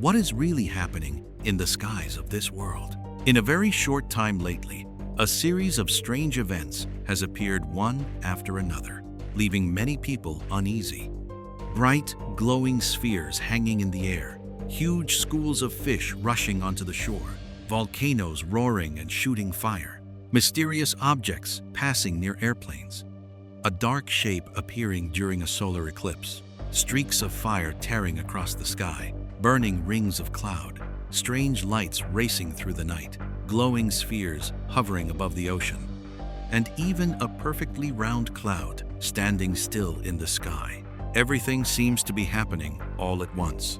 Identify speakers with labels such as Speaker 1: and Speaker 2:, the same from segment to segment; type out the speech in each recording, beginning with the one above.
Speaker 1: what is really happening in the skies of this world? In a very short time lately, a series of strange events has appeared one after another, leaving many people uneasy. Bright, glowing spheres hanging in the air, huge schools of fish rushing onto the shore, volcanoes roaring and shooting fire, mysterious objects passing near airplanes, a dark shape appearing during a solar eclipse, streaks of fire tearing across the sky, burning rings of cloud, strange lights racing through the night, glowing spheres hovering above the ocean, and even a perfectly round cloud standing still in the sky. Everything seems to be happening all at once.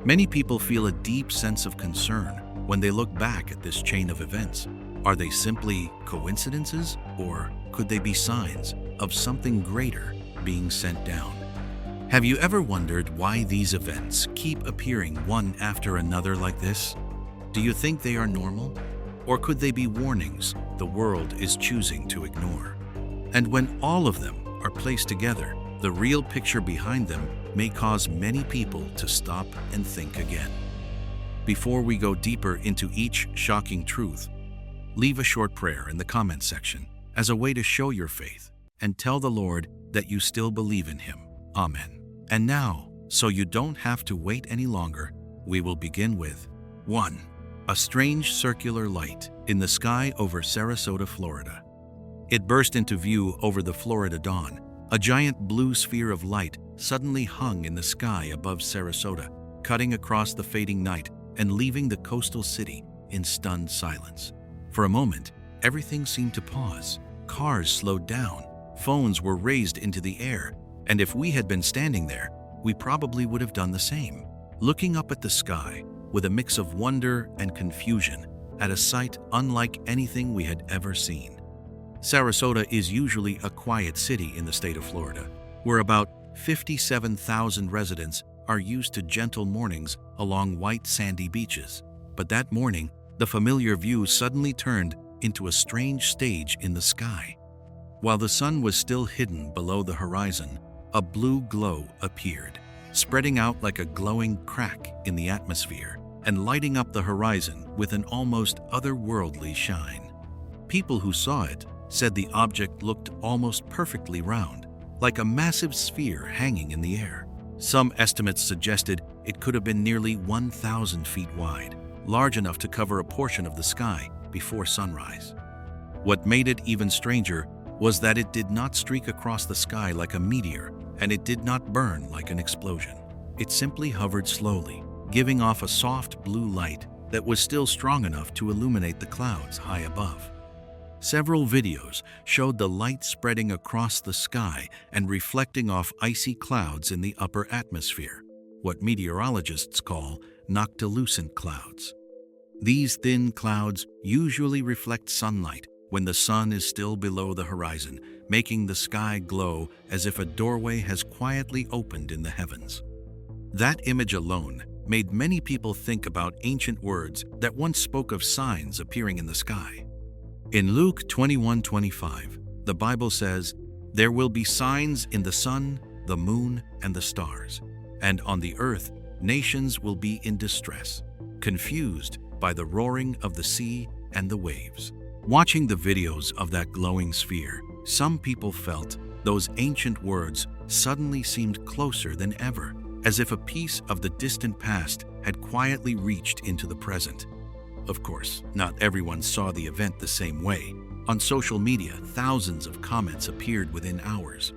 Speaker 1: Many people feel a deep sense of concern when they look back at this chain of events. Are they simply coincidences, or could they be signs of something greater being sent down? Have you ever wondered why these events keep appearing one after another like this? Do you think they are normal? Or could they be warnings the world is choosing to ignore? And when all of them are placed together, the real picture behind them may cause many people to stop and think again. Before we go deeper into each shocking truth, leave a short prayer in the comments section as a way to show your faith and tell the Lord that you still believe in Him. Amen. And now, so you don't have to wait any longer, we will begin with 1. A strange circular light in the sky over Sarasota, Florida. It burst into view over the Florida dawn. A giant blue sphere of light suddenly hung in the sky above Sarasota, cutting across the fading night and leaving the coastal city in stunned silence. For a moment, everything seemed to pause. Cars slowed down, phones were raised into the air, and if we had been standing there, we probably would have done the same, looking up at the sky with a mix of wonder and confusion at a sight unlike anything we had ever seen. Sarasota is usually a quiet city in the state of Florida, where about 57,000 residents are used to gentle mornings along white sandy beaches. But that morning, the familiar view suddenly turned into a strange stage in the sky. While the sun was still hidden below the horizon, a blue glow appeared, spreading out like a glowing crack in the atmosphere and lighting up the horizon with an almost otherworldly shine. People who saw it said the object looked almost perfectly round, like a massive sphere hanging in the air. Some estimates suggested it could have been nearly 1,000 feet wide, large enough to cover a portion of the sky before sunrise. What made it even stranger was that it did not streak across the sky like a meteor, and it did not burn like an explosion. It simply hovered slowly, giving off a soft blue light that was still strong enough to illuminate the clouds high above. Several videos showed the light spreading across the sky and reflecting off icy clouds in the upper atmosphere, what meteorologists call noctilucent clouds. These thin clouds usually reflect sunlight when the sun is still below the horizon, making the sky glow as if a doorway has quietly opened in the heavens. That image alone made many people think about ancient words that once spoke of signs appearing in the sky. In Luke 21:25, the Bible says, "There will be signs in the sun, the moon, and the stars, and on the earth nations will be in distress, confused by the roaring of the sea and the waves." Watching the videos of that glowing sphere, some people felt those ancient words suddenly seemed closer than ever, as if a piece of the distant past had quietly reached into the present. Of course, not everyone saw the event the same way. On social media, thousands of comments appeared within hours.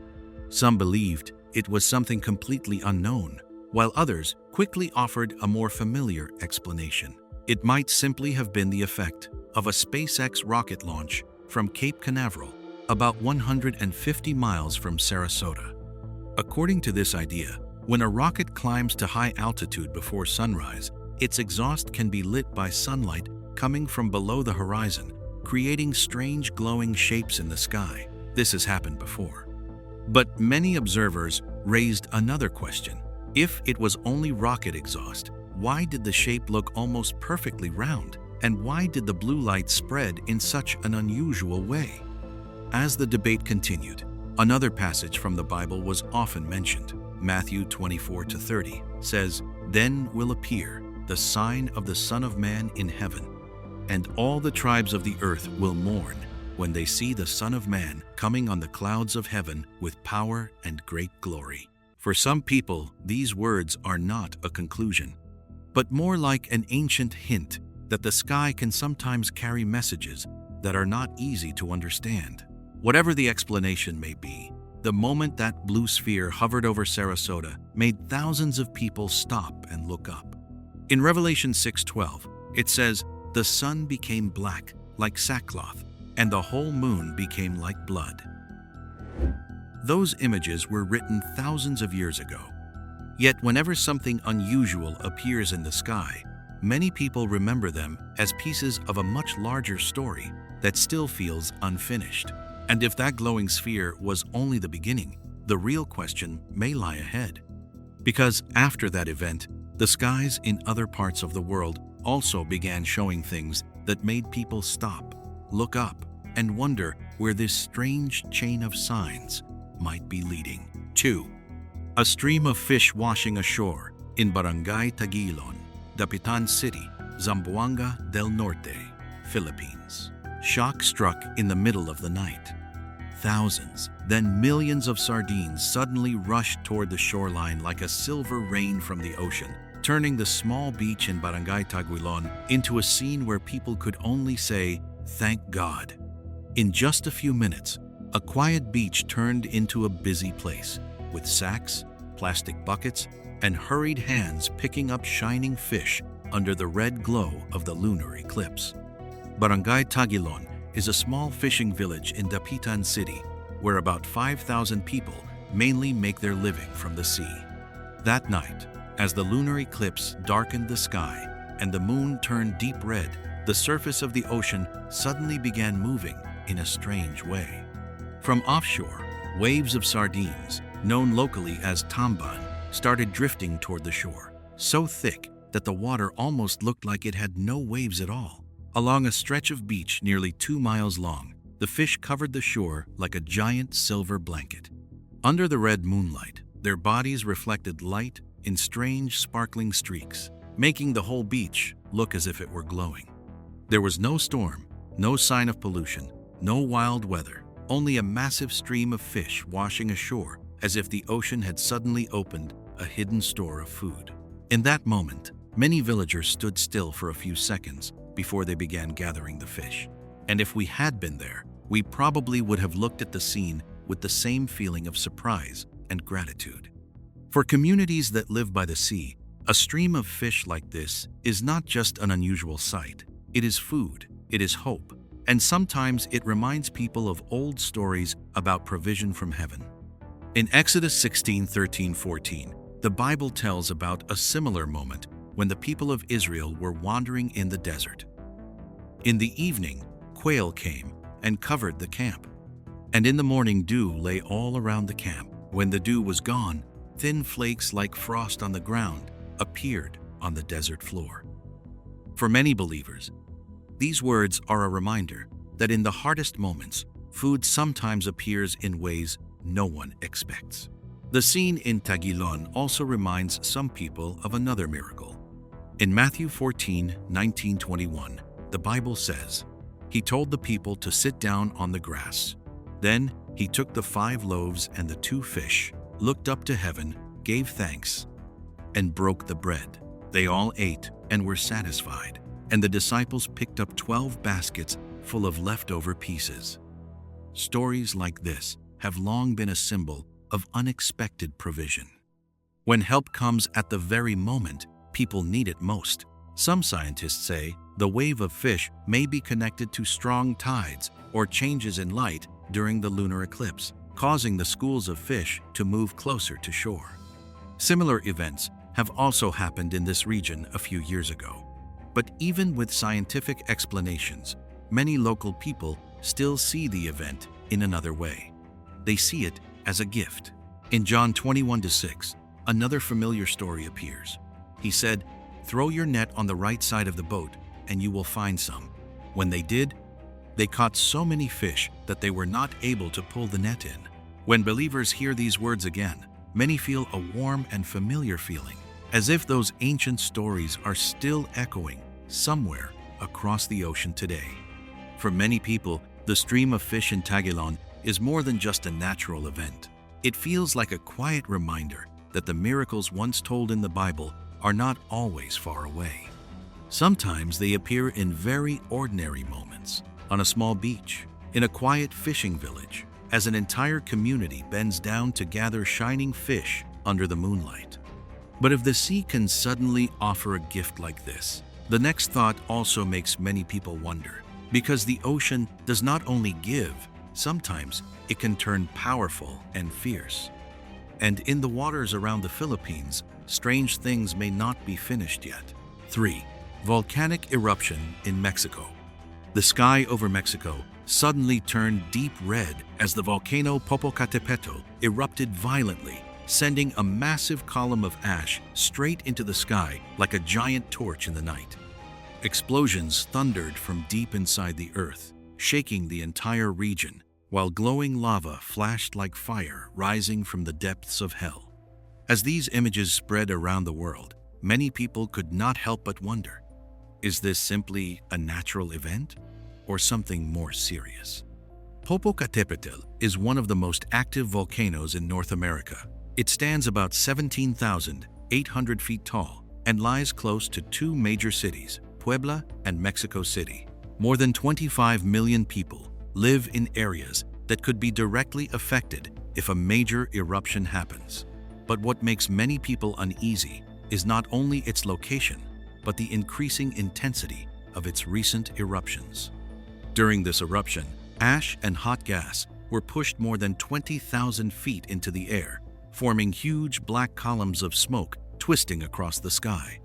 Speaker 1: Some believed it was something completely unknown, while others quickly offered a more familiar explanation. It might simply have been the effect of a SpaceX rocket launch from Cape Canaveral, about 150 miles from Sarasota. According to this idea, when a rocket climbs to high altitude before sunrise, its exhaust can be lit by sunlight coming from below the horizon, creating strange glowing shapes in the sky. This has happened before. But many observers raised another question. If it was only rocket exhaust, why did the shape look almost perfectly round? And why did the blue light spread in such an unusual way? As the debate continued, another passage from the Bible was often mentioned. Matthew 24:30 says, "Then will appear the sign of the Son of Man in heaven. And all the tribes of the earth will mourn when they see the Son of Man coming on the clouds of heaven with power and great glory." For some people, these words are not a conclusion, but more like an ancient hint that the sky can sometimes carry messages that are not easy to understand. Whatever the explanation may be, the moment that blue sphere hovered over Sarasota made thousands of people stop and look up. In Revelation 6:12, it says, "The sun became black like sackcloth, and the whole moon became like blood." Those images were written thousands of years ago. Yet whenever something unusual appears in the sky, many people remember them as pieces of a much larger story that still feels unfinished. And if that glowing sphere was only the beginning, the real question may lie ahead. Because after that event, the skies in other parts of the world also began showing things that made people stop, look up, and wonder where this strange chain of signs might be leading. 2. A stream of fish washing ashore in Barangay Tagilon, Dapitan City, Zamboanga del Norte, Philippines. Shock struck in the middle of the night. Thousands, then millions of sardines suddenly rushed toward the shoreline like a silver rain from the ocean, turning the small beach in Barangay Tagilon into a scene where people could only say, "Thank God." In just a few minutes, a quiet beach turned into a busy place, with sacks, plastic buckets, and hurried hands picking up shining fish under the red glow of the lunar eclipse. Barangay Tagilon is a small fishing village in Dapitan City, where about 5,000 people mainly make their living from the sea. That night, as the lunar eclipse darkened the sky and the moon turned deep red, the surface of the ocean suddenly began moving in a strange way. From offshore, waves of sardines, known locally as tamban, started drifting toward the shore, so thick that the water almost looked like it had no waves at all. Along a stretch of beach nearly 2 miles long, the fish covered the shore like a giant silver blanket. Under the red moonlight, their bodies reflected light in strange sparkling streaks, making the whole beach look as if it were glowing. There was no storm, no sign of pollution, no wild weather, only a massive stream of fish washing ashore as if the ocean had suddenly opened a hidden store of food. In that moment, many villagers stood still for a few seconds before they began gathering the fish. And if we had been there, we probably would have looked at the scene with the same feeling of surprise and gratitude. For communities that live by the sea, a stream of fish like this is not just an unusual sight. It is food, it is hope, and sometimes it reminds people of old stories about provision from heaven. In Exodus 16:13-14, the Bible tells about a similar moment when the people of Israel were wandering in the desert. In the evening, quail came and covered the camp. And in the morning dew lay all around the camp. When the dew was gone, thin flakes like frost on the ground appeared on the desert floor. For many believers, these words are a reminder that in the hardest moments, food sometimes appears in ways no one expects. The scene in Tagilon also reminds some people of another miracle. In Matthew 14:19-21, the Bible says, "He told the people to sit down on the grass. Then he took the 5 loaves and the 2 fish, looked up to heaven, gave thanks, and broke the bread. They all ate and were satisfied, and the disciples picked up 12 baskets full of leftover pieces." Stories like this have long been a symbol of unexpected provision. When help comes at the very moment people need it most, some scientists say the wave of fish may be connected to strong tides or changes in light during the lunar eclipse, causing the schools of fish to move closer to shore. Similar events have also happened in this region a few years ago. But even with scientific explanations, many local people still see the event in another way. They see it as a gift. In John 21:6, another familiar story appears. He said, "Throw your net on the right side of the boat and you will find some." When they did, they caught so many fish that they were not able to pull the net in. When believers hear these words again, many feel a warm and familiar feeling, as if those ancient stories are still echoing somewhere across the ocean today. For many people, the stream of fish in Tagilon is more than just a natural event. It feels like a quiet reminder that the miracles once told in the Bible are not always far away. Sometimes they appear in very ordinary moments, on a small beach, in a quiet fishing village, as an entire community bends down to gather shining fish under the moonlight. But if the sea can suddenly offer a gift like this, the next thought also makes many people wonder, because the ocean does not only give, sometimes it can turn powerful and fierce. And in the waters around the Philippines, strange things may not be finished yet. 3. Volcanic eruption in Mexico. The sky over Mexico suddenly turned deep red as the volcano Popocatépetl erupted violently, sending a massive column of ash straight into the sky like a giant torch in the night. Explosions thundered from deep inside the earth, shaking the entire region, while glowing lava flashed like fire rising from the depths of hell. As these images spread around the world, many people could not help but wonder, is this simply a natural event or something more serious? Popocatépetl is one of the most active volcanoes in North America. It stands about 17,800 feet tall and lies close to two major cities, Puebla and Mexico City. More than 25 million people live in areas that could be directly affected if a major eruption happens. But what makes many people uneasy is not only its location, but the increasing intensity of its recent eruptions. During this eruption, ash and hot gas were pushed more than 20,000 feet into the air, forming huge black columns of smoke twisting across the sky.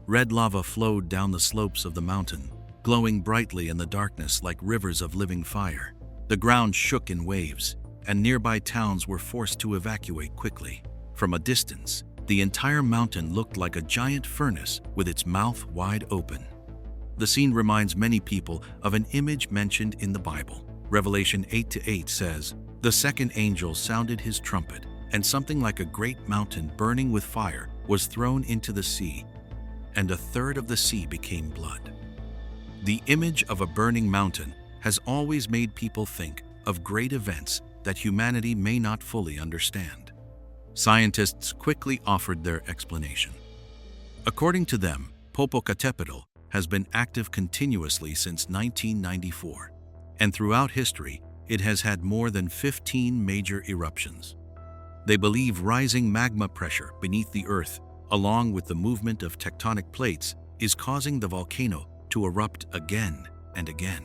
Speaker 1: Red lava flowed down the slopes of the mountain, glowing brightly in the darkness like rivers of living fire. The ground shook in waves, and nearby towns were forced to evacuate quickly. From a distance, the entire mountain looked like a giant furnace with its mouth wide open. The scene reminds many people of an image mentioned in the Bible. Revelation 8:8 says, "The second angel sounded his trumpet, and something like a great mountain burning with fire was thrown into the sea, and a third of the sea became blood." The image of a burning mountain has always made people think of great events that humanity may not fully understand. Scientists quickly offered their explanation. According to them, Popocatépetl has been active continuously since 1994, and throughout history, it has had more than 15 major eruptions. They believe rising magma pressure beneath the Earth, along with the movement of tectonic plates, is causing the volcano to erupt again and again.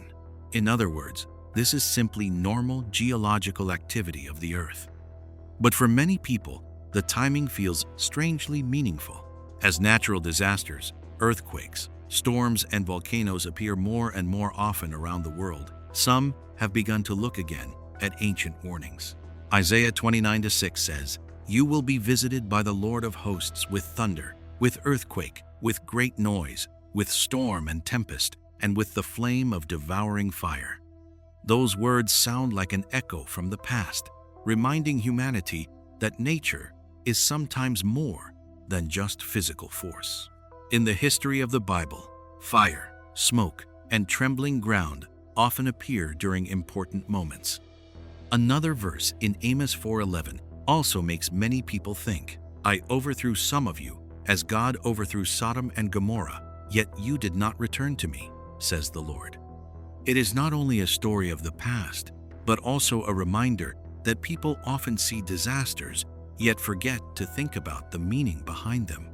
Speaker 1: In other words, this is simply normal geological activity of the Earth. But for many people, the timing feels strangely meaningful. As natural disasters, earthquakes, storms, and volcanoes appear more and more often around the world, some have begun to look again at ancient warnings. Isaiah 29:6 says, "You will be visited by the Lord of hosts with thunder, with earthquake, with great noise, with storm and tempest, and with the flame of devouring fire." Those words sound like an echo from the past, reminding humanity that nature is sometimes more than just physical force. In the history of the Bible, fire, smoke, and trembling ground often appear during important moments. Another verse in Amos 4:11 also makes many people think, "I overthrew some of you, as God overthrew Sodom and Gomorrah, yet you did not return to me, says the Lord." It is not only a story of the past, but also a reminder that people often see disasters, yet forget to think about the meaning behind them.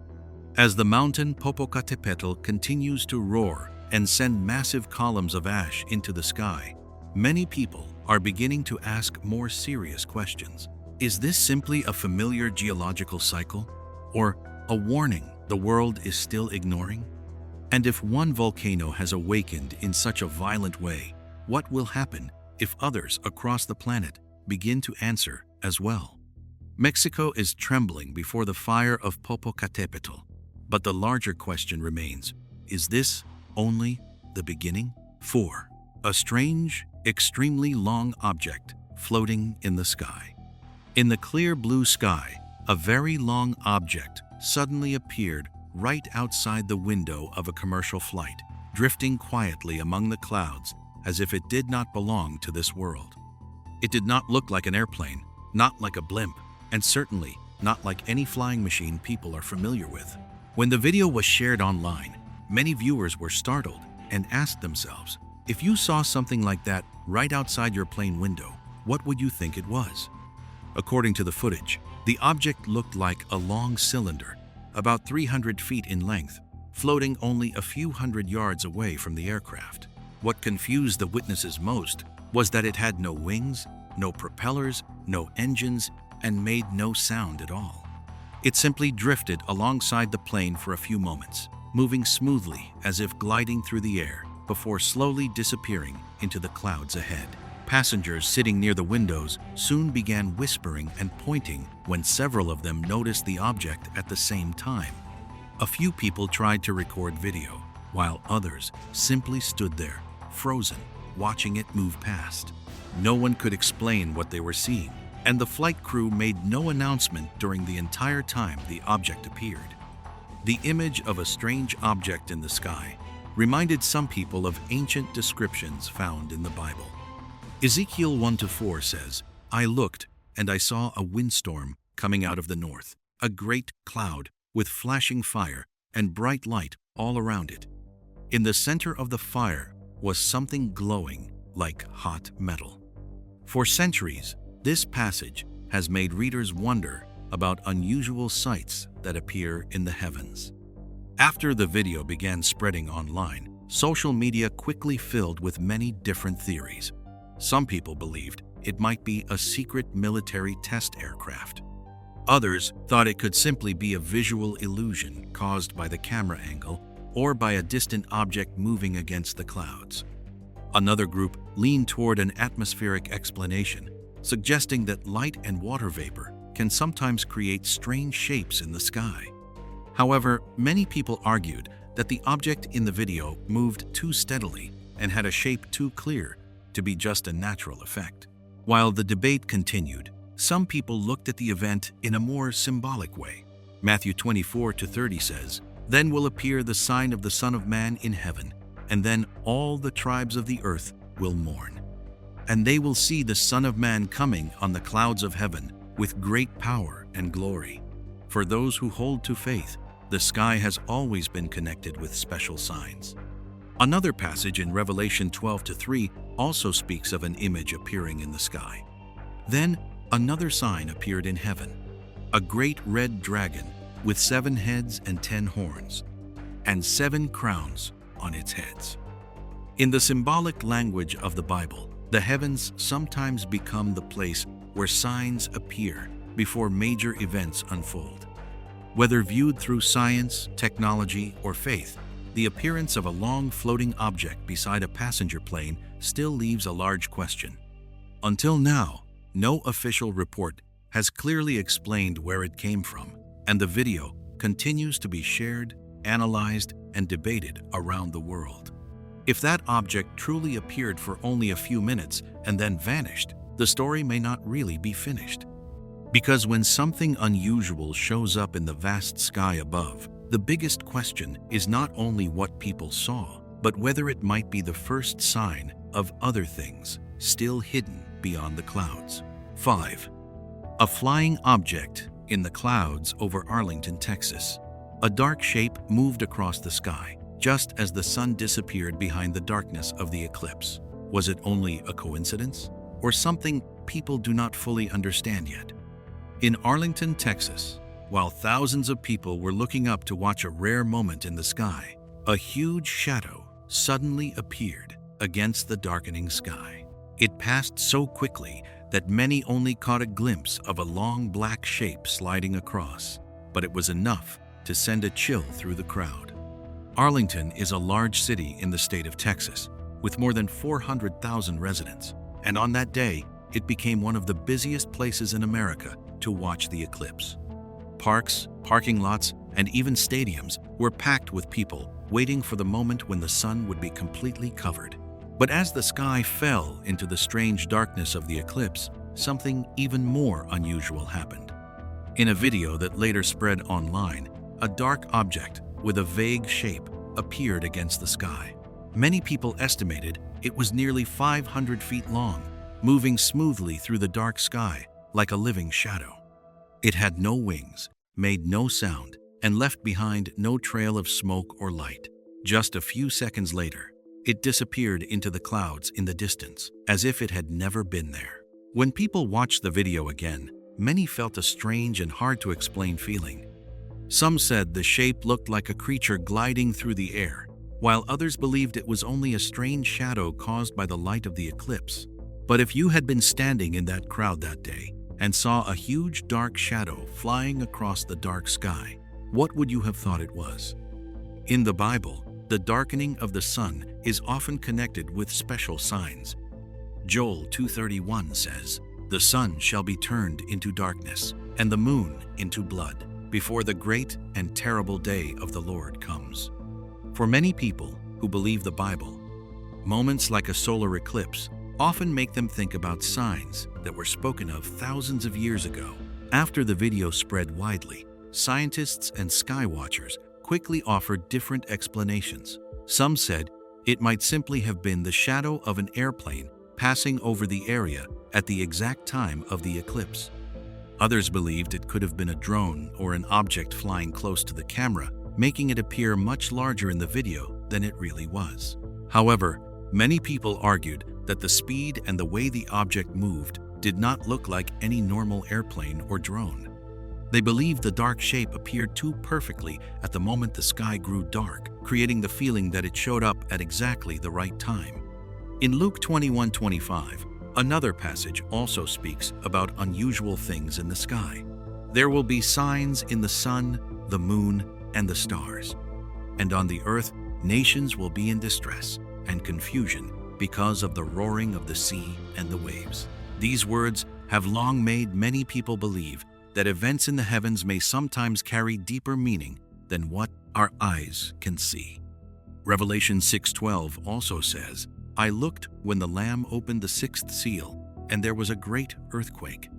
Speaker 1: As the mountain Popocatépetl continues to roar and send massive columns of ash into the sky, many people are beginning to ask more serious questions. Is this simply a familiar geological cycle, or a warning the world is still ignoring? And if one volcano has awakened in such a violent way, what will happen if others across the planet begin to answer as well? Mexico is trembling before the fire of Popocatépetl, but the larger question remains, is this only the beginning? 4. A strange, extremely long object floating in the sky. In the clear blue sky, a very long object suddenly appeared right outside the window of a commercial flight, drifting quietly among the clouds as if it did not belong to this world. It did not look like an airplane, not like a blimp, and certainly not like any flying machine people are familiar with. When the video was shared online, many viewers were startled and asked themselves, if you saw something like that right outside your plane window, what would you think it was? According to the footage, the object looked like a long cylinder, about 300 feet in length, floating only a few hundred yards away from the aircraft. What confused the witnesses most was that it had no wings, no propellers, no engines, and made no sound at all. It simply drifted alongside the plane for a few moments, moving smoothly as if gliding through the air, before slowly disappearing into the clouds ahead. Passengers sitting near the windows soon began whispering and pointing when several of them noticed the object at the same time. A few people tried to record video, while others simply stood there, frozen, watching it move past. No one could explain what they were seeing, and the flight crew made no announcement during the entire time the object appeared. The image of a strange object in the sky reminded some people of ancient descriptions found in the Bible. Ezekiel 1-4 says, "I looked, and I saw a windstorm coming out of the north, a great cloud with flashing fire and bright light all around it. In the center of the fire was something glowing like hot metal." For centuries, this passage has made readers wonder about unusual sights that appear in the heavens. After the video began spreading online, social media quickly filled with many different theories. Some people believed it might be a secret military test aircraft. Others thought it could simply be a visual illusion caused by the camera angle or by a distant object moving against the clouds. Another group leaned toward an atmospheric explanation, suggesting that light and water vapor can sometimes create strange shapes in the sky. However, many people argued that the object in the video moved too steadily and had a shape too clear to be just a natural effect. While the debate continued, some people looked at the event in a more symbolic way. Matthew 24-30 says, "Then will appear the sign of the Son of Man in heaven, and then all the tribes of the earth will mourn. And they will see the Son of Man coming on the clouds of heaven with great power and glory." For those who hold to faith, the sky has always been connected with special signs. Another passage in Revelation 12-3 also speaks of an image appearing in the sky. Then another sign appeared in heaven, a great red dragon with 7 heads and 10 horns, and 7 crowns on its heads. In the symbolic language of the Bible, the heavens sometimes become the place where signs appear before major events unfold. Whether viewed through science, technology, or faith, the appearance of a long floating object beside a passenger plane still leaves a large question. Until now, no official report has clearly explained where it came from, and the video continues to be shared, analyzed, and debated around the world. If that object truly appeared for only a few minutes and then vanished, the story may not really be finished. Because when something unusual shows up in the vast sky above, the biggest question is not only what people saw, but whether it might be the first sign of other things still hidden beyond the clouds. 5. A flying object in the clouds over Arlington, Texas. A dark shape moved across the sky, just as the sun disappeared behind the darkness of the eclipse. Was it only a coincidence, or something people do not fully understand yet? In Arlington, Texas, while thousands of people were looking up to watch a rare moment in the sky, a huge shadow suddenly appeared against the darkening sky. It passed so quickly that many only caught a glimpse of a long black shape sliding across, but it was enough to send a chill through the crowd. Arlington is a large city in the state of Texas, with more than 400,000 residents, and on that day, it became one of the busiest places in America to watch the eclipse. Parks, parking lots, and even stadiums were packed with people waiting for the moment when the sun would be completely covered. But as the sky fell into the strange darkness of the eclipse, something even more unusual happened. In a video that later spread online, a dark object with a vague shape appeared against the sky. Many people estimated it was nearly 500 feet long, moving smoothly through the dark sky like a living shadow. It had no wings, made no sound, and left behind no trail of smoke or light. Just a few seconds later, it disappeared into the clouds in the distance, as if it had never been there. When people watched the video again, many felt a strange and hard-to-explain feeling. Some said the shape looked like a creature gliding through the air, while others believed it was only a strange shadow caused by the light of the eclipse. But if you had been standing in that crowd that day and saw a huge dark shadow flying across the dark sky, what would you have thought it was? In the Bible, the darkening of the sun is often connected with special signs. Joel 2:31 says, "The sun shall be turned into darkness, and the moon into blood, before the great and terrible day of the Lord comes." For many people who believe the Bible, moments like a solar eclipse often make them think about signs that were spoken of thousands of years ago. After the video spread widely, scientists and sky watchers quickly offered different explanations. Some said it might simply have been the shadow of an airplane passing over the area at the exact time of the eclipse. Others believed it could have been a drone or an object flying close to the camera, making it appear much larger in the video than it really was. However, many people argued that the speed and the way the object moved did not look like any normal airplane or drone. They believed the dark shape appeared too perfectly at the moment the sky grew dark, creating the feeling that it showed up at exactly the right time. In Luke 21:25, another passage also speaks about unusual things in the sky. "There will be signs in the sun, the moon, and the stars. And on the earth, nations will be in distress and confusion because of the roaring of the sea and the waves." These words have long made many people believe that events in the heavens may sometimes carry deeper meaning than what our eyes can see. Revelation 6:12 also says, "I looked when the Lamb opened the sixth seal, and there was a great earthquake.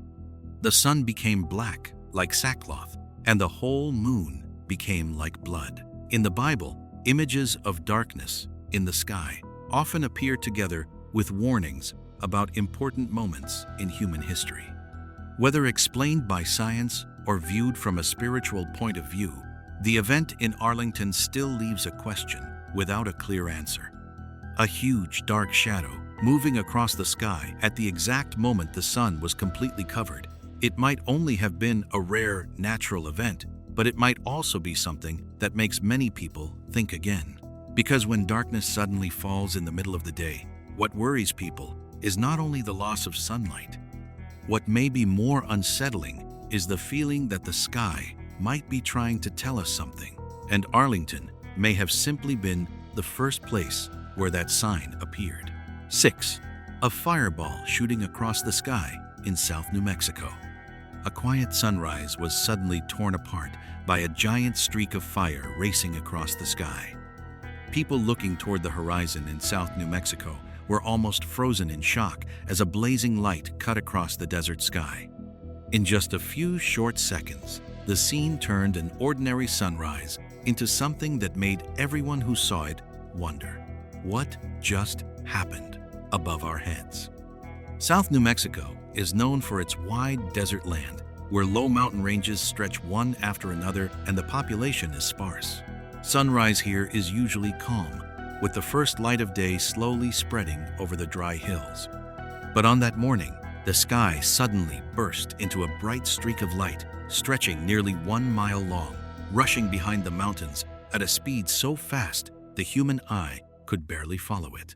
Speaker 1: The sun became black like sackcloth, and the whole moon became like blood." In the Bible, images of darkness in the sky often appear together with warnings about important moments in human history. Whether explained by science or viewed from a spiritual point of view, the event in Arlington still leaves a question without a clear answer. A huge dark shadow moving across the sky at the exact moment the sun was completely covered. It might only have been a rare natural event, but it might also be something that makes many people think again. Because when darkness suddenly falls in the middle of the day, what worries people is not only the loss of sunlight. What may be more unsettling is the feeling that the sky might be trying to tell us something, and Arlington may have simply been the first place where that sign appeared. 6. A fireball shooting across the sky in South New Mexico. A quiet sunrise was suddenly torn apart by a giant streak of fire racing across the sky. People looking toward the horizon in South New Mexico were almost frozen in shock as a blazing light cut across the desert sky. In just a few short seconds, the scene turned an ordinary sunrise into something that made everyone who saw it wonder, what just happened above our heads? South New Mexico is known for its wide desert land, where low mountain ranges stretch one after another and the population is sparse. Sunrise here is usually calm, with the first light of day slowly spreading over the dry hills. But on that morning, the sky suddenly burst into a bright streak of light, stretching nearly 1 mile long, rushing behind the mountains at a speed so fast the human eye could barely follow it.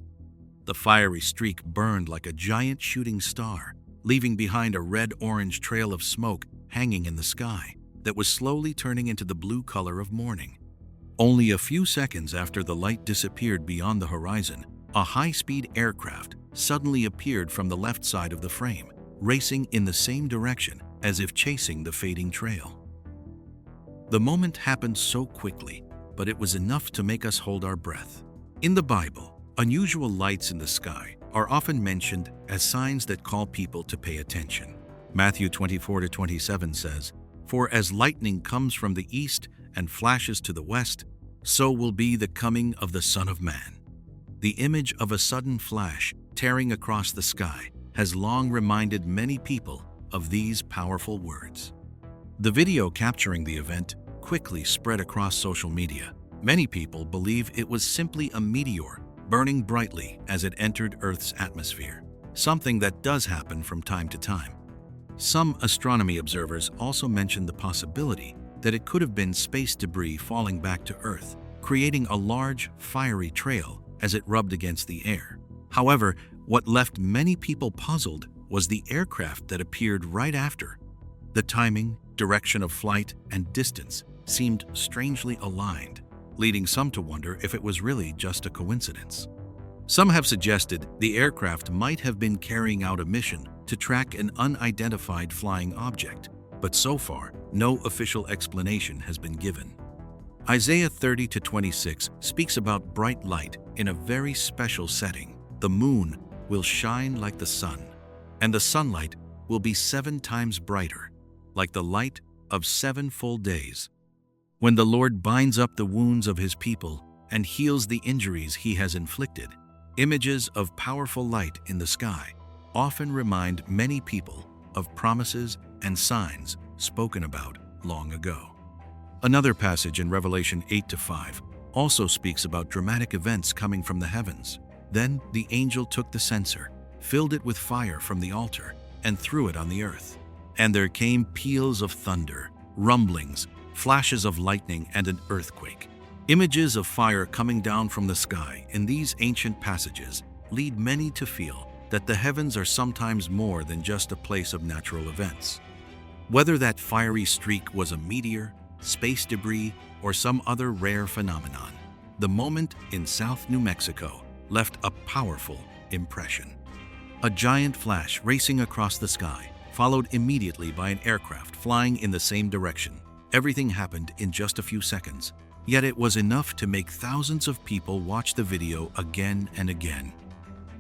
Speaker 1: The fiery streak burned like a giant shooting star, leaving behind a red-orange trail of smoke hanging in the sky that was slowly turning into the blue color of morning. Only a few seconds after the light disappeared beyond the horizon, a high-speed aircraft suddenly appeared from the left side of the frame, racing in the same direction as if chasing the fading trail. The moment happened so quickly, but it was enough to make us hold our breath. In the Bible, unusual lights in the sky are often mentioned as signs that call people to pay attention. Matthew 24-27 says, For as lightning comes from the east and flashes to the west, so will be the coming of the Son of Man. The image of a sudden flash tearing across the sky has long reminded many people of these powerful words. The video capturing the event quickly spread across social media. Many people believe it was simply a meteor burning brightly as it entered Earth's atmosphere, something that does happen from time to time. Some astronomy observers also mentioned the possibility that it could have been space debris falling back to Earth, creating a large, fiery trail as it rubbed against the air. However, what left many people puzzled was the aircraft that appeared right after. The timing, direction of flight, and distance seemed strangely aligned, leading some to wonder if it was really just a coincidence. Some have suggested the aircraft might have been carrying out a mission to track an unidentified flying object, but so far, no official explanation has been given. Isaiah 30-26 speaks about bright light in a very special setting. The moon will shine like the sun, and the sunlight will be 7 times brighter, like the light of 7 full days. When the Lord binds up the wounds of his people and heals the injuries he has inflicted, images of powerful light in the sky often remind many people of promises and signs spoken about long ago. Another passage in Revelation 8-5 also speaks about dramatic events coming from the heavens. Then the angel took the censer, filled it with fire from the altar, and threw it on the earth. And there came peals of thunder, rumblings, flashes of lightning, and an earthquake. Images of fire coming down from the sky in these ancient passages lead many to feel that the heavens are sometimes more than just a place of natural events. Whether that fiery streak was a meteor, space debris, or some other rare phenomenon, the moment in South New Mexico left a powerful impression. A giant flash racing across the sky, followed immediately by an aircraft flying in the same direction. Everything happened in just a few seconds, yet it was enough to make thousands of people watch the video again and again.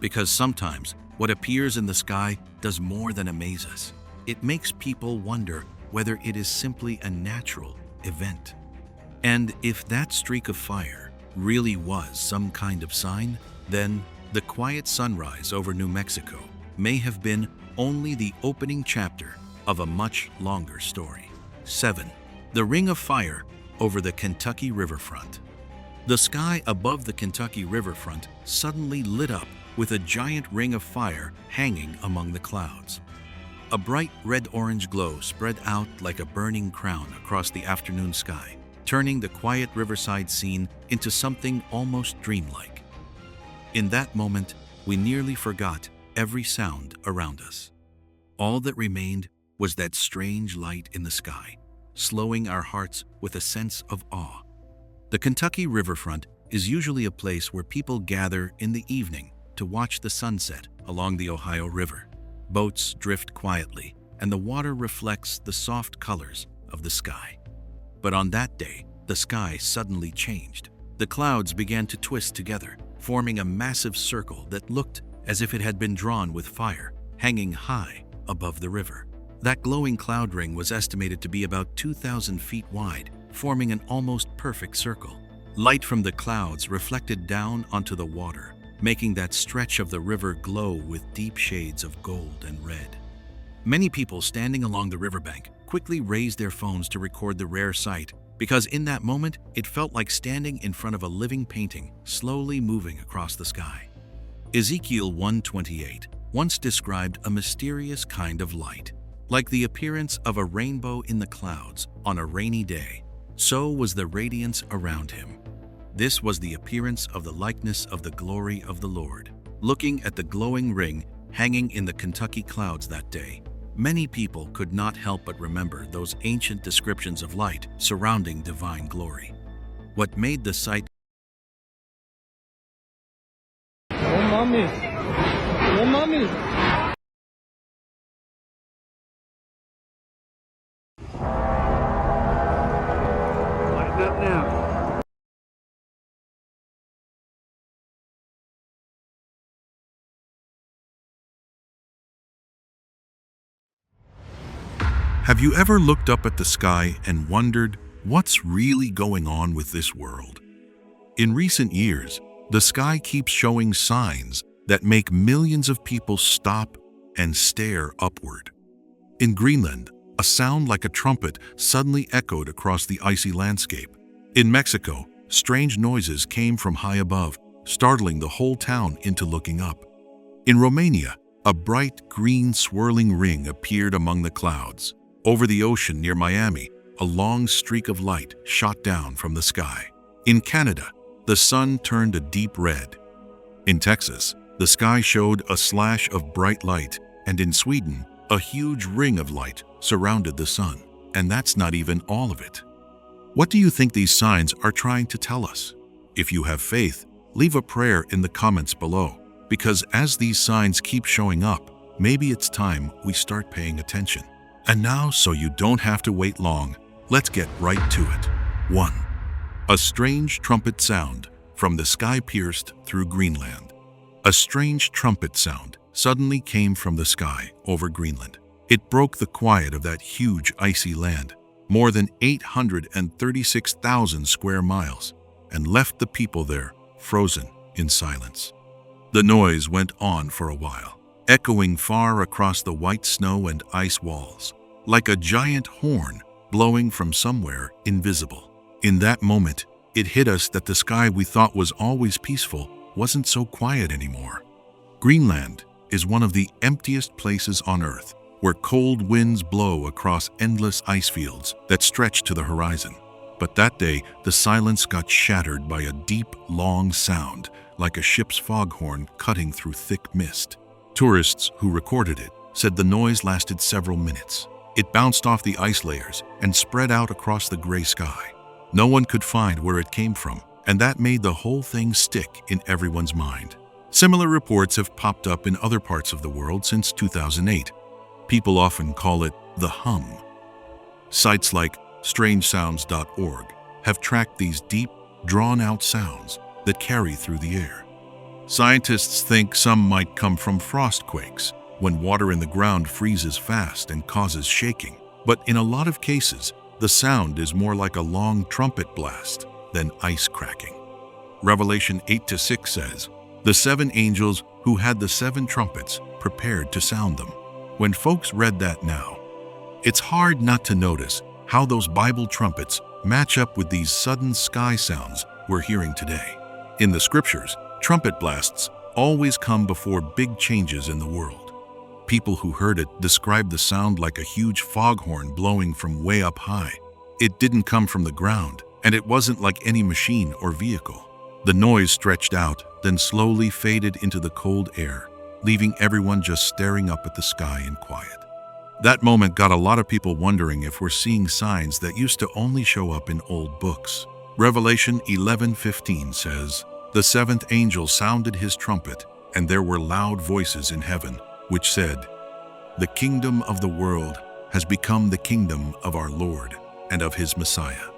Speaker 1: Because sometimes what appears in the sky does more than amaze us. It makes people wonder whether it is simply a natural event. And if that streak of fire really was some kind of sign, then the quiet sunrise over New Mexico may have been only the opening chapter of a much longer story. 7. The Ring of Fire over the Kentucky riverfront. The sky above the Kentucky riverfront suddenly lit up with a giant ring of fire hanging among the clouds. A bright red-orange glow spread out like a burning crown across the afternoon sky, turning the quiet riverside scene into something almost dreamlike. In that moment, we nearly forgot every sound around us. All that remained was that strange light in the sky, slowing our hearts with a sense of awe. The Kentucky riverfront is usually a place where people gather in the evening to watch the sunset along the Ohio River. Boats drift quietly, and the water reflects the soft colors of the sky. But on that day, the sky suddenly changed. The clouds began to twist together, forming a massive circle that looked as if it had been drawn with fire, hanging high above the river. That glowing cloud ring was estimated to be about 2,000 feet wide, forming an almost perfect circle. Light from the clouds reflected down onto the water, making that stretch of the river glow with deep shades of gold and red. Many people standing along the riverbank quickly raised their phones to record the rare sight, because in that moment, it felt like standing in front of a living painting, slowly moving across the sky. Ezekiel 1:28 once described a mysterious kind of light. Like the appearance of a rainbow in the clouds on a rainy day, so was the radiance around him. This was the appearance of the likeness of the glory of the Lord. Looking at the glowing ring hanging in the Kentucky clouds that day, many people could not help but remember those ancient descriptions of light surrounding divine glory. What made the sight
Speaker 2: Lighten up now.
Speaker 1: Have you ever looked up at the sky and wondered what's really going on with this world? In recent years, the sky keeps showing signs that make millions of people stop and stare upward. In Greenland, a sound like a trumpet suddenly echoed across the icy landscape. In Mexico, strange noises came from high above, startling the whole town into looking up. In Romania, a bright green swirling ring appeared among the clouds. Over the ocean near Miami, a long streak of light shot down from the sky. In Canada, the sun turned a deep red. In Texas, the sky showed a slash of bright light, and in Sweden, a huge ring of light surrounded the sun. And that's not even all of it. What do you think these signs are trying to tell us? If you have faith, leave a prayer in the comments below, because as these signs keep showing up, maybe it's time we start paying attention. And now, so you don't have to wait long, let's get right to it. 1. A strange trumpet sound from the sky pierced through Greenland. A strange trumpet sound suddenly came from the sky over Greenland. It broke the quiet of that huge icy land, more than 836,000 square miles, and left the people there frozen in silence. The noise went on for a while, echoing far across the white snow and ice walls, like a giant horn blowing from somewhere invisible. In that moment, it hit us that the sky we thought was always peaceful wasn't so quiet anymore. Greenland is one of the emptiest places on Earth, where cold winds blow across endless ice fields that stretch to the horizon. But that day, the silence got shattered by a deep, long sound, like a ship's foghorn cutting through thick mist. Tourists who recorded it said the noise lasted several minutes. It bounced off the ice layers and spread out across the gray sky. No one could find where it came from, and that made the whole thing stick in everyone's mind. Similar reports have popped up in other parts of the world since 2008. People often call it the hum. Sites like strangesounds.org have tracked these deep, drawn-out sounds that carry through the air. Scientists think some might come from frost quakes, when water in the ground freezes fast and causes shaking. But in a lot of cases, the sound is more like a long trumpet blast than ice cracking. Revelation 8-6 says, "The 7 angels who had the 7 trumpets prepared to sound them." When folks read that now, it's hard not to notice how those Bible trumpets match up with these sudden sky sounds we're hearing today. In the scriptures, trumpet blasts always come before big changes in the world. People who heard it described the sound like a huge foghorn blowing from way up high. It didn't come from the ground, and it wasn't like any machine or vehicle. The noise stretched out, then slowly faded into the cold air, leaving everyone just staring up at the sky in quiet. That moment got a lot of people wondering if we're seeing signs that used to only show up in old books. Revelation 11:15 says, "The 7th angel sounded his trumpet, and there were loud voices in heaven, which said, 'The kingdom of the world has become the kingdom of our Lord and of his Messiah.'"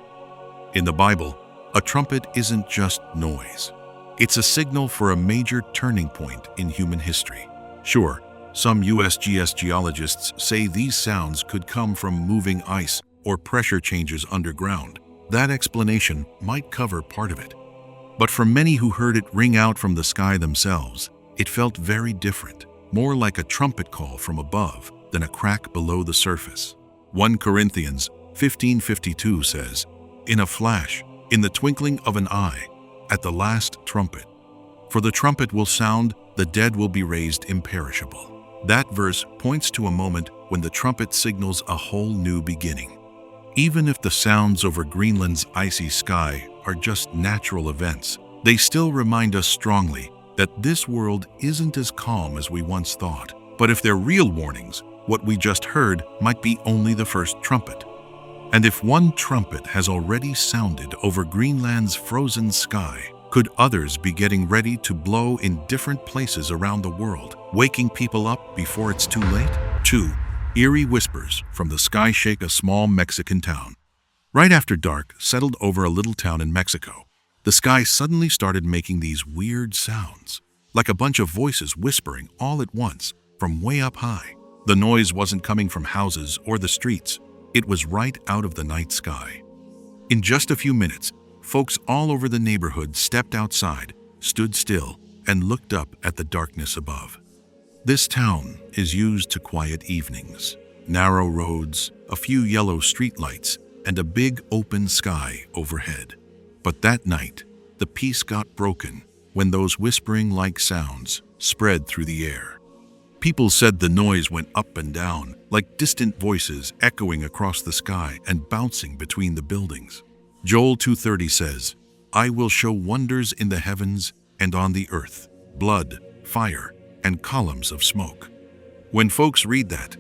Speaker 1: In the Bible, a trumpet isn't just noise. It's a signal for a major turning point in human history. Sure, some USGS geologists say these sounds could come from moving ice or pressure changes underground. That explanation might cover part of it. But for many who heard it ring out from the sky themselves, it felt very different, more like a trumpet call from above than a crack below the surface. 1 Corinthians 15:52 says, "In a flash, in the twinkling of an eye, at the last trumpet. For the trumpet will sound, the dead will be raised imperishable." That verse points to a moment when the trumpet signals a whole new beginning. Even if the sounds over Greenland's icy sky are just natural events, they still remind us strongly that this world isn't as calm as we once thought. But if they're real warnings, what we just heard might be only the first trumpet. And if one trumpet has already sounded over Greenland's frozen sky, could others be getting ready to blow in different places around the world, waking people up before it's too late? 2. Eerie whispers from the sky shake a small Mexican town. Right after dark settled over a little town in Mexico, the sky suddenly started making these weird sounds, like a bunch of voices whispering all at once from way up high. The noise wasn't coming from houses or the streets. It was right out of the night sky. In just a few minutes, folks all over the neighborhood stepped outside, stood still, and looked up at the darkness above. This town is used to quiet evenings. Narrow roads, a few yellow streetlights, and a big open sky overhead. But that night, the peace got broken when those whispering-like sounds spread through the air. People said the noise went up and down, like distant voices echoing across the sky and bouncing between the buildings. Joel 2:30 says, "I will show wonders in the heavens and on the earth, blood, fire, and columns of smoke." When folks read that,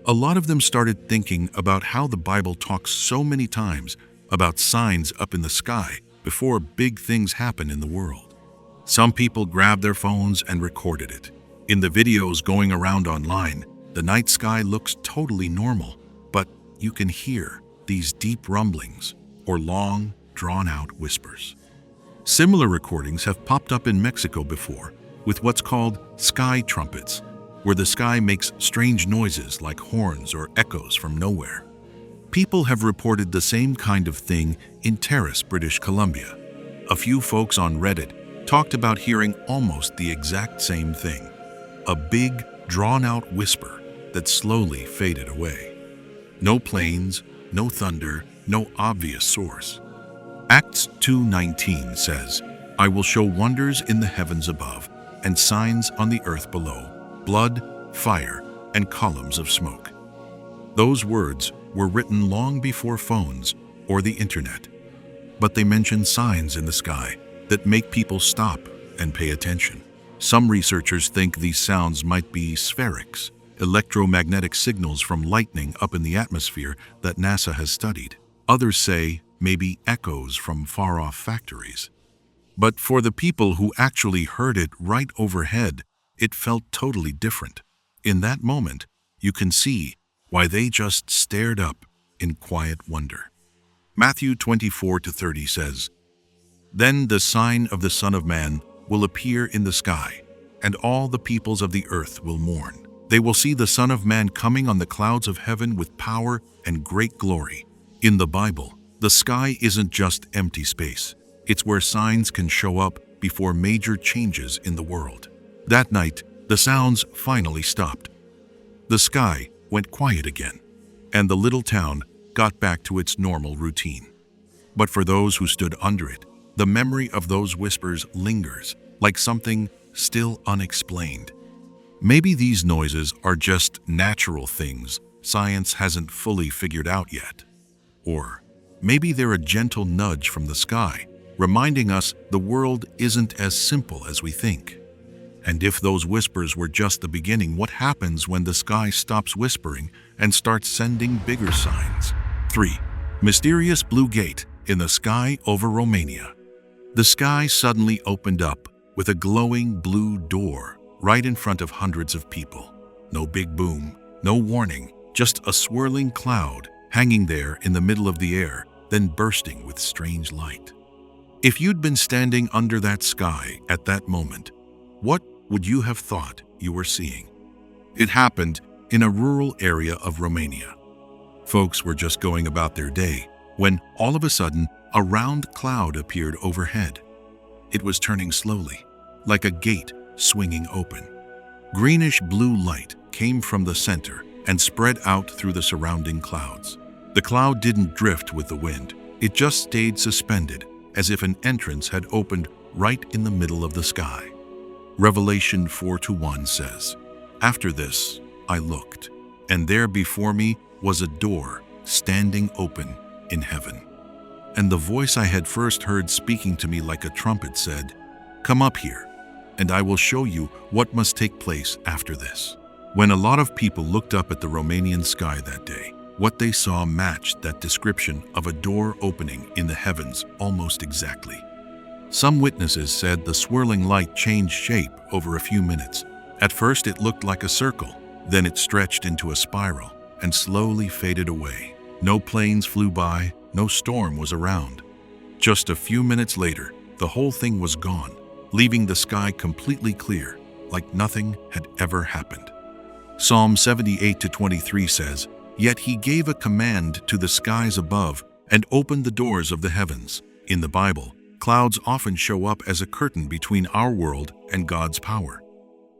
Speaker 1: a lot of them started thinking about how the Bible talks so many times about signs up in the sky before big things happen in the world. Some people grabbed their phones and recorded it. In the videos going around online, the night sky looks totally normal, but you can hear these deep rumblings or long, drawn-out whispers. Similar recordings have popped up in Mexico before, with what's called sky trumpets, where the sky makes strange noises like horns or echoes from nowhere. People have reported the same kind of thing in Terrace, British Columbia. A few folks on Reddit talked about hearing almost the exact same thing, a big, drawn-out whisper that slowly faded away. No planes, no thunder, no obvious source. Acts 2:19 says, "I will show wonders in the heavens above and signs on the earth below, blood, fire, and columns of smoke." Those words were written long before phones or the internet, but they mention signs in the sky that make people stop and pay attention. Some researchers think these sounds might be spherics, electromagnetic signals from lightning up in the atmosphere that NASA has studied. Others say maybe echoes from far-off factories. But for the people who actually heard it right overhead, it felt totally different. In that moment, you can see why they just stared up in quiet wonder. Matthew 24:30 says, "Then the sign of the Son of Man will appear in the sky, and all the peoples of the earth will mourn. They will see the Son of Man coming on the clouds of heaven with power and great glory." In the Bible, the sky isn't just empty space. It's where signs can show up before major changes in the world. That night, the sounds finally stopped. The sky went quiet again, and the little town got back to its normal routine. But for those who stood under it, the memory of those whispers lingers, like something still unexplained. Maybe these noises are just natural things science hasn't fully figured out yet. Or maybe they're a gentle nudge from the sky, reminding us the world isn't as simple as we think. And if those whispers were just the beginning, what happens when the sky stops whispering and starts sending bigger signs? 3. Mysterious blue gate in the sky over Romania. The sky suddenly opened up with a glowing blue door right in front of hundreds of people. No big boom, no warning, just a swirling cloud hanging there in the middle of the air, then bursting with strange light. If you'd been standing under that sky at that moment, what would you have thought you were seeing? It happened in a rural area of Romania. Folks were just going about their day when all of a sudden a round cloud appeared overhead. It was turning slowly, like a gate swinging open. Greenish-blue light came from the center and spread out through the surrounding clouds. The cloud didn't drift with the wind. It just stayed suspended, as if an entrance had opened right in the middle of the sky. Revelation 4:1 says, "After this, I looked, and there before me was a door standing open in heaven. And the voice I had first heard speaking to me like a trumpet said, 'Come up here, and I will show you what must take place after this.'" When a lot of people looked up at the Romanian sky that day, what they saw matched that description of a door opening in the heavens almost exactly. Some witnesses said the swirling light changed shape over a few minutes. At first it looked like a circle, then it stretched into a spiral and slowly faded away. No planes flew by, no storm was around. Just a few minutes later, the whole thing was gone, leaving the sky completely clear, like nothing had ever happened. Psalm 78:23 says, "Yet he gave a command to the skies above and opened the doors of the heavens." In the Bible, clouds often show up as a curtain between our world and God's power.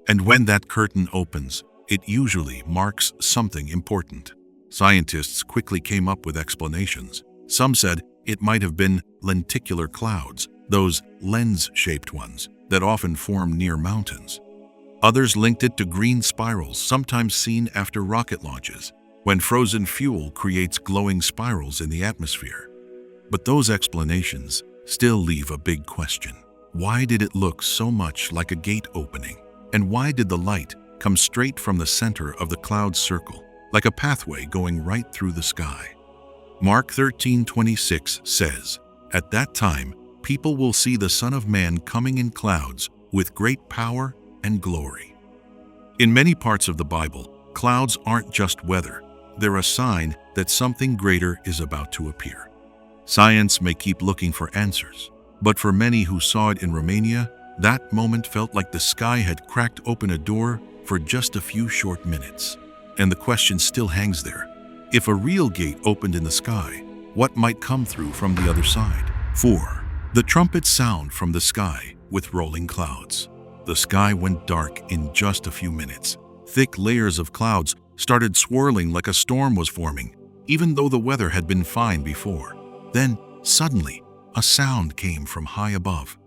Speaker 1: And when that curtain opens, it usually marks something important. Scientists quickly came up with explanations. Some said it might have been lenticular clouds, those lens-shaped ones that often form near mountains. Others linked it to green spirals, sometimes seen after rocket launches, when frozen fuel creates glowing spirals in the atmosphere. But those explanations still leave a big question. Why did it look so much like a gate opening? And why did the light come straight from the center of the cloud circle, like a pathway going right through the sky? Mark 13:26 says, "At that time, people will see the Son of Man coming in clouds with great power and glory." In many parts of the Bible, clouds aren't just weather. They're a sign that something greater is about to appear. Science may keep looking for answers, but for many who saw it in Romania, that moment felt like the sky had cracked open a door for just a few short minutes. And the question still hangs there. If a real gate opened in the sky, what might come through from the other side? 4. The trumpets sound from the sky with rolling clouds. The sky went dark in just a few minutes. Thick layers of clouds started swirling like a storm was forming, even though the weather had been fine before. Then, suddenly, a sound came from high above.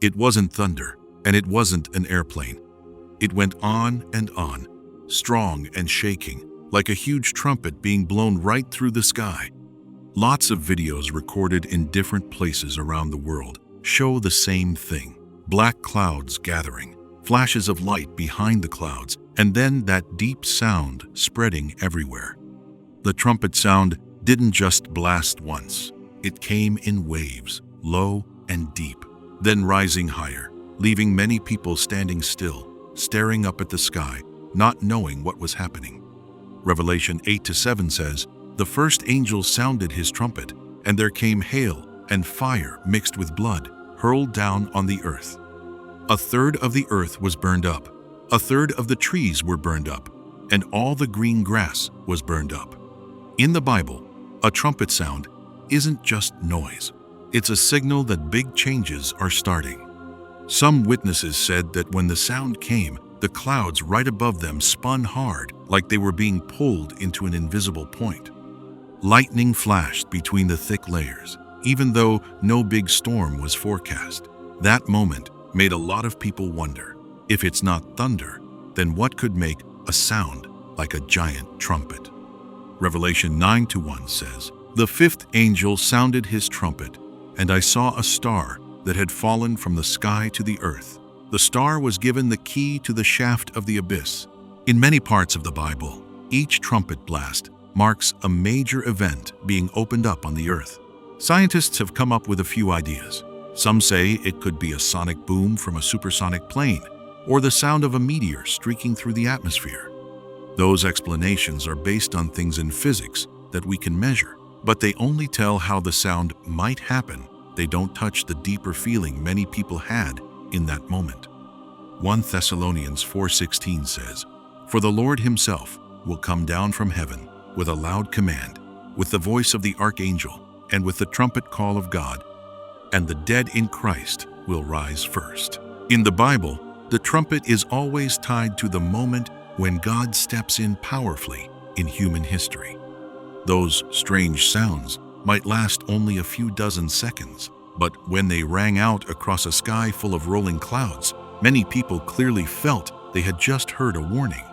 Speaker 1: It wasn't thunder, and it wasn't an airplane. It went on, strong and shaking, like a huge trumpet being blown right through the sky. Lots of videos recorded in different places around the world show the same thing. Black clouds gathering, flashes of light behind the clouds, and then that deep sound spreading everywhere. The trumpet sound didn't just blast once. It came in waves, low and deep, then rising higher, leaving many people standing still, staring up at the sky, not knowing what was happening. Revelation 8:7 says, "The first angel sounded his trumpet, and there came hail and fire mixed with blood, hurled down on the earth. A third of the earth was burned up, a third of the trees were burned up, and all the green grass was burned up." In the Bible, a trumpet sound isn't just noise. It's a signal that big changes are starting. Some witnesses said that when the sound came, the clouds right above them spun hard, like they were being pulled into an invisible point. Lightning flashed between the thick layers, even though no big storm was forecast. That moment made a lot of people wonder, if it's not thunder, then what could make a sound like a giant trumpet? Revelation 9:1 says, "The fifth angel sounded his trumpet, and I saw a star that had fallen from the sky to the earth. The star was given the key to the shaft of the abyss." In many parts of the Bible, each trumpet blast marks a major event being opened up on the earth. Scientists have come up with a few ideas. Some say it could be a sonic boom from a supersonic plane, or the sound of a meteor streaking through the atmosphere. Those explanations are based on things in physics that we can measure, but they only tell how the sound might happen. They don't touch the deeper feeling many people had in that moment. 1 Thessalonians 4:16 says, "For the Lord himself will come down from heaven with a loud command, with the voice of the archangel, and with the trumpet call of God, and the dead in Christ will rise first." In the Bible, the trumpet is always tied to the moment when God steps in powerfully in human history. Those strange sounds might last only a few dozen seconds, but when they rang out across a sky full of rolling clouds, many people clearly felt they had just heard a warning.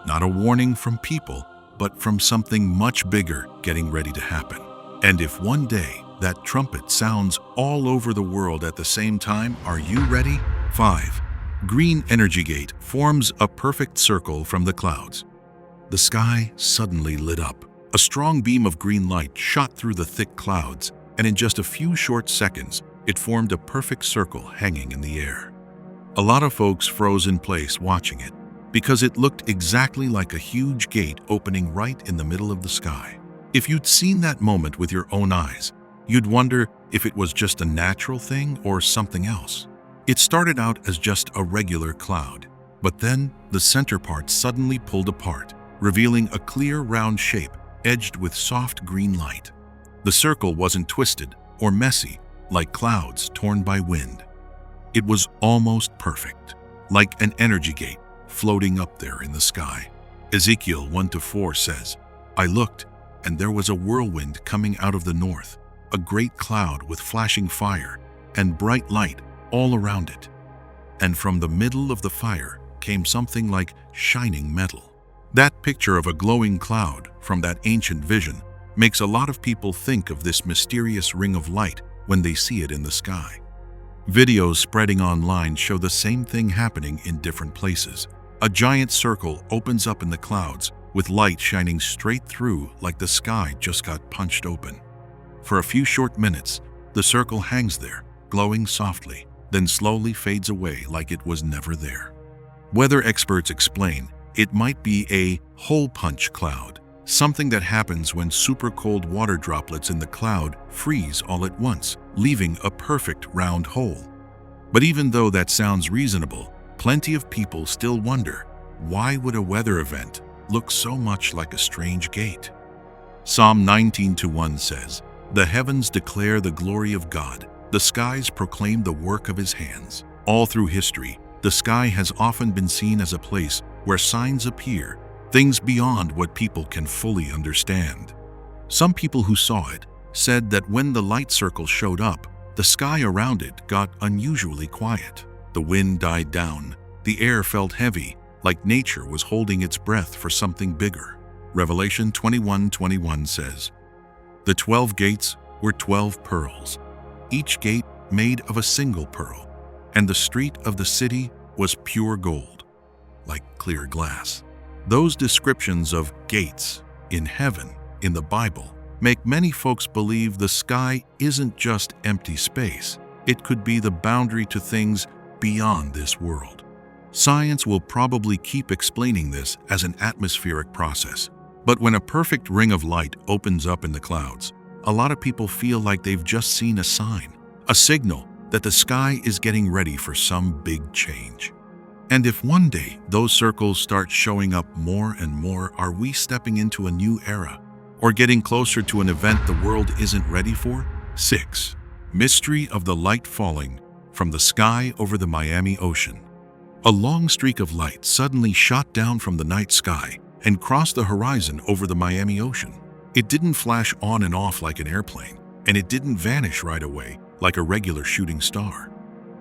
Speaker 1: Not a warning from people, but from something much bigger getting ready to happen. And if one day that trumpet sounds all over the world at the same time, are you ready? 5. Green energy gate forms a perfect circle from the clouds. The sky suddenly lit up. A strong beam of green light shot through the thick clouds, and in just a few short seconds, it formed a perfect circle hanging in the air. A lot of folks froze in place watching it, because it looked exactly like a huge gate opening right in the middle of the sky. If you'd seen that moment with your own eyes, you'd wonder if it was just a natural thing or something else. It started out as just a regular cloud. But then the center part suddenly pulled apart, revealing a clear round shape edged with soft green light. The circle wasn't twisted or messy like clouds torn by wind. It was almost perfect, like an energy gate floating up there in the sky. Ezekiel 1-4 says, "I looked, and there was a whirlwind coming out of the north, a great cloud with flashing fire and bright light all around it. And from the middle of the fire came something like shining metal." That picture of a glowing cloud from that ancient vision makes a lot of people think of this mysterious ring of light when they see it in the sky. Videos spreading online show the same thing happening in different places. A giant circle opens up in the clouds, with light shining straight through like the sky just got punched open. For a few short minutes, the circle hangs there, glowing softly, then slowly fades away like it was never there. Weather experts explain it might be a hole punch cloud, something that happens when super cold water droplets in the cloud freeze all at once, leaving a perfect round hole. But even though that sounds reasonable, plenty of people still wonder, why would a weather event look so much like a strange gate? Psalm 19:1 says, "The heavens declare the glory of God. The skies proclaim the work of his hands." All through history, the sky has often been seen as a place where signs appear, things beyond what people can fully understand. Some people who saw it said that when the light circle showed up, the sky around it got unusually quiet. The wind died down, the air felt heavy, like nature was holding its breath for something bigger. Revelation 21:21 says, "The 12 gates were 12 pearls, each gate made of a single pearl, and the street of the city was pure gold, like clear glass." Those descriptions of gates in heaven in the Bible make many folks believe the sky isn't just empty space. It could be the boundary to things beyond this world. Science will probably keep explaining this as an atmospheric process. But when a perfect ring of light opens up in the clouds, a lot of people feel like they've just seen a sign, a signal that the sky is getting ready for some big change. And if one day those circles start showing up more and more, are we stepping into a new era or getting closer to an event the world isn't ready for? 6. Mystery of the light falling from the sky over the Miami Ocean. A long streak of light suddenly shot down from the night sky and crossed the horizon over the Miami Ocean. It didn't flash on and off like an airplane, and it didn't vanish right away like a regular shooting star.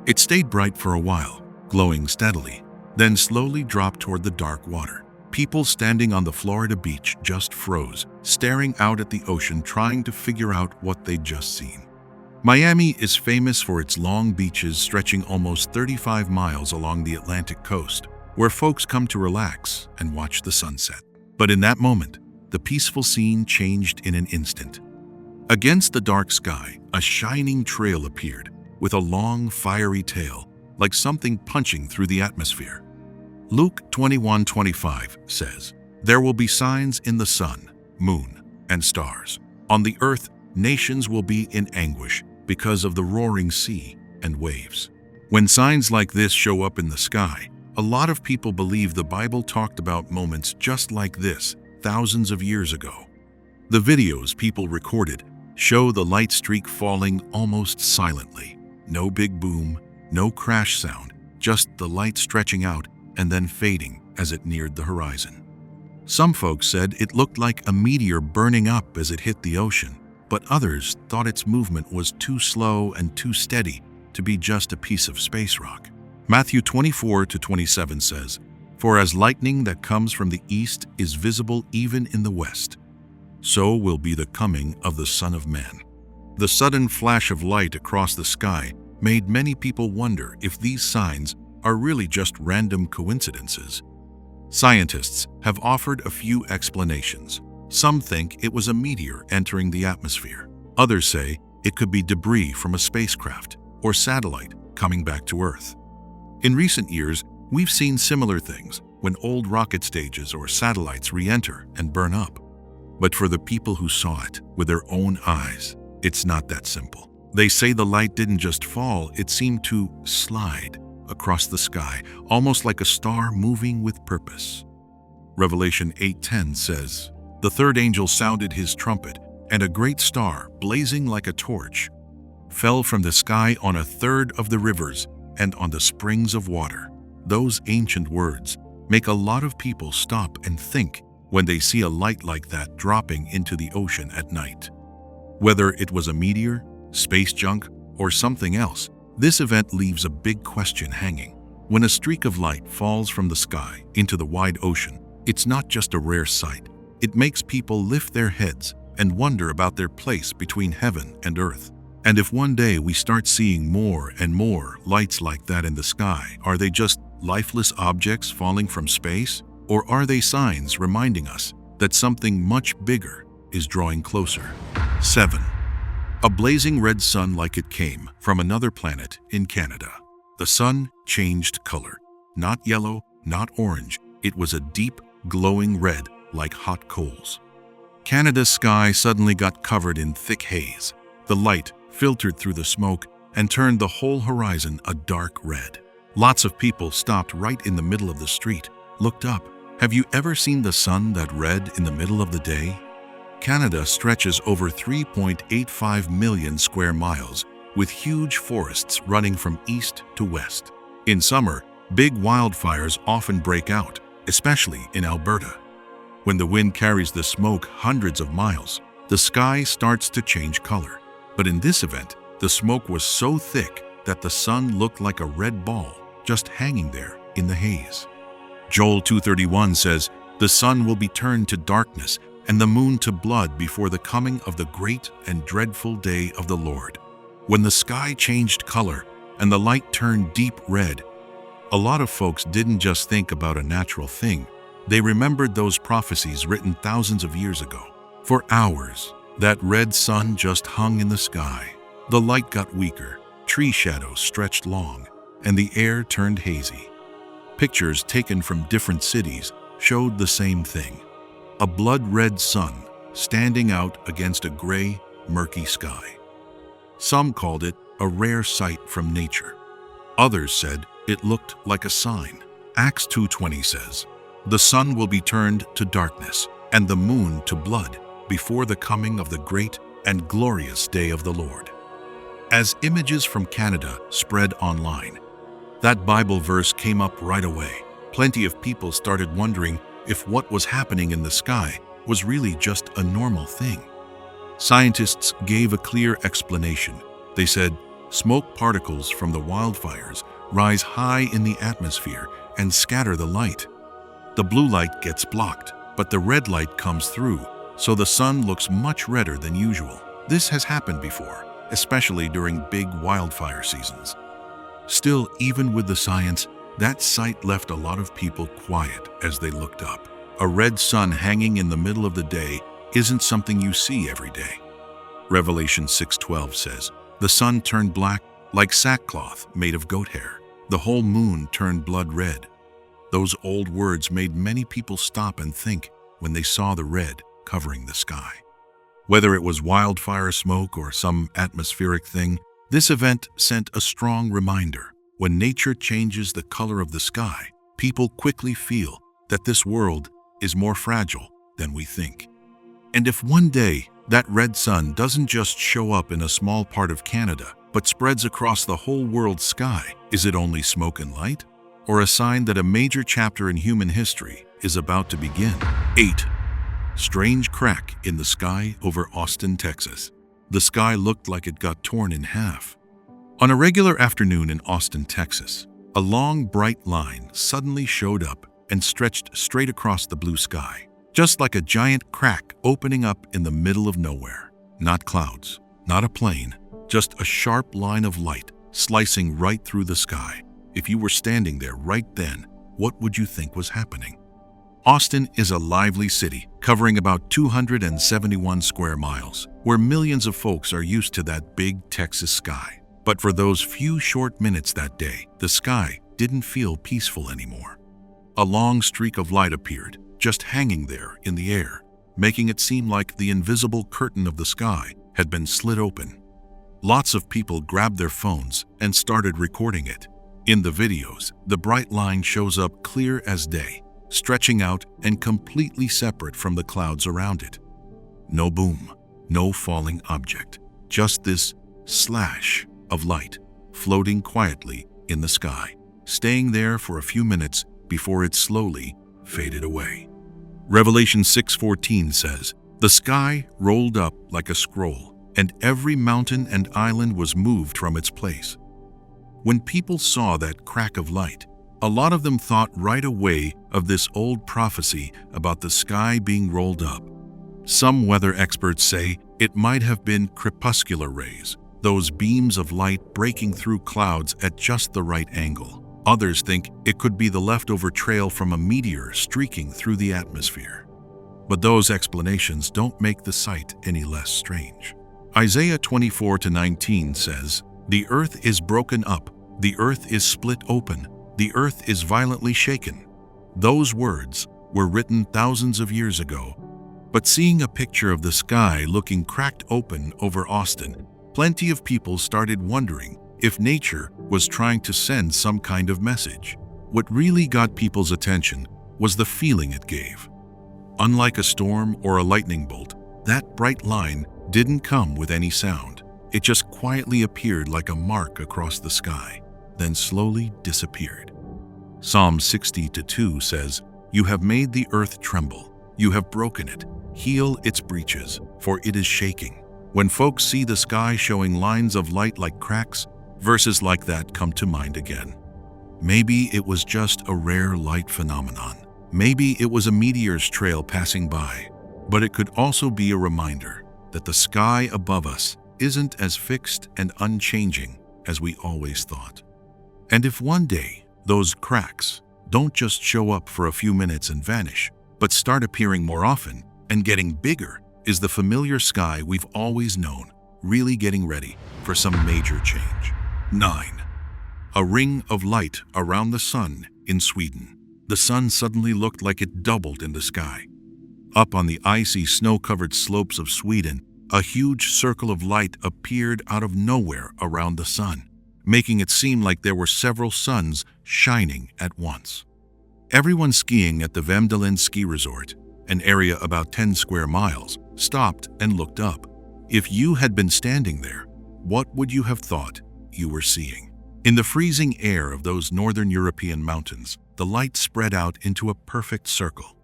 Speaker 1: It stayed bright for a while, glowing steadily, then slowly dropped toward the dark water. People standing on the Florida beach just froze, staring out at the ocean, trying to figure out what they'd just seen. Miami is famous for its long beaches stretching almost 35 miles along the Atlantic coast, where folks come to relax and watch the sunset. But in that moment, the peaceful scene changed in an instant. Against the dark sky, a shining trail appeared, with a long, fiery tail, like something punching through the atmosphere. Luke 21:25 says, "There will be signs in the sun, moon, and stars. On the earth, nations will be in anguish because of the roaring sea and waves." When signs like this show up in the sky, a lot of people believe the Bible talked about moments just like this thousands of years ago. The videos people recorded show the light streak falling almost silently. No big boom, no crash sound, just the light stretching out and then fading as it neared the horizon. Some folks said it looked like a meteor burning up as it hit the ocean, but others thought its movement was too slow and too steady to be just a piece of space rock. Matthew 24-27 says, "For as lightning that comes from the east is visible even in the west, so will be the coming of the Son of Man." The sudden flash of light across the sky made many people wonder if these signs are really just random coincidences. Scientists have offered a few explanations. Some think it was a meteor entering the atmosphere. Others say it could be debris from a spacecraft or satellite coming back to Earth. In recent years, we've seen similar things when old rocket stages or satellites re-enter and burn up. But for the people who saw it with their own eyes, it's not that simple. They say the light didn't just fall, it seemed to slide, across the sky, almost like a star moving with purpose. Revelation 8:10 says, "The third angel sounded his trumpet, and a great star, blazing like a torch, fell from the sky on a third of the rivers and on the springs of water." Those ancient words make a lot of people stop and think when they see a light like that dropping into the ocean at night. Whether it was a meteor, space junk, or something else, this event leaves a big question hanging. When a streak of light falls from the sky into the wide ocean, it's not just a rare sight. It makes people lift their heads and wonder about their place between heaven and earth. And if one day we start seeing more and more lights like that in the sky, are they just lifeless objects falling from space? Or are they signs reminding us that something much bigger is drawing closer? 7. A blazing red sun like it came from another planet in Canada. The sun changed color. Not yellow, not orange. It was a deep, glowing red like hot coals. Canada's sky suddenly got covered in thick haze. The light filtered through the smoke and turned the whole horizon a dark red. Lots of people stopped right in the middle of the street, looked up. Have you ever seen the sun that red in the middle of the day? Canada stretches over 3.85 million square miles, with huge forests running from east to west. In summer, big wildfires often break out, especially in Alberta. When the wind carries the smoke hundreds of miles, the sky starts to change color. But in this event, the smoke was so thick that the sun looked like a red ball just hanging there in the haze. Joel 2:31 says, "The sun will be turned to darkness and the moon to blood before the coming of the great and dreadful day of the Lord." When the sky changed color and the light turned deep red, a lot of folks didn't just think about a natural thing. They remembered those prophecies written thousands of years ago. For hours, that red sun just hung in the sky. The light got weaker, tree shadows stretched long, and the air turned hazy. Pictures taken from different cities showed the same thing. A blood-red sun standing out against a gray, murky sky. Some called it a rare sight from nature. Others said it looked like a sign. Acts 2:20 says, "The sun will be turned to darkness and the moon to blood before the coming of the great and glorious day of the Lord." As images from Canada spread online, that Bible verse came up right away. Plenty of people started wondering if what was happening in the sky was really just a normal thing. Scientists gave a clear explanation. They said, smoke particles from the wildfires rise high in the atmosphere and scatter the light. The blue light gets blocked, but the red light comes through, so the sun looks much redder than usual. This has happened before, especially during big wildfire seasons. Still, even with the science, that sight left a lot of people quiet as they looked up. A red sun hanging in the middle of the day isn't something you see every day. Revelation 6:12 says, "The sun turned black like sackcloth made of goat hair. The whole moon turned blood red." Those old words made many people stop and think when they saw the red covering the sky. Whether it was wildfire smoke or some atmospheric thing, this event sent a strong reminder. When nature changes the color of the sky, people quickly feel that this world is more fragile than we think. And if one day that red sun doesn't just show up in a small part of Canada, but spreads across the whole world's sky, is it only smoke and light? Or a sign that a major chapter in human history is about to begin? 8. Strange crack in the sky over Austin, Texas. The sky looked like it got torn in half. On a regular afternoon in Austin, Texas, a long, bright line suddenly showed up and stretched straight across the blue sky, just like a giant crack opening up in the middle of nowhere. Not clouds, not a plane, just a sharp line of light slicing right through the sky. If you were standing there right then, what would you think was happening? Austin is a lively city, covering about 271 square miles, where millions of folks are used to that big Texas sky. But for those few short minutes that day, the sky didn't feel peaceful anymore. A long streak of light appeared, just hanging there in the air, making it seem like the invisible curtain of the sky had been slit open. Lots of people grabbed their phones and started recording it. In the videos, the bright line shows up clear as day, stretching out and completely separate from the clouds around it. No boom, no falling object, just this slash of light floating quietly in the sky, staying there for a few minutes before it slowly faded away. Revelation 6:14 says, "The sky rolled up like a scroll, and every mountain and island was moved from its place." When people saw that crack of light, a lot of them thought right away of this old prophecy about the sky being rolled up. Some weather experts say it might have been crepuscular rays, those beams of light breaking through clouds at just the right angle. Others think it could be the leftover trail from a meteor streaking through the atmosphere. But those explanations don't make the sight any less strange. Isaiah 24:19 says, "The earth is broken up, the earth is split open, the earth is violently shaken." Those words were written thousands of years ago, but seeing a picture of the sky looking cracked open over Austin, plenty of people started wondering if nature was trying to send some kind of message. What really got people's attention was the feeling it gave. Unlike a storm or a lightning bolt, that bright line didn't come with any sound. It just quietly appeared like a mark across the sky, then slowly disappeared. Psalm 60:2 says, "You have made the earth tremble. You have broken it. Heal its breaches, for it is shaking." When folks see the sky showing lines of light like cracks, verses like that come to mind again. Maybe it was just a rare light phenomenon. Maybe it was a meteor's trail passing by. But it could also be a reminder that the sky above us isn't as fixed and unchanging as we always thought. And if one day those cracks don't just show up for a few minutes and vanish, but start appearing more often and getting bigger, is the familiar sky we've always known really getting ready for some major change? 9. A ring of light around the sun in Sweden. The sun suddenly looked like it doubled in the sky. Up on the icy, snow-covered slopes of Sweden, a huge circle of light appeared out of nowhere around the sun, making it seem like there were several suns shining at once. Everyone skiing at the Vemdalen ski resort, an area about 10 square miles, stopped and looked up. If you had been standing there, what would you have thought you were seeing? In the freezing air of those northern European mountains, the light spread out into a perfect circle.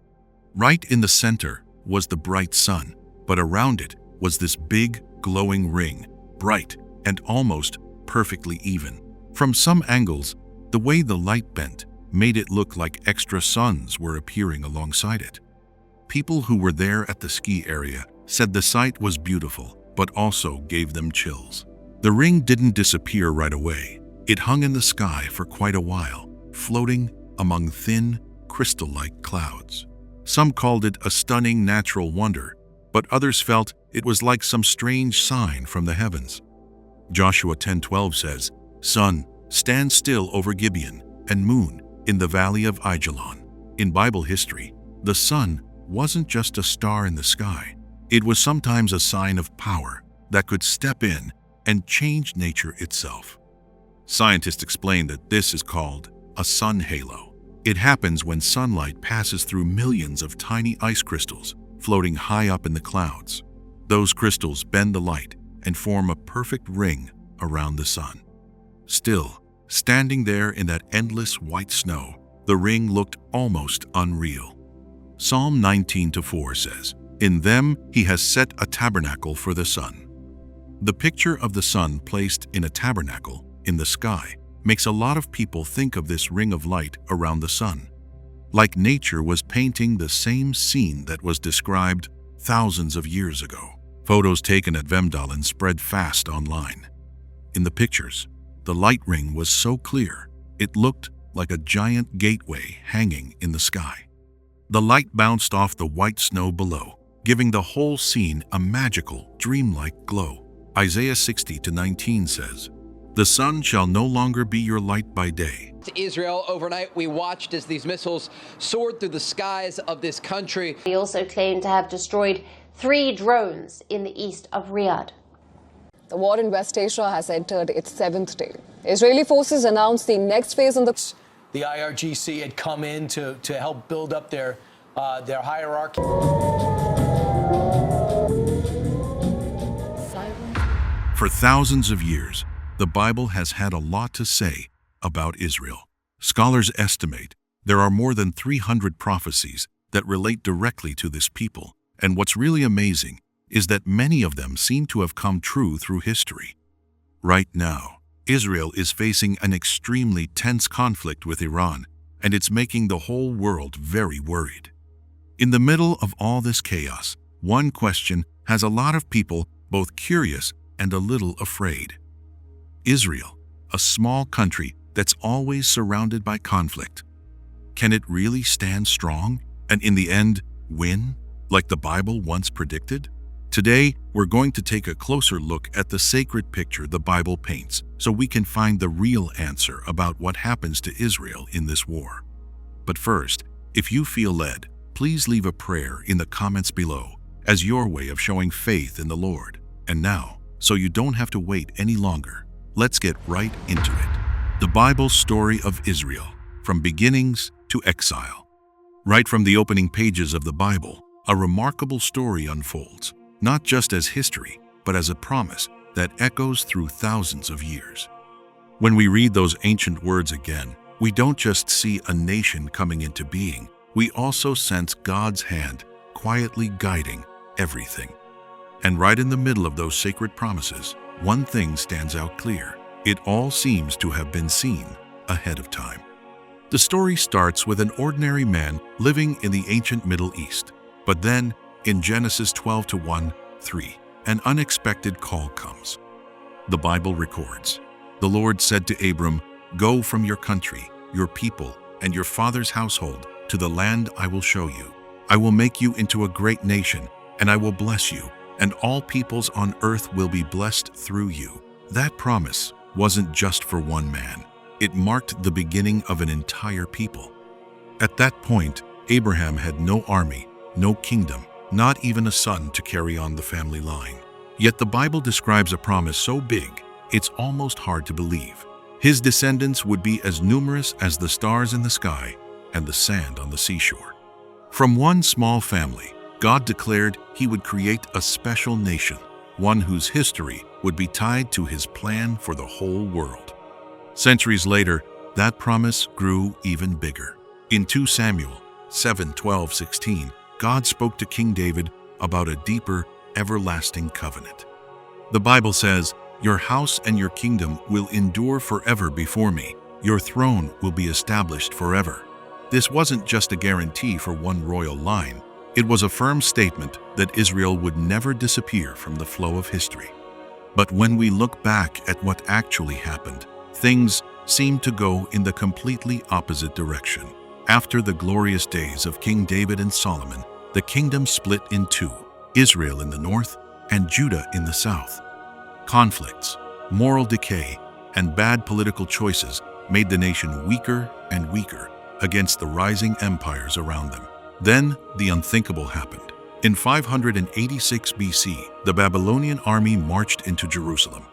Speaker 1: Right in the center was the bright sun, but around it was this big, glowing ring, bright and almost perfectly even. From some angles, the way the light bent made it look like extra suns were appearing alongside it. People who were there at the ski area said the sight was beautiful, but also gave them chills. The ring didn't disappear right away. It hung in the sky for quite a while, floating among thin, crystal-like clouds. Some called it a stunning natural wonder, but others felt it was like some strange sign from the heavens. Joshua 10:12 says, "Sun, stand still over Gibeon, and moon in the valley of Ajalon." In Bible history, the sun wasn't just a star in the sky. It was sometimes a sign of power that could step in and change nature itself. Scientists explain that this is called a sun halo. It happens when sunlight passes through millions of tiny ice crystals floating high up in the clouds. Those crystals bend the light and form a perfect ring around the sun. Still, standing there in that endless white snow, the ring looked almost unreal. Psalm 19:4 says, "In them he has set a tabernacle for the sun." The picture of the sun placed in a tabernacle in the sky makes a lot of people think of this ring of light around the sun, like nature was painting the same scene that was described thousands of years ago. Photos taken at Vemdalen spread fast online. In the pictures, the light ring was so clear, it looked like a giant gateway hanging in the sky. The light bounced off the white snow below, giving the whole scene a magical, dreamlike glow. Isaiah 60:19 says, "The sun shall no longer be your light by day."
Speaker 3: To Israel overnight, we watched as these missiles soared through the skies of this country.
Speaker 4: He also claimed to have destroyed 3 drones in the east of Riyadh.
Speaker 5: The war in West Asia has entered its 7th day. Israeli forces announced the next phase in the
Speaker 6: IRGC had come in to help build up their hierarchy.
Speaker 1: For thousands of years, the Bible has had a lot to say about Israel. Scholars estimate there are more than 300 prophecies that relate directly to this people, and what's really amazing is that many of them seem to have come true through history. Right now, Israel is facing an extremely tense conflict with Iran, and it's making the whole world very worried. In the middle of all this chaos, one question has a lot of people both curious and a little afraid. Israel, a small country that's always surrounded by conflict, can it really stand strong and in the end win, like the Bible once predicted? Today, we're going to take a closer look at the sacred picture the Bible paints so we can find the real answer about what happens to Israel in this war. But first, if you feel led, please leave a prayer in the comments below as your way of showing faith in the Lord. And now, so you don't have to wait any longer, let's get right into it. The Bible's story of Israel, from beginnings to exile. Right from the opening pages of the Bible, a remarkable story unfolds, not just as history, but as a promise that echoes through thousands of years. When we read those ancient words again, we don't just see a nation coming into being, we also sense God's hand quietly guiding everything. And right in the middle of those sacred promises, one thing stands out clear. It all seems to have been seen ahead of time. The story starts with an ordinary man living in the ancient Middle East. But then, in Genesis 12:1-3, an unexpected call comes. The Bible records, "The Lord said to Abram, 'Go from your country, your people, and your father's household to the land I will show you. I will make you into a great nation, and I will bless you, and all peoples on earth will be blessed through you.'" That promise wasn't just for one man. It marked the beginning of an entire people. At that point, Abraham had no army, no kingdom, not even a son to carry on the family line. Yet the Bible describes a promise so big, it's almost hard to believe. His descendants would be as numerous as the stars in the sky and the sand on the seashore. From one small family, God declared He would create a special nation, one whose history would be tied to His plan for the whole world. Centuries later, that promise grew even bigger. In 2 Samuel 7:12-16, God spoke to King David about a deeper, everlasting covenant. The Bible says, "Your house and your kingdom will endure forever before me. Your throne will be established forever." This wasn't just a guarantee for one royal line. It was a firm statement that Israel would never disappear from the flow of history. But when we look back at what actually happened, things seem to go in the completely opposite direction. After the glorious days of King David and Solomon, the kingdom split in two, Israel in the north and Judah in the south. Conflicts, moral decay, and bad political choices made the nation weaker and weaker against the rising empires around them. Then the unthinkable happened. In 586 BC, the Babylonian army marched into Jerusalem.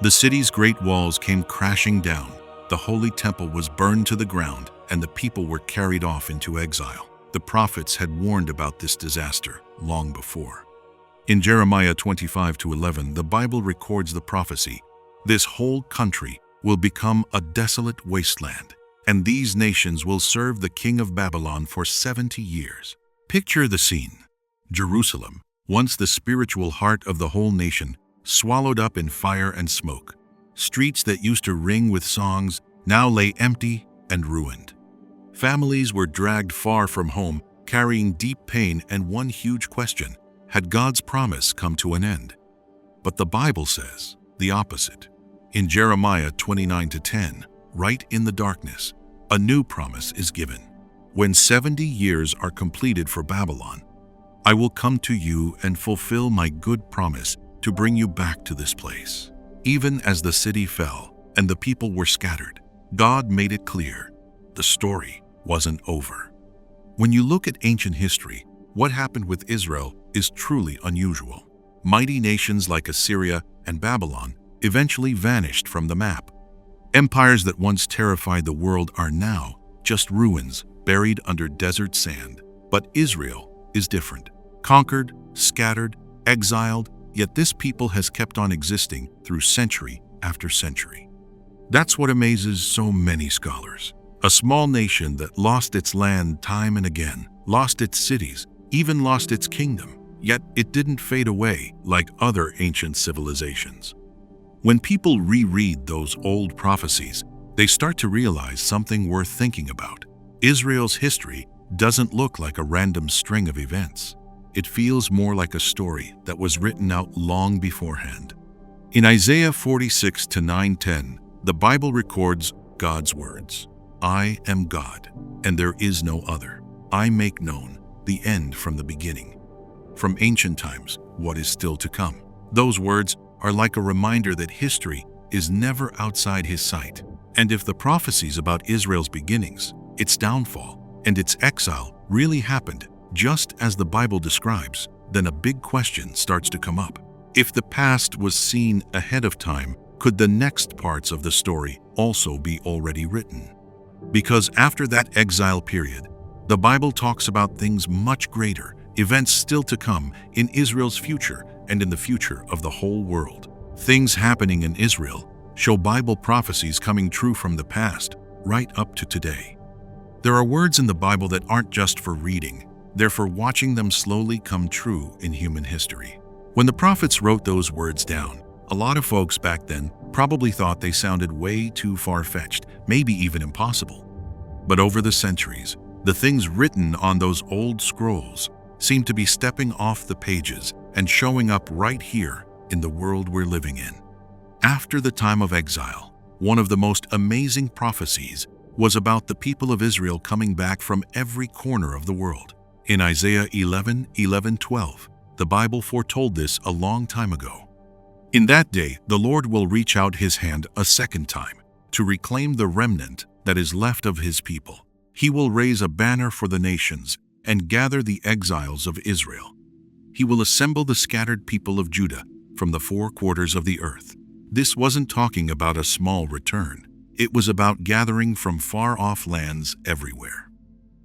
Speaker 1: The city's great walls came crashing down, the holy temple was burned to the ground, and the people were carried off into exile. The prophets had warned about this disaster long before. In Jeremiah 25-11, the Bible records the prophecy, "This whole country will become a desolate wasteland, and these nations will serve the king of Babylon for 70 years. Picture the scene. Jerusalem, once the spiritual heart of the whole nation, swallowed up in fire and smoke. Streets that used to ring with songs now lay empty and ruined. Families were dragged far from home, carrying deep pain and one huge question: had God's promise come to an end? But the Bible says the opposite. In Jeremiah 29-10, right in the darkness, a new promise is given. When 70 years are completed for Babylon, I will come to you and fulfill my good promise to bring you back to this place. Even as the city fell and the people were scattered, God made it clear the story wasn't over. When you look at ancient history, what happened with Israel is truly unusual. Mighty nations like Assyria and Babylon eventually vanished from the map. Empires that once terrified the world are now just ruins buried under desert sand. But Israel is different. Conquered, scattered, exiled, yet this people has kept on existing through century after century. That's what amazes so many scholars. A small nation that lost its land time and again, lost its cities, even lost its kingdom, yet it didn't fade away like other ancient civilizations. When people reread those old prophecies, they start to realize something worth thinking about. Israel's history doesn't look like a random string of events. It feels more like a story that was written out long beforehand. In Isaiah 46:9-10, the Bible records God's words, "I am God, and there is no other. I make known the end from the beginning. From ancient times, what is still to come." Those words are like a reminder that history is never outside His sight. And if the prophecies about Israel's beginnings, its downfall, and its exile really happened just as the Bible describes, then a big question starts to come up. If the past was seen ahead of time, could the next parts of the story also be already written? Because after that exile period, the Bible talks about things much greater, events still to come in Israel's future and in the future of the whole world. Things happening in Israel show Bible prophecies coming true from the past right up to today. There are words in the Bible that aren't just for reading, they're for watching them slowly come true in human history. When the prophets wrote those words down, a lot of folks back then probably thought they sounded way too far-fetched, maybe even impossible. But over the centuries, the things written on those old scrolls seem to be stepping off the pages and showing up right here in the world we're living in. After the time of exile, one of the most amazing prophecies was about the people of Israel coming back from every corner of the world. In Isaiah 11:11-12, the Bible foretold this a long time ago. In that day, the Lord will reach out His hand a second time to reclaim the remnant that is left of His people. He will raise a banner for the nations and gather the exiles of Israel. He will assemble the scattered people of Judah from the four quarters of the earth. This wasn't talking about a small return. It was about gathering from far-off lands everywhere.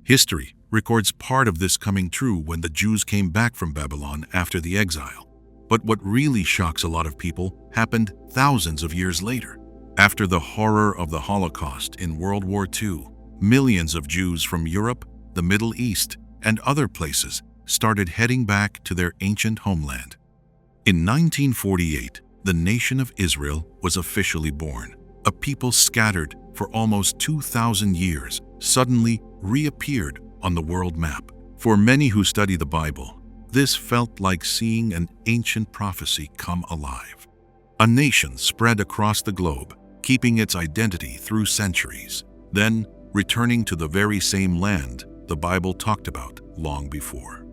Speaker 1: History records part of this coming true when the Jews came back from Babylon after the exile. But what really shocks a lot of people happened thousands of years later. After the horror of the Holocaust in World War II, millions of Jews from Europe, the Middle East, and other places started heading back to their ancient homeland. In 1948, the nation of Israel was officially born. A people scattered for almost 2,000 years suddenly reappeared on the world map. For many who study the Bible, this felt like seeing an ancient prophecy come alive. A nation spread across the globe, keeping its identity through centuries, then returning to the very same land the Bible talked about long before.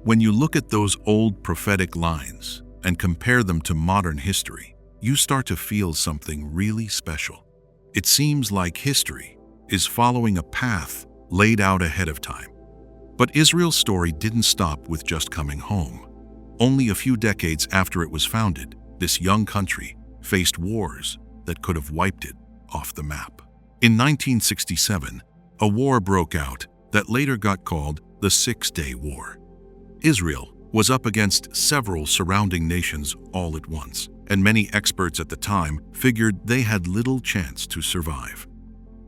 Speaker 1: When you look at those old prophetic lines and compare them to modern history, you start to feel something really special. It seems like history is following a path laid out ahead of time. But Israel's story didn't stop with just coming home. Only a few decades after it was founded, this young country faced wars that could have wiped it off the map. In 1967, a war broke out that later got called the Six-Day War. Israel was up against several surrounding nations all at once, and many experts at the time figured they had little chance to survive.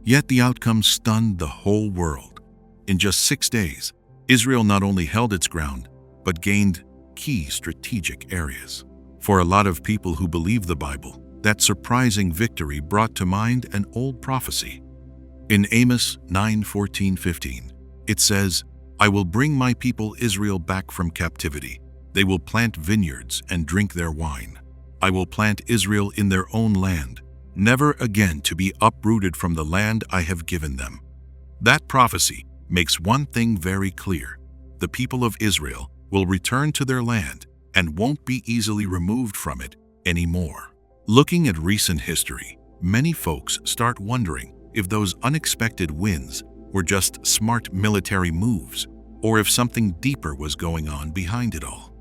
Speaker 1: Yet the outcome stunned the whole world. In just 6 days, Israel not only held its ground, but gained key strategic areas. For a lot of people who believe the Bible, that surprising victory brought to mind an old prophecy. In Amos 9:14-15, it says, "I will bring my people Israel back from captivity. They will plant vineyards and drink their wine. I will plant Israel in their own land, never again to be uprooted from the land I have given them." That prophecy makes one thing very clear. The people of Israel will return to their land and won't be easily removed from it anymore. Looking at recent history, many folks start wondering if those unexpected wins were just smart military moves, or if something deeper was going on behind it all.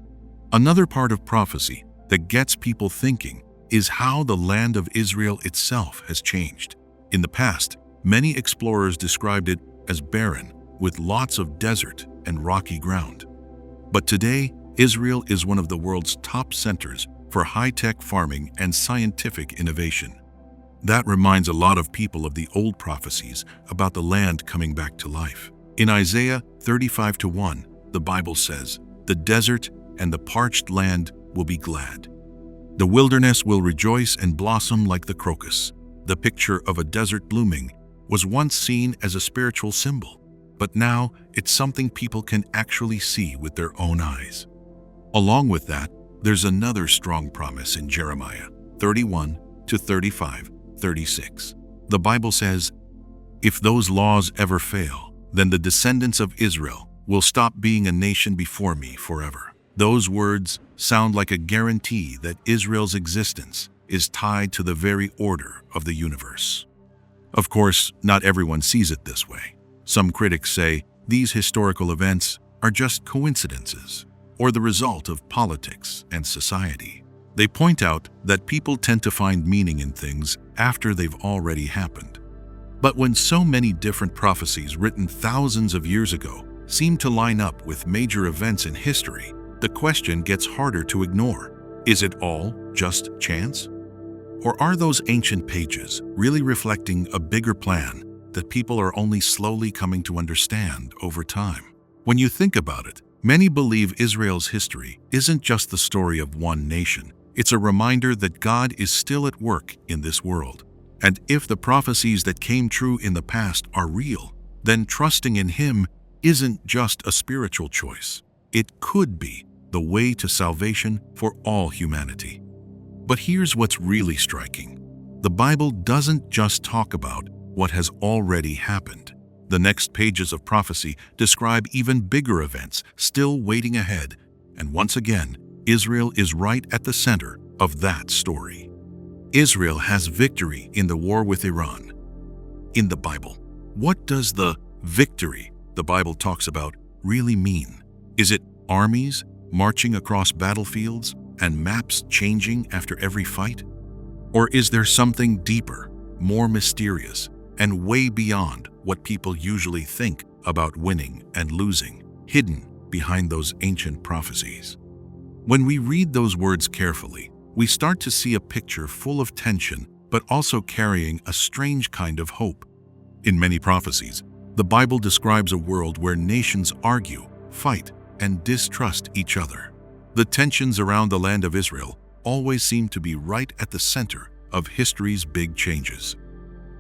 Speaker 1: Another part of prophecy that gets people thinking is how the land of Israel itself has changed. In the past, many explorers described it as barren, with lots of desert and rocky ground. But today, Israel is one of the world's top centers for high-tech farming and scientific innovation. That reminds a lot of people of the old prophecies about the land coming back to life. In Isaiah 35:1, the Bible says, "The desert and the parched land will be glad. The wilderness will rejoice and blossom like the crocus." The picture of a desert blooming was once seen as a spiritual symbol, but now it's something people can actually see with their own eyes. Along with that, there's another strong promise in Jeremiah 31-35:36. The Bible says, "If those laws ever fail, then the descendants of Israel will stop being a nation before me forever." Those words sound like a guarantee that Israel's existence is tied to the very order of the universe. Of course, not everyone sees it this way. Some critics say these historical events are just coincidences or the result of politics and society. They point out that people tend to find meaning in things after they've already happened. But when so many different prophecies written thousands of years ago seem to line up with major events in history, the question gets harder to ignore. Is it all just chance? Or are those ancient pages really reflecting a bigger plan that people are only slowly coming to understand over time? When you think about it, many believe Israel's history isn't just the story of one nation. It's a reminder that God is still at work in this world. And if the prophecies that came true in the past are real, then trusting in Him isn't just a spiritual choice. It could be the way to salvation for all humanity. But here's what's really striking. The Bible doesn't just talk about what has already happened. The next pages of prophecy describe even bigger events still waiting ahead, and once again, Israel is right at the center of that story. Israel has victory in the war with Iran. In the Bible, what does the victory the Bible talks about really mean? Is it armies marching across battlefields and maps changing after every fight? Or is there something deeper, more mysterious, and way beyond what people usually think about winning and losing, hidden behind those ancient prophecies? When we read those words carefully, we start to see a picture full of tension, but also carrying a strange kind of hope. In many prophecies, the Bible describes a world where nations argue, fight, and distrust each other. The tensions around the land of Israel always seem to be right at the center of history's big changes.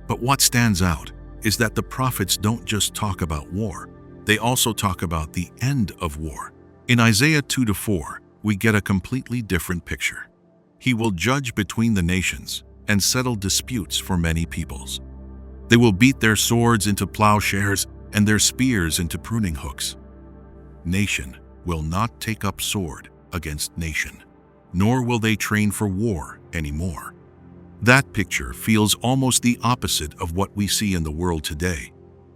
Speaker 1: But what stands out is that the prophets don't just talk about war, they also talk about the end of war. In Isaiah 2-4, we get a completely different picture. He will judge between the nations and settle disputes for many peoples. They will beat their swords into plowshares and their spears into pruning hooks. Nation will not take up sword against nation, nor will they train for war anymore. That picture feels almost the opposite of what we see in the world today,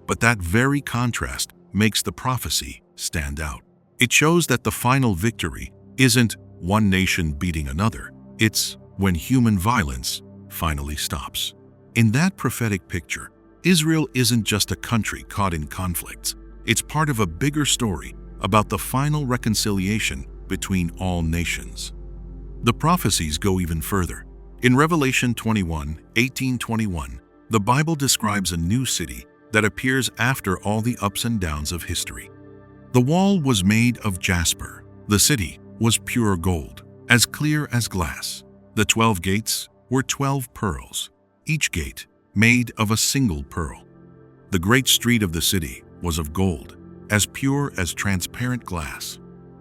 Speaker 1: but that very contrast makes the prophecy stand out. It shows that the final victory isn't one nation beating another, it's when human violence finally stops. In that prophetic picture, Israel isn't just a country caught in conflicts, it's part of a bigger story about the final reconciliation between all nations. The prophecies go even further. In Revelation 21:18-21, the Bible describes a new city that appears after all the ups and downs of history. The wall was made of jasper. The city was pure gold, as clear as glass. The 12 gates were 12 pearls, each gate made of a single pearl. The great street of the city was of gold, as pure as transparent glass.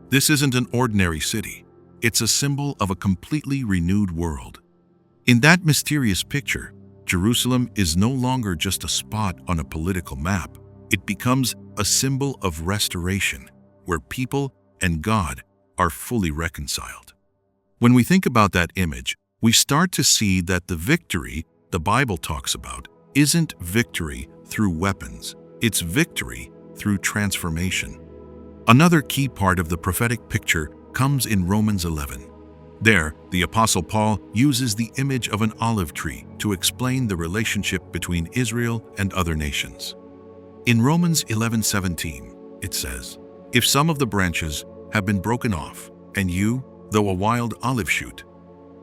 Speaker 1: This isn't an ordinary city. It's a symbol of a completely renewed world. In that mysterious picture, Jerusalem is no longer just a spot on a political map. It becomes a symbol of restoration, where people and God are fully reconciled. When we think about that image, we start to see that the victory the Bible talks about isn't victory through weapons, it's victory through transformation. Another key part of the prophetic picture comes in Romans 11. There, the Apostle Paul uses the image of an olive tree to explain the relationship between Israel and other nations. In Romans 11:17, it says, "If some of the branches have been broken off, and you, though a wild olive shoot,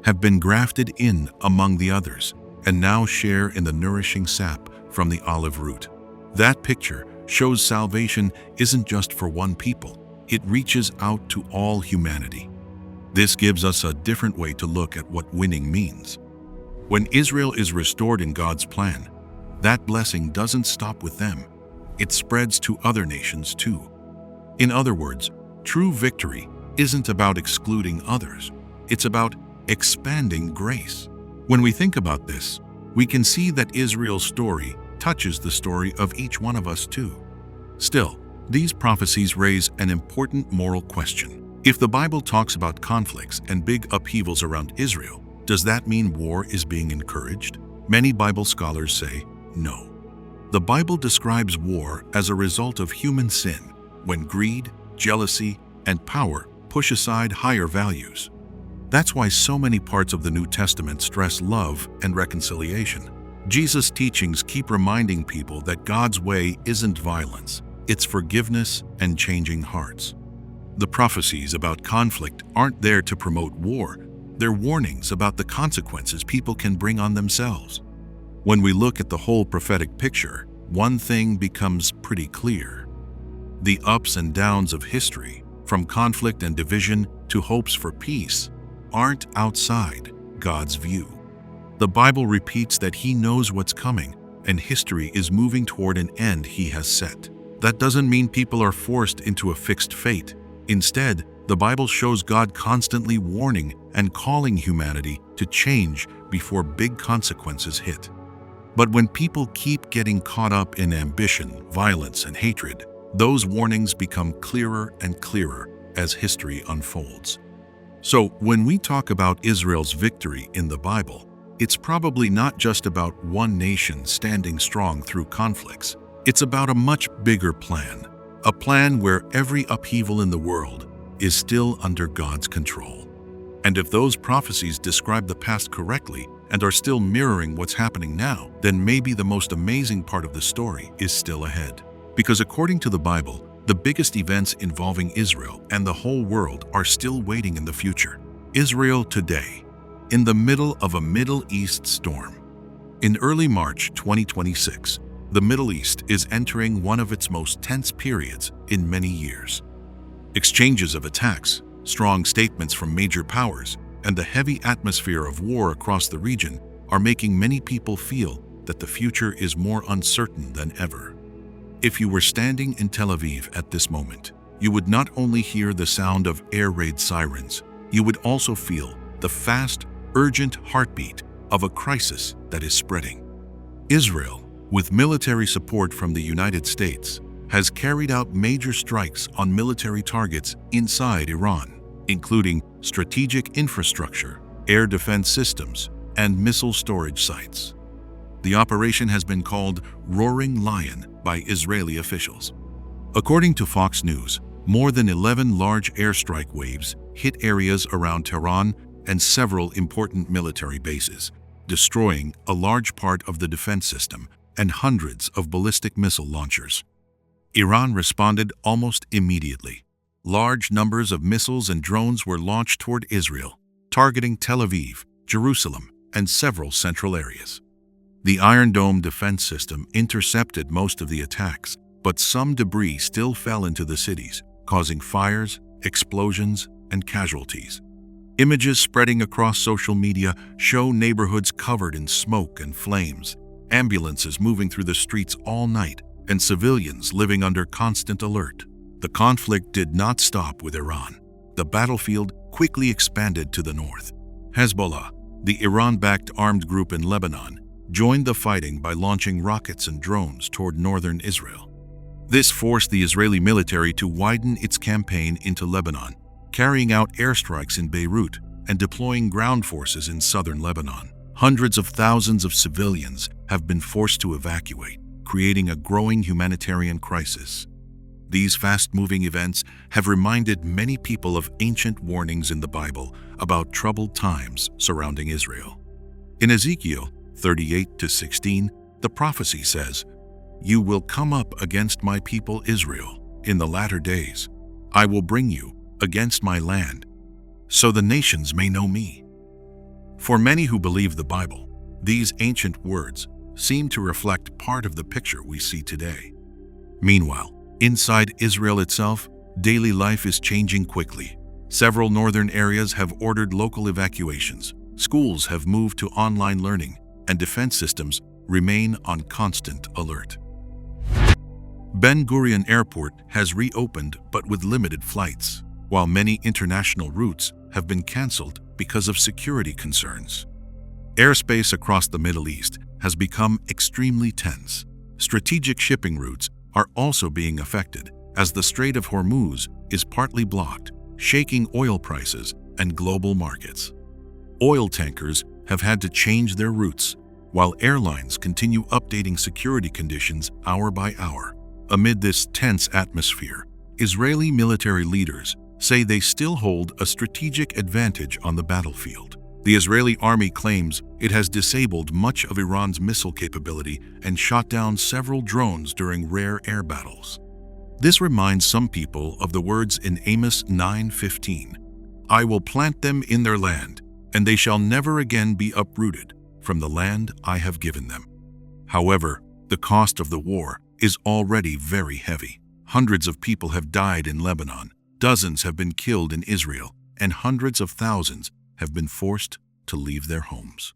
Speaker 1: have been grafted in among the others, and now share in the nourishing sap from the olive root." That picture shows salvation isn't just for one people, it reaches out to all humanity. This gives us a different way to look at what winning means. When Israel is restored in God's plan, that blessing doesn't stop with them. It spreads to other nations too. In other words, true victory isn't about excluding others. It's about expanding grace. When we think about this, we can see that Israel's story touches the story of each one of us too. Still, these prophecies raise an important moral question. If the Bible talks about conflicts and big upheavals around Israel, does that mean war is being encouraged? Many Bible scholars say no. The Bible describes war as a result of human sin, when greed, jealousy, and power push aside higher values. That's why so many parts of the New Testament stress love and reconciliation. Jesus' teachings keep reminding people that God's way isn't violence, it's forgiveness and changing hearts. The prophecies about conflict aren't there to promote war, they're warnings about the consequences people can bring on themselves. When we look at the whole prophetic picture, one thing becomes pretty clear. The ups and downs of history, from conflict and division to hopes for peace, aren't outside God's view. The Bible repeats that He knows what's coming, and history is moving toward an end He has set. That doesn't mean people are forced into a fixed fate. Instead, the Bible shows God constantly warning and calling humanity to change before big consequences hit. But when people keep getting caught up in ambition, violence, and hatred, those warnings become clearer and clearer as history unfolds. So, when we talk about Israel's victory in the Bible, it's probably not just about one nation standing strong through conflicts. It's about a much bigger plan, a plan where every upheaval in the world is still under God's control. And if those prophecies describe the past correctly and are still mirroring what's happening now, then maybe the most amazing part of the story is still ahead. Because according to the Bible, the biggest events involving Israel and the whole world are still waiting in the future. Israel today, in the middle of a Middle East storm. In early March 2026, the Middle East is entering one of its most tense periods in many years. Exchanges of attacks, strong statements from major powers, and the heavy atmosphere of war across the region are making many people feel that the future is more uncertain than ever. If you were standing in Tel Aviv at this moment, you would not only hear the sound of air raid sirens, you would also feel the fast, urgent heartbeat of a crisis that is spreading. Israel, with military support from the United States, has carried out major strikes on military targets inside Iran, including strategic infrastructure, air defense systems, and missile storage sites. The operation has been called Roaring Lion by Israeli officials. According to Fox News, more than 11 large airstrike waves hit areas around Tehran and several important military bases, destroying a large part of the defense system and hundreds of ballistic missile launchers. Iran responded almost immediately. Large numbers of missiles and drones were launched toward Israel, targeting Tel Aviv, Jerusalem, and several central areas. The Iron Dome defense system intercepted most of the attacks, but some debris still fell into the cities, causing fires, explosions, and casualties. Images spreading across social media show neighborhoods covered in smoke and flames, ambulances moving through the streets all night, and civilians living under constant alert. The conflict did not stop with Iran. The battlefield quickly expanded to the north. Hezbollah, the Iran-backed armed group in Lebanon, joined the fighting by launching rockets and drones toward northern Israel. This forced the Israeli military to widen its campaign into Lebanon, carrying out airstrikes in Beirut and deploying ground forces in southern Lebanon. Hundreds of thousands of civilians have been forced to evacuate, creating a growing humanitarian crisis. These fast-moving events have reminded many people of ancient warnings in the Bible about troubled times surrounding Israel. In Ezekiel 38-16, the prophecy says, "You will come up against my people Israel in the latter days. I will bring you against my land, so the nations may know me." For many who believe the Bible, these ancient words seem to reflect part of the picture we see today. Meanwhile, inside Israel itself, daily life is changing quickly. Several northern areas have ordered local evacuations, schools have moved to online learning, and defense systems remain on constant alert. Ben Gurion Airport has reopened but with limited flights, while many international routes have been canceled because of security concerns. Airspace across the Middle East has become extremely tense. Strategic shipping routes are also being affected as the Strait of Hormuz is partly blocked, shaking oil prices and global markets. Oil tankers have had to change their routes, while airlines continue updating security conditions hour by hour. Amid this tense atmosphere, Israeli military leaders say they still hold a strategic advantage on the battlefield. The Israeli army claims it has disabled much of Iran's missile capability and shot down several drones during rare air battles. This reminds some people of the words in Amos 9:15, "I will plant them in their land, and they shall never again be uprooted from the land I have given them." However, the cost of the war is already very heavy. Hundreds of people have died in Lebanon, dozens have been killed in Israel, and hundreds of thousands have been forced to leave their homes.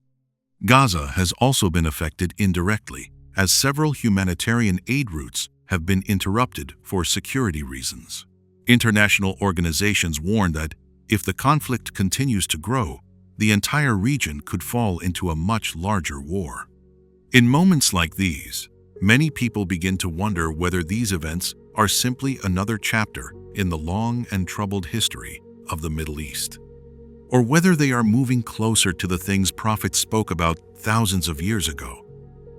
Speaker 1: Gaza has also been affected indirectly, as several humanitarian aid routes have been interrupted for security reasons. International organizations warn that if the conflict continues to grow, the entire region could fall into a much larger war. In moments like these, many people begin to wonder whether these events are simply another chapter in the long and troubled history of the Middle East, or whether they are moving closer to the things prophets spoke about thousands of years ago.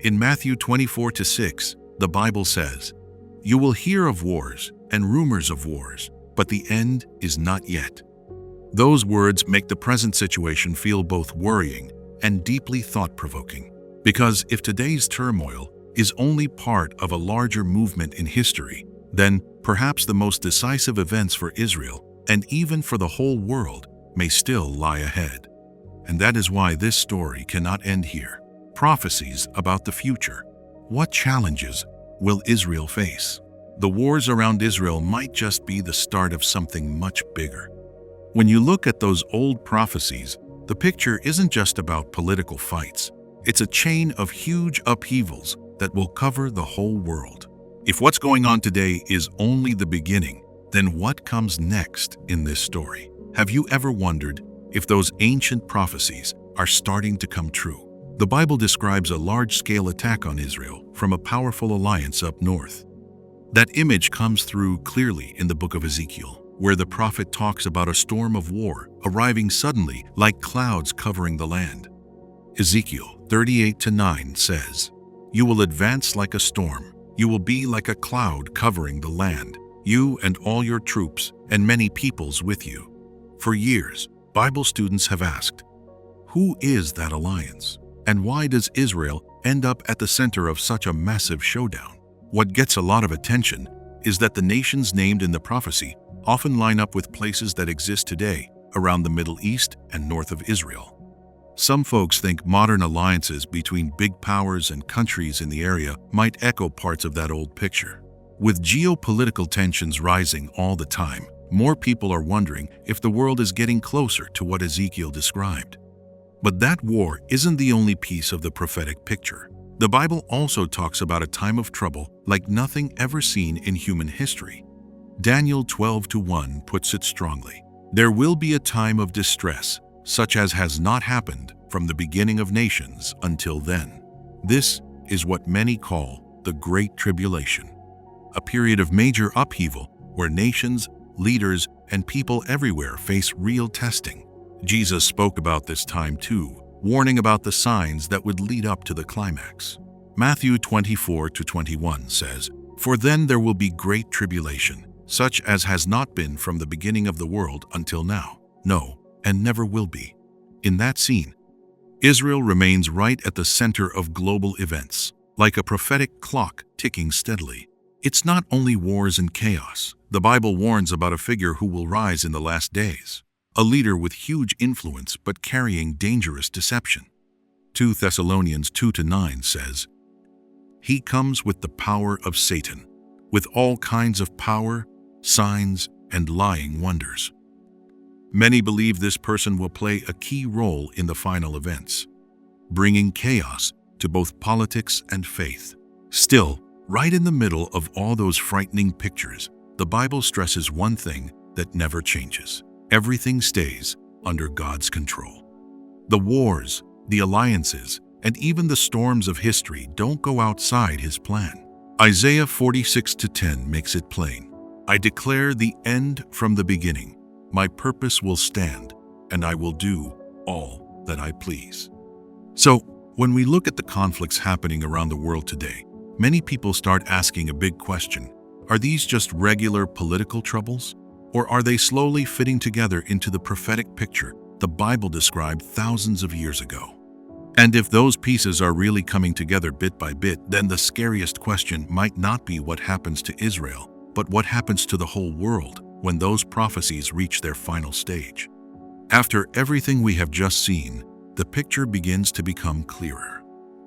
Speaker 1: In Matthew 24-6, the Bible says, "You will hear of wars and rumors of wars, but the end is not yet." Those words make the present situation feel both worrying and deeply thought-provoking, because if today's turmoil is only part of a larger movement in history, then perhaps the most decisive events for Israel and even for the whole world may still lie ahead. And that is why this story cannot end here. Prophecies about the future. What challenges will Israel face? The wars around Israel might just be the start of something much bigger. When you look at those old prophecies, the picture isn't just about political fights. It's a chain of huge upheavals that will cover the whole world. If what's going on today is only the beginning, then what comes next in this story? Have you ever wondered if those ancient prophecies are starting to come true? The Bible describes a large-scale attack on Israel from a powerful alliance up north. That image comes through clearly in the book of Ezekiel, where the prophet talks about a storm of war arriving suddenly like clouds covering the land. Ezekiel 38-9 says, "You will advance like a storm. You will be like a cloud covering the land, you and all your troops and many peoples with you." For years, Bible students have asked, who is that alliance? And why does Israel end up at the center of such a massive showdown? What gets a lot of attention is that the nations named in the prophecy often line up with places that exist today around the Middle East and north of Israel. Some folks think modern alliances between big powers and countries in the area might echo parts of that old picture. With geopolitical tensions rising all the time, more people are wondering if the world is getting closer to what Ezekiel described. But that war isn't the only piece of the prophetic picture. The Bible also talks about a time of trouble like nothing ever seen in human history. Daniel 12:1 puts it strongly. There will be a time of distress, such as has not happened from the beginning of nations until then. This is what many call the Great Tribulation, a period of major upheaval where nations, leaders, and people everywhere face real testing. Jesus spoke about this time too, warning about the signs that would lead up to the climax. Matthew 24-21 says, For then there will be great tribulation, such as has not been from the beginning of the world until now, no, and never will be. In that scene, Israel remains right at the center of global events, like a prophetic clock ticking steadily. It's not only wars and chaos. The Bible warns about a figure who will rise in the last days, a leader with huge influence but carrying dangerous deception. 2 Thessalonians 2-9 says, "He comes with the power of Satan, with all kinds of power, signs, and lying wonders." Many believe this person will play a key role in the final events, bringing chaos to both politics and faith. Still, right in the middle of all those frightening pictures, the Bible stresses one thing that never changes. Everything stays under God's control. The wars, the alliances, and even the storms of history don't go outside His plan. Isaiah 46:10 makes it plain. "I declare the end from the beginning. My purpose will stand, and I will do all that I please." So, when we look at the conflicts happening around the world today, many people start asking a big question. Are these just regular political troubles? Or are they slowly fitting together into the prophetic picture the Bible described thousands of years ago? And if those pieces are really coming together bit by bit, then the scariest question might not be what happens to Israel, but what happens to the whole world when those prophecies reach their final stage. After everything we have just seen, the picture begins to become clearer.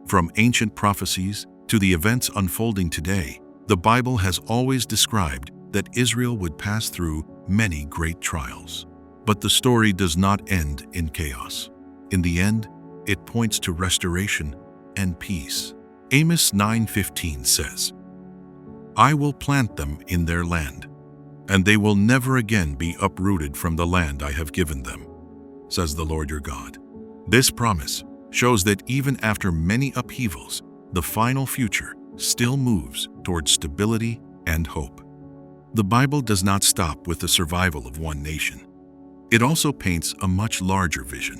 Speaker 1: From ancient prophecies to the events unfolding today, the Bible has always described that Israel would pass through many great trials. But the story does not end in chaos. In the end, it points to restoration and peace. Amos 9:15 says, "I will plant them in their land, and they will never again be uprooted from the land I have given them, says the Lord your God." This promise shows that even after many upheavals, the final future still moves towards stability and hope. The Bible does not stop with the survival of one nation. It also paints a much larger vision,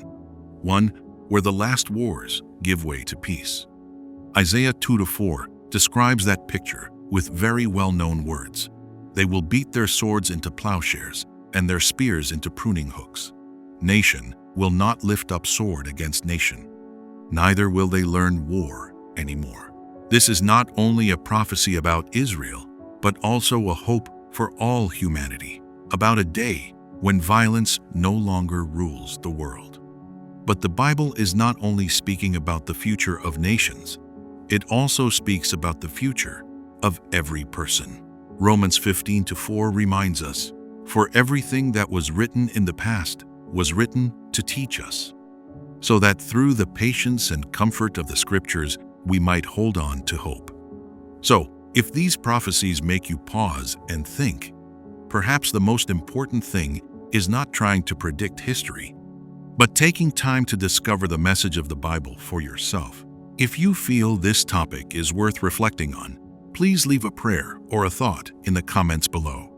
Speaker 1: one where the last wars give way to peace. Isaiah 2-4 describes that picture with very well-known words. "They will beat their swords into plowshares and their spears into pruning hooks. Nation will not lift up sword against nation, neither will they learn war anymore." This is not only a prophecy about Israel, but also a hope for all humanity, about a day when violence no longer rules the world. But the Bible is not only speaking about the future of nations, it also speaks about the future of every person. Romans 15:4 reminds us, "For everything that was written in the past was written to teach us, so that through the patience and comfort of the Scriptures we might hold on to hope." So, if these prophecies make you pause and think, perhaps the most important thing is not trying to predict history, but taking time to discover the message of the Bible for yourself. If you feel this topic is worth reflecting on, please leave a prayer or a thought in the comments below.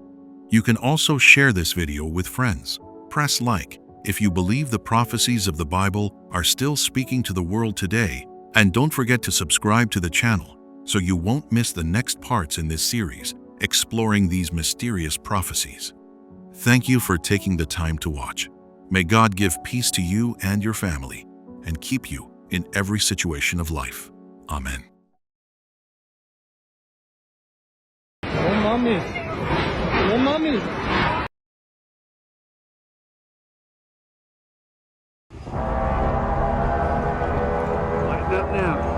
Speaker 1: You can also share this video with friends. Press like if you believe the prophecies of the Bible are still speaking to the world today, and don't forget to subscribe to the channel so you won't miss the next parts in this series exploring these mysterious prophecies. Thank you for taking the time to watch. May God give peace to you and your family and keep you in every situation of life. Amen.
Speaker 2: Oh, mommy. Oh, mommy. Lighten up now.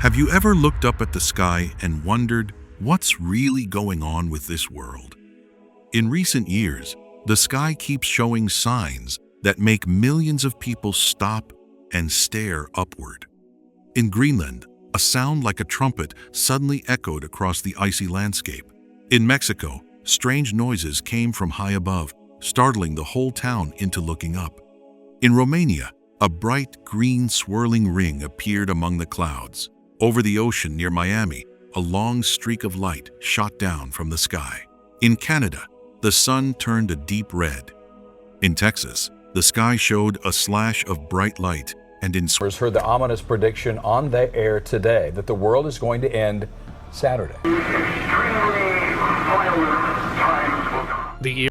Speaker 1: Have you ever looked up at the sky and wondered what's really going on with this world? In recent years, the sky keeps showing signs that make millions of people stop and stare upward. In Greenland, a sound like a trumpet suddenly echoed across the icy landscape. In Mexico, strange noises came from high above, startling the whole town into looking up. In Romania, a bright green swirling ring appeared among the clouds. Over the ocean near Miami, a long streak of light shot down from the sky. In Canada, the sun turned a deep red. In Texas, the sky showed a slash of bright light, and in
Speaker 7: Heard the ominous prediction on the air today that the world is going to end Saturday.
Speaker 2: The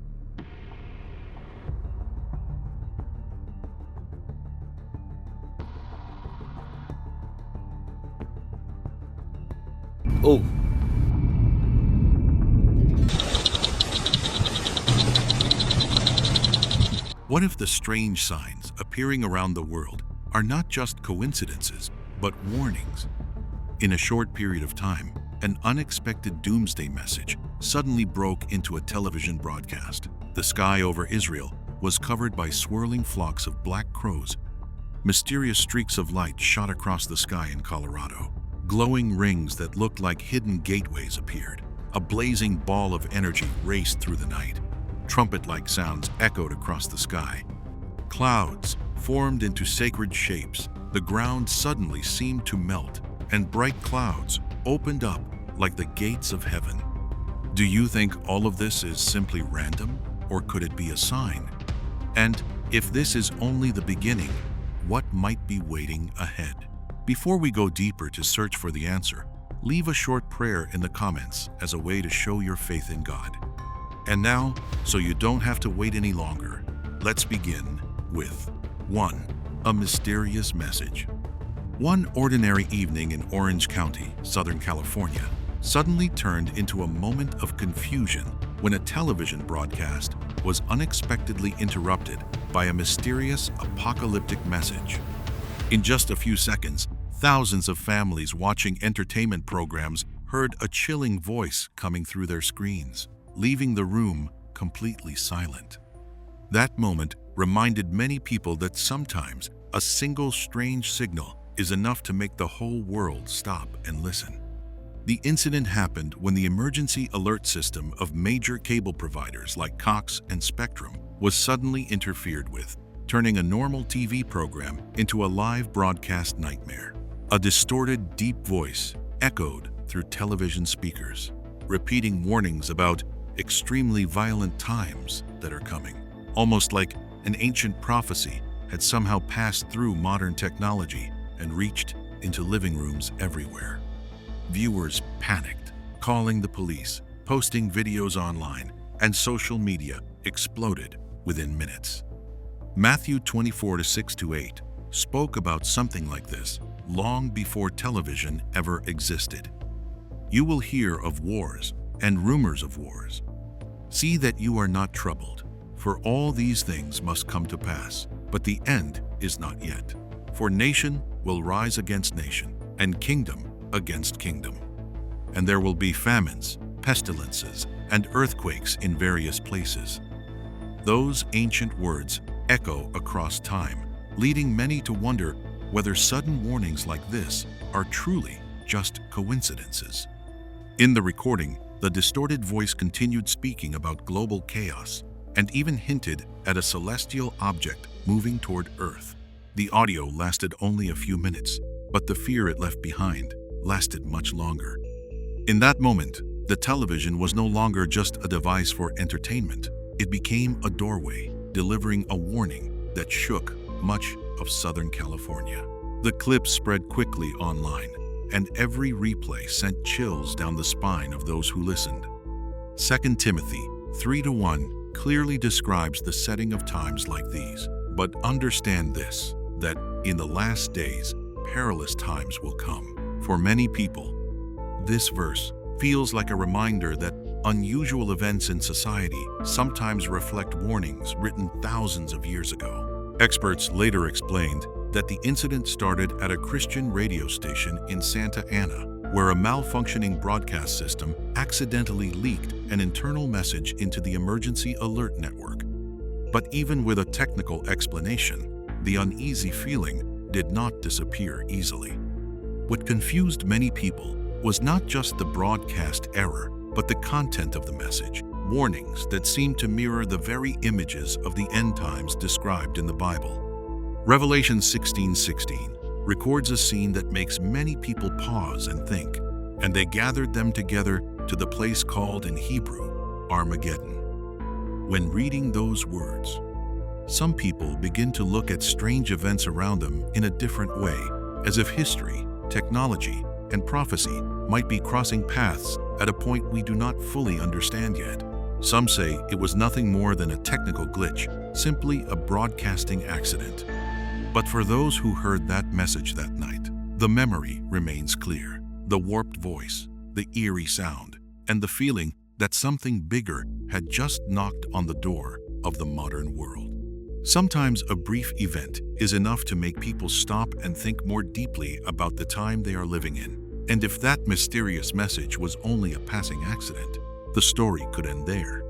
Speaker 7: Oh,
Speaker 1: What if the strange signs appearing around the world are not just coincidences, but warnings? In a short period of time, an unexpected doomsday message suddenly broke into a television broadcast. The sky over Israel was covered by swirling flocks of black crows. Mysterious streaks of light shot across the sky in Colorado. Glowing rings that looked like hidden gateways appeared. A blazing ball of energy raced through the night. Trumpet-like sounds echoed across the sky. Clouds formed into sacred shapes. The ground suddenly seemed to melt, and bright clouds opened up like the gates of heaven. Do you think all of this is simply random, or could it be a sign? And if this is only the beginning, what might be waiting ahead? Before we go deeper to search for the answer, leave a short prayer in the comments as a way to show your faith in God. And now, so you don't have to wait any longer, let's begin with 1. A mysterious message. One ordinary evening in Orange County, Southern California, suddenly turned into a moment of confusion when a television broadcast was unexpectedly interrupted by a mysterious apocalyptic message. In just a few seconds, thousands of families watching entertainment programs heard a chilling voice coming through their screens, leaving the room completely silent. That moment reminded many people that sometimes a single strange signal is enough to make the whole world stop and listen. The incident happened when the emergency alert system of major cable providers like Cox and Spectrum was suddenly interfered with, turning a normal TV program into a live broadcast nightmare. A distorted, deep voice echoed through television speakers, repeating warnings about extremely violent times that are coming, almost like an ancient prophecy had somehow passed through modern technology and reached into living rooms everywhere. Viewers panicked, calling the police, posting videos online, and social media exploded within minutes. Matthew 24:6-8 spoke about something like this long before television ever existed. You will hear of wars and rumors of wars. See that you are not troubled, for all these things must come to pass, but the end is not yet. For nation will rise against nation, and kingdom against kingdom. And there will be famines, pestilences, and earthquakes in various places. Those ancient words echo across time, leading many to wonder whether sudden warnings like this are truly just coincidences. In the recording, the distorted voice continued speaking about global chaos and even hinted at a celestial object moving toward Earth. The audio lasted only a few minutes, but the fear it left behind lasted much longer. In that moment, the television was no longer just a device for entertainment. It became a doorway, delivering a warning that shook much of Southern California. The clip spread quickly online, and every replay sent chills down the spine of those who listened. 2 Timothy 3:1 clearly describes the setting of times like these. But understand this, that in the last days, perilous times will come. For many people, this verse feels like a reminder that unusual events in society sometimes reflect warnings written thousands of years ago. Experts later explained that the incident started at a Christian radio station in Santa Ana, where a malfunctioning broadcast system accidentally leaked an internal message into the emergency alert network. But even with a technical explanation, the uneasy feeling did not disappear easily. What confused many people was not just the broadcast error, but the content of the message, warnings that seemed to mirror the very images of the end times described in the Bible. Revelation 16:16 records a scene that makes many people pause and think, and they gathered them together to the place called in Hebrew, Armageddon. When reading those words, some people begin to look at strange events around them in a different way, as if history, technology, and prophecy might be crossing paths at a point we do not fully understand yet. Some say it was nothing more than a technical glitch, simply a broadcasting accident. But for those who heard that message that night, the memory remains clear. The warped voice, the eerie sound, and the feeling that something bigger had just knocked on the door of the modern world. Sometimes a brief event is enough to make people stop and think more deeply about the time they are living in. And if that mysterious message was only a passing accident, the story could end there.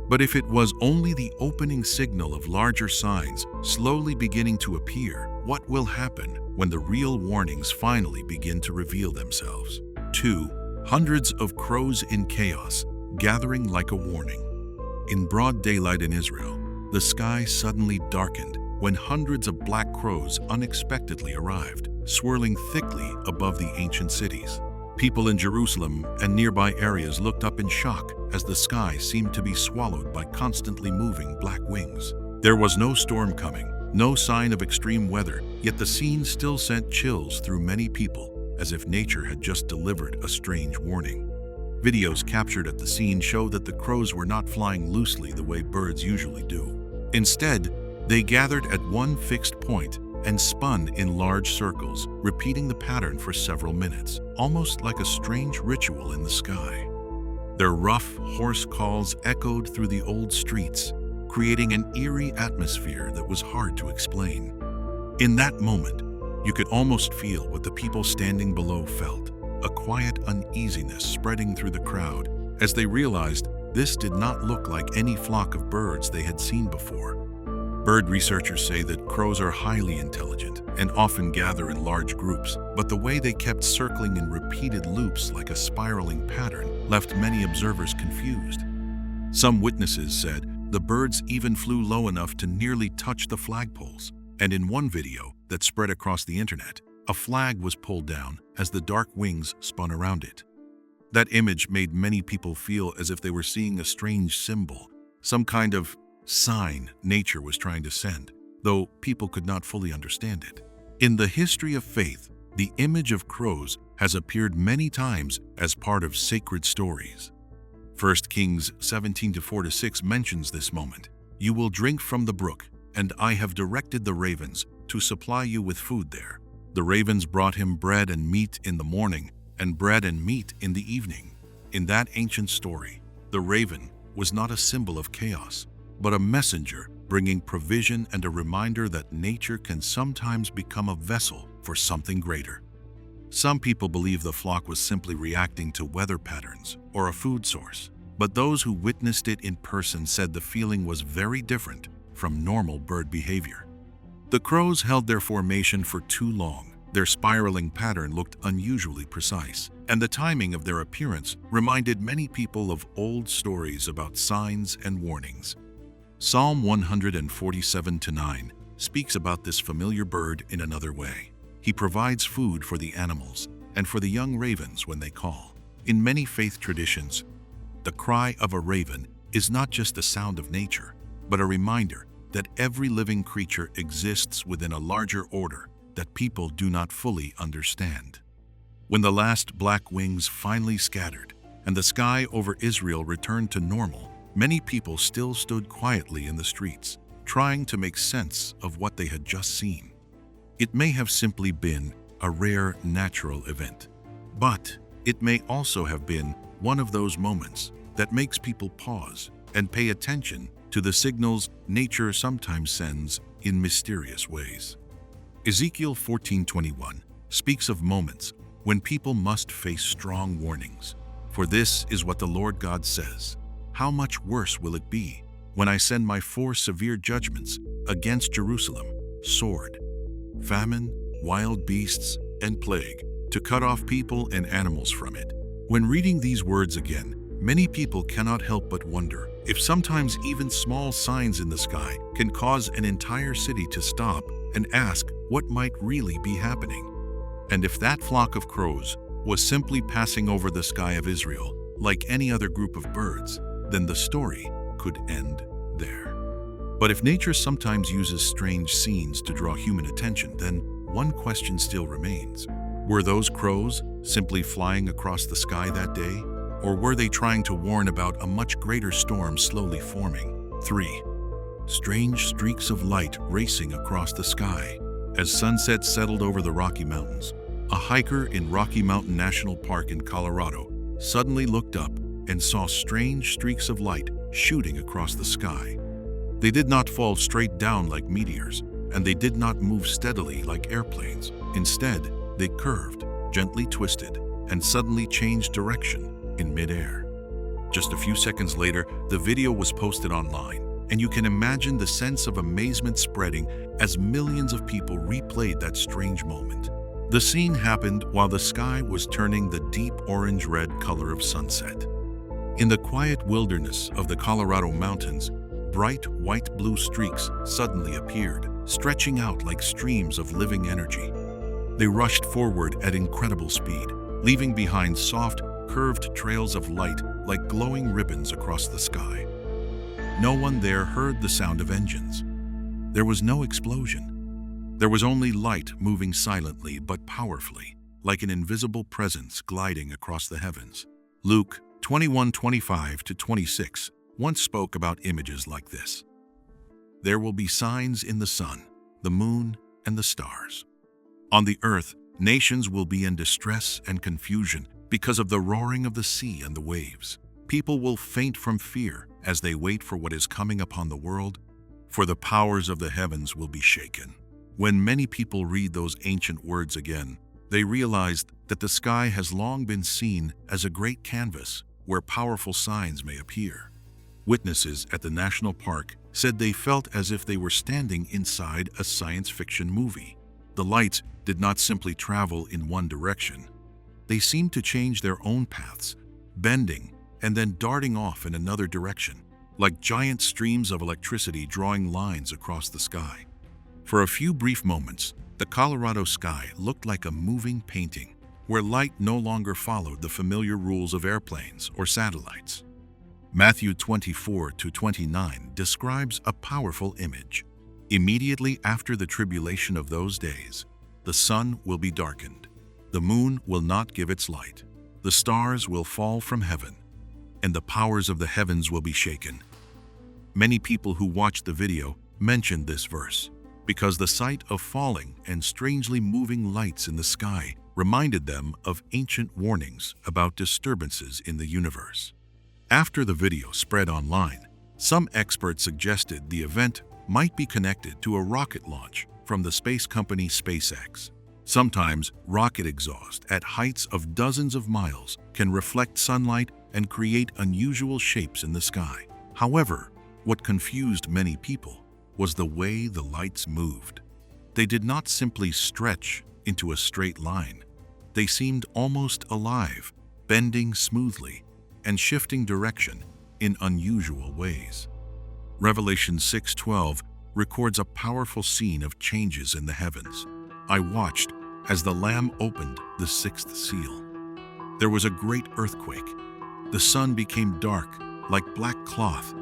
Speaker 1: But if it was only the opening signal of larger signs slowly beginning to appear, what will happen when the real warnings finally begin to reveal themselves? 2. Hundreds of crows in chaos, gathering like a warning. In broad daylight in Israel, the sky suddenly darkened when hundreds of black crows unexpectedly arrived, swirling thickly above the ancient cities. People in Jerusalem and nearby areas looked up in shock as the sky seemed to be swallowed by constantly moving black wings. There was no storm coming, no sign of extreme weather, yet the scene still sent chills through many people, as if nature had just delivered a strange warning. Videos captured at the scene show that the crows were not flying loosely the way birds usually do. Instead, they gathered at one fixed point and spun in large circles, repeating the pattern for several minutes, almost like a strange ritual in the sky. Their rough, hoarse calls echoed through the old streets, creating an eerie atmosphere that was hard to explain. In that moment, you could almost feel what the people standing below felt, a quiet uneasiness spreading through the crowd as they realized this did not look like any flock of birds they had seen before. Bird researchers say that crows are highly intelligent and often gather in large groups, but the way they kept circling in repeated loops like a spiraling pattern left many observers confused. Some witnesses said the birds even flew low enough to nearly touch the flagpoles, and in one video that spread across the internet, a flag was pulled down as the dark wings spun around it. That image made many people feel as if they were seeing a strange symbol, some kind of sign nature was trying to send, though people could not fully understand it. In the history of faith, the image of crows has appeared many times as part of sacred stories. 1 Kings 17:4-6 mentions this moment. "You will drink from the brook, and I have directed the ravens to supply you with food there. The ravens brought him bread and meat in the morning, and bread and meat in the evening." In that ancient story, the raven was not a symbol of chaos, but a messenger bringing provision and a reminder that nature can sometimes become a vessel for something greater. Some people believe the flock was simply reacting to weather patterns or a food source, but those who witnessed it in person said the feeling was very different from normal bird behavior. The crows held their formation for too long. Their spiraling pattern looked unusually precise, and the timing of their appearance reminded many people of old stories about signs and warnings. Psalm 147:9 speaks about this familiar bird in another way. He provides food for the animals and for the young ravens when they call. In many faith traditions, the cry of a raven is not just the sound of nature, but a reminder that every living creature exists within a larger order that people do not fully understand. When the last black wings finally scattered and the sky over Israel returned to normal, many people still stood quietly in the streets, trying to make sense of what they had just seen. It may have simply been a rare natural event, but it may also have been one of those moments that makes people pause and pay attention to the signals nature sometimes sends in mysterious ways. Ezekiel 14:21 speaks of moments when people must face strong warnings. "For this is what the Lord God says, how much worse will it be when I send my 4 severe judgments against Jerusalem, sword, famine, wild beasts, and plague, to cut off people and animals from it." When reading these words again, many people cannot help but wonder if sometimes even small signs in the sky can cause an entire city to stop and ask what might really be happening. And if that flock of crows was simply passing over the sky of Israel like any other group of birds, then the story could end there. But if nature sometimes uses strange scenes to draw human attention, then one question still remains. Were those crows simply flying across the sky that day? Or were they trying to warn about a much greater storm slowly forming? 3. Strange streaks of light racing across the sky. As sunset settled over the Rocky Mountains, a hiker in Rocky Mountain National Park in Colorado suddenly looked up and saw strange streaks of light shooting across the sky. They did not fall straight down like meteors, and they did not move steadily like airplanes. Instead, they curved, gently twisted, and suddenly changed direction in midair. Just a few seconds later, the video was posted online, and you can imagine the sense of amazement spreading as millions of people replayed that strange moment. The scene happened while the sky was turning the deep orange-red color of sunset. In the quiet wilderness of the Colorado mountains, bright white-blue streaks suddenly appeared, stretching out like streams of living energy. They rushed forward at incredible speed, leaving behind soft, curved trails of light like glowing ribbons across the sky. No one there heard the sound of engines. There was no explosion. There was only light moving silently but powerfully, like an invisible presence gliding across the heavens. Luke 21:25-26 once spoke about images like this. There will be signs in the sun, the moon, and the stars. On the earth, nations will be in distress and confusion because of the roaring of the sea and the waves. People will faint from fear as they wait for what is coming upon the world, for the powers of the heavens will be shaken. When many people read those ancient words again, they realized that the sky has long been seen as a great canvas where powerful signs may appear. Witnesses at the national park said they felt as if they were standing inside a science fiction movie. The lights did not simply travel in one direction. They seemed to change their own paths, bending and then darting off in another direction, like giant streams of electricity drawing lines across the sky. For a few brief moments, the Colorado sky looked like a moving painting, where light no longer followed the familiar rules of airplanes or satellites. Matthew 24:29 describes a powerful image. Immediately after the tribulation of those days, the sun will be darkened, the moon will not give its light, the stars will fall from heaven, and the powers of the heavens will be shaken. Many people who watched the video mentioned this verse because the sight of falling and strangely moving lights in the sky reminded them of ancient warnings about disturbances in the universe. After the video spread online, some experts suggested the event might be connected to a rocket launch from the space company SpaceX. Sometimes rocket exhaust at heights of dozens of miles can reflect sunlight and create unusual shapes in the sky. However, what confused many people was the way the lights moved. They did not simply stretch into a straight line. They seemed almost alive, bending smoothly and shifting direction in unusual ways. Revelation 6:12 records a powerful scene of changes in the heavens. I watched as the Lamb opened the sixth seal. There was a great earthquake. The sun became dark like black cloth,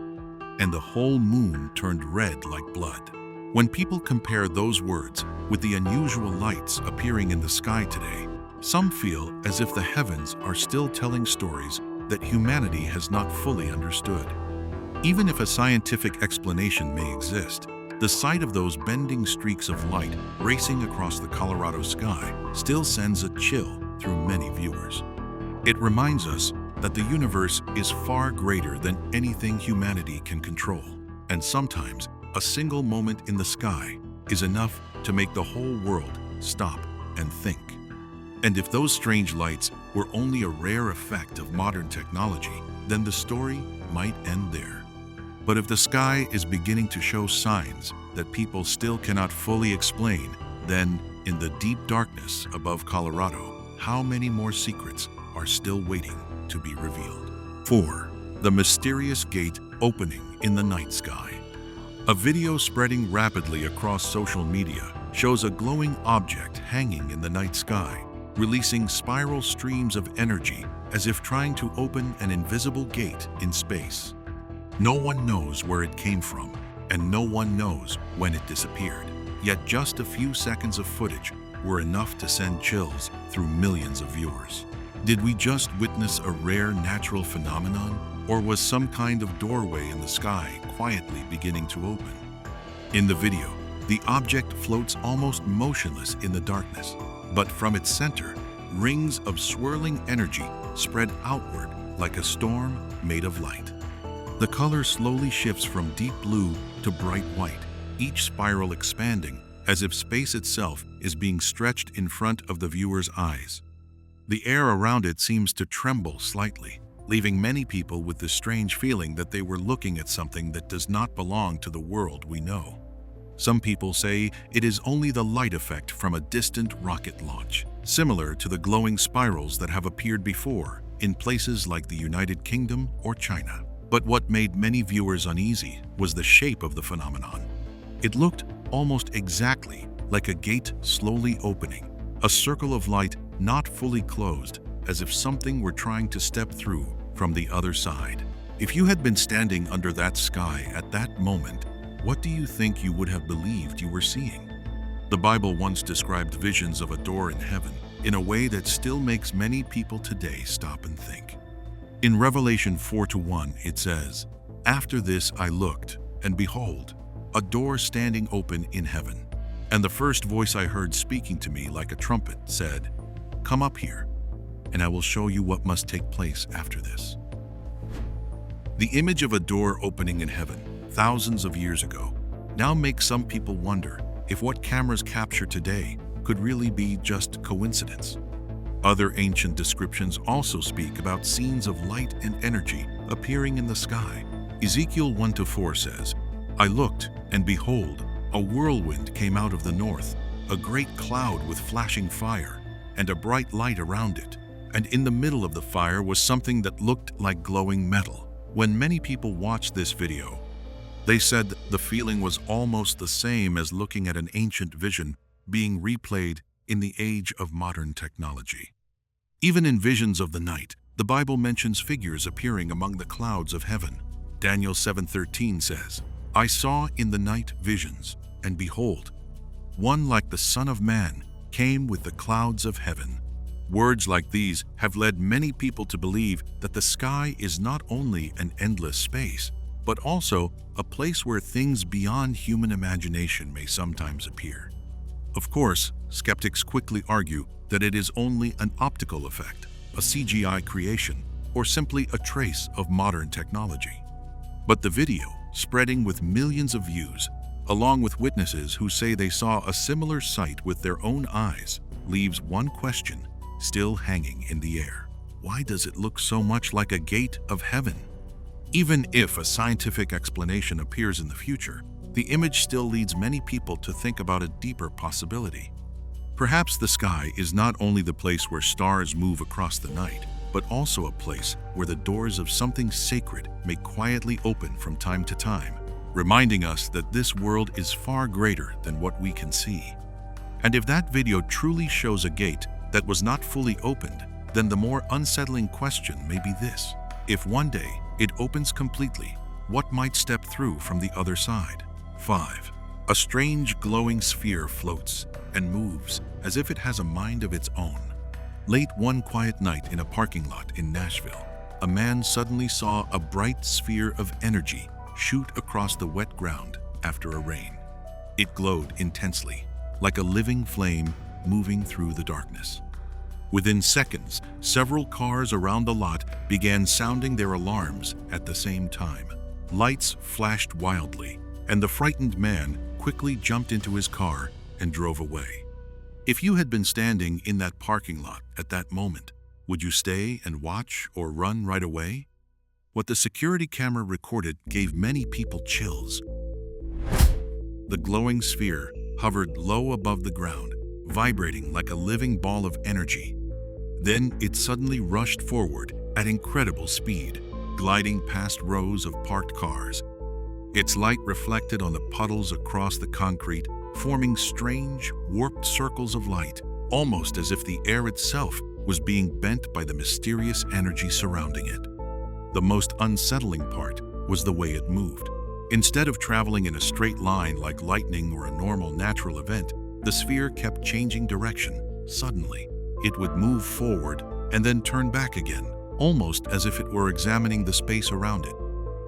Speaker 1: and the whole moon turned red like blood. When people compare those words with the unusual lights appearing in the sky today, some feel as if the heavens are still telling stories that humanity has not fully understood. Even if a scientific explanation may exist, the sight of those bending streaks of light racing across the Colorado sky still sends a chill through many viewers. It reminds us that the universe is far greater than anything humanity can control, and sometimes a single moment in the sky is enough to make the whole world stop and think. And if those strange lights were only a rare effect of modern technology, then the story might end there. But if the sky is beginning to show signs that people still cannot fully explain, then in the deep darkness above Colorado, how many more secrets are still waiting to be revealed? 4. The mysterious gate opening in the night sky. A video spreading rapidly across social media shows a glowing object hanging in the night sky, releasing spiral streams of energy as if trying to open an invisible gate in space. No one knows where it came from, and no one knows when it disappeared. Yet just a few seconds of footage were enough to send chills through millions of viewers. Did we just witness a rare natural phenomenon, or was some kind of doorway in the sky quietly beginning to open? In the video, the object floats almost motionless in the darkness, but from its center, rings of swirling energy spread outward like a storm made of light. The color slowly shifts from deep blue to bright white, each spiral expanding as if space itself is being stretched in front of the viewer's eyes. The air around it seems to tremble slightly, leaving many people with the strange feeling that they were looking at something that does not belong to the world we know. Some people say it is only the light effect from a distant rocket launch, similar to the glowing spirals that have appeared before in places like the United Kingdom or China. But what made many viewers uneasy was the shape of the phenomenon. It looked almost exactly like a gate slowly opening, a circle of light not fully closed, as if something were trying to step through from the other side. If you had been standing under that sky at that moment, what do you think you would have believed you were seeing? The Bible once described visions of a door in heaven in a way that still makes many people today stop and think. In Revelation 4:1, it says, "After this I looked, and behold, a door standing open in heaven. And the first voice I heard speaking to me like a trumpet said, 'Come up here, and I will show you what must take place after this.'" The image of a door opening in heaven, thousands of years ago, now makes some people wonder if what cameras capture today could really be just coincidence. Other ancient descriptions also speak about scenes of light and energy appearing in the sky. Ezekiel 1-4 says, "I looked, and behold, a whirlwind came out of the north, a great cloud with flashing fire, and a bright light around it. And in the middle of the fire was something that looked like glowing metal." When many people watched this video, they said the feeling was almost the same as looking at an ancient vision being replayed in the age of modern technology. Even in visions of the night, the Bible mentions figures appearing among the clouds of heaven. Daniel 7:13 says, "I saw in the night visions, and behold, one like the Son of Man came with the clouds of heaven." Words like these have led many people to believe that the sky is not only an endless space, but also a place where things beyond human imagination may sometimes appear. Of course, skeptics quickly argue that it is only an optical effect, a CGI creation, or simply a trace of modern technology. But the video, spreading with millions of views, along with witnesses who say they saw a similar sight with their own eyes, leaves one question still hanging in the air. Why does it look so much like a gate of heaven? Even if a scientific explanation appears in the future, the image still leads many people to think about a deeper possibility. Perhaps the sky is not only the place where stars move across the night, but also a place where the doors of something sacred may quietly open from time to time, reminding us that this world is far greater than what we can see. And if that video truly shows a gate that was not fully opened, then the more unsettling question may be this: if one day it opens completely, what might step through from the other side? 5. A strange glowing sphere floats and moves as if it has a mind of its own. Late one quiet night in a parking lot in Nashville, a man suddenly saw a bright sphere of energy shoot across the wet ground after a rain. It glowed intensely, like a living flame moving through the darkness. Within seconds, several cars around the lot began sounding their alarms at the same time. Lights flashed wildly, and the frightened man quickly jumped into his car and drove away. If you had been standing in that parking lot at that moment, would you stay and watch or run right away? What the security camera recorded gave many people chills. The glowing sphere hovered low above the ground, vibrating like a living ball of energy. Then it suddenly rushed forward at incredible speed, gliding past rows of parked cars. Its light reflected on the puddles across the concrete, forming strange, warped circles of light, almost as if the air itself was being bent by the mysterious energy surrounding it. The most unsettling part was the way it moved. Instead of traveling in a straight line like lightning or a normal natural event, the sphere kept changing direction. Suddenly, it would move forward and then turn back again, almost as if it were examining the space around it.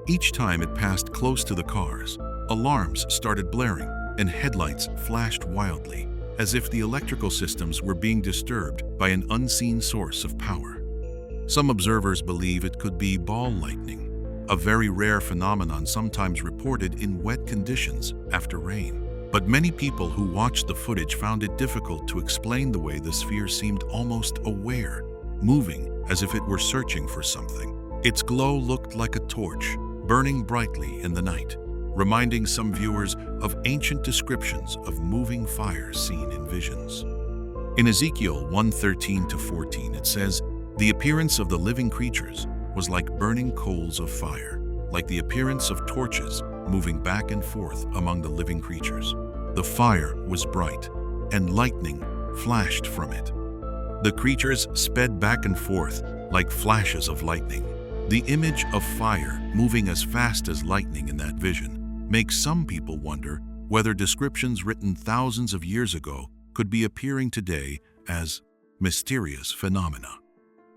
Speaker 1: Each time it passed close to the cars, alarms started blaring and headlights flashed wildly, as if the electrical systems were being disturbed by an unseen source of power. Some observers believe it could be ball lightning, a very rare phenomenon sometimes reported in wet conditions after rain. But many people who watched the footage found it difficult to explain the way the sphere seemed almost aware, moving as if it were searching for something. Its glow looked like a torch, burning brightly in the night, reminding some viewers of ancient descriptions of moving fire seen in visions. In Ezekiel 1:13-14, it says, "The appearance of the living creatures was like burning coals of fire, like the appearance of torches moving back and forth among the living creatures. The fire was bright, and lightning flashed from it. The creatures sped back and forth like flashes of lightning." The image of fire moving as fast as lightning in that vision makes some people wonder whether descriptions written thousands of years ago could be appearing today as mysterious phenomena.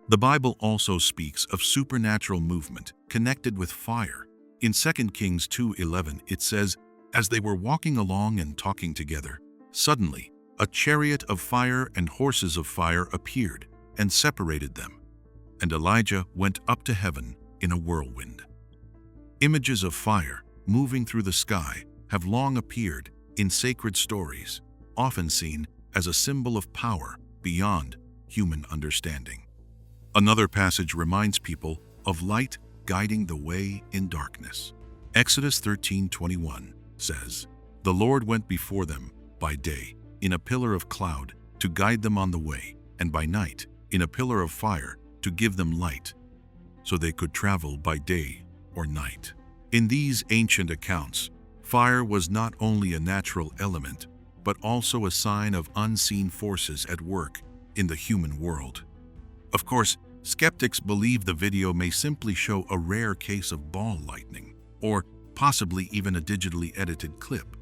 Speaker 1: The Bible also speaks of supernatural movement connected with fire. In 2 Kings 2:11, it says, "As they were walking along and talking together, suddenly a chariot of fire and horses of fire appeared and separated them. And Elijah went up to heaven in a whirlwind." Images of fire moving through the sky have long appeared in sacred stories, often seen as a symbol of power beyond human understanding. Another passage reminds people of light guiding the way in darkness. Exodus 13:21 says, "The Lord went before them by day in a pillar of cloud to guide them on the way, and by night in a pillar of fire to give them light, so they could travel by day or night." In these ancient accounts, fire was not only a natural element, but also a sign of unseen forces at work in the human world. Of course, skeptics believe the video may simply show a rare case of ball lightning, or possibly even a digitally edited clip.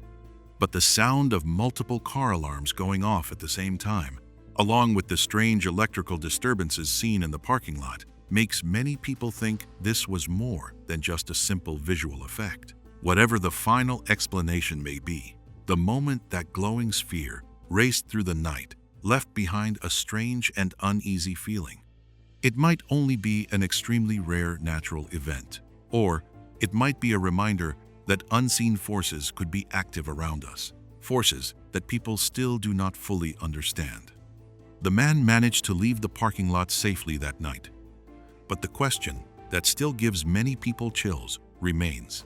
Speaker 1: But the sound of multiple car alarms going off at the same time, along with the strange electrical disturbances seen in the parking lot, makes many people think this was more than just a simple visual effect. Whatever the final explanation may be, the moment that glowing sphere raced through the night left behind a strange and uneasy feeling. It might only be an extremely rare natural event, or it might be a reminder that unseen forces could be active around us, forces that people still do not fully understand. The man managed to leave the parking lot safely that night, but the question that still gives many people chills remains.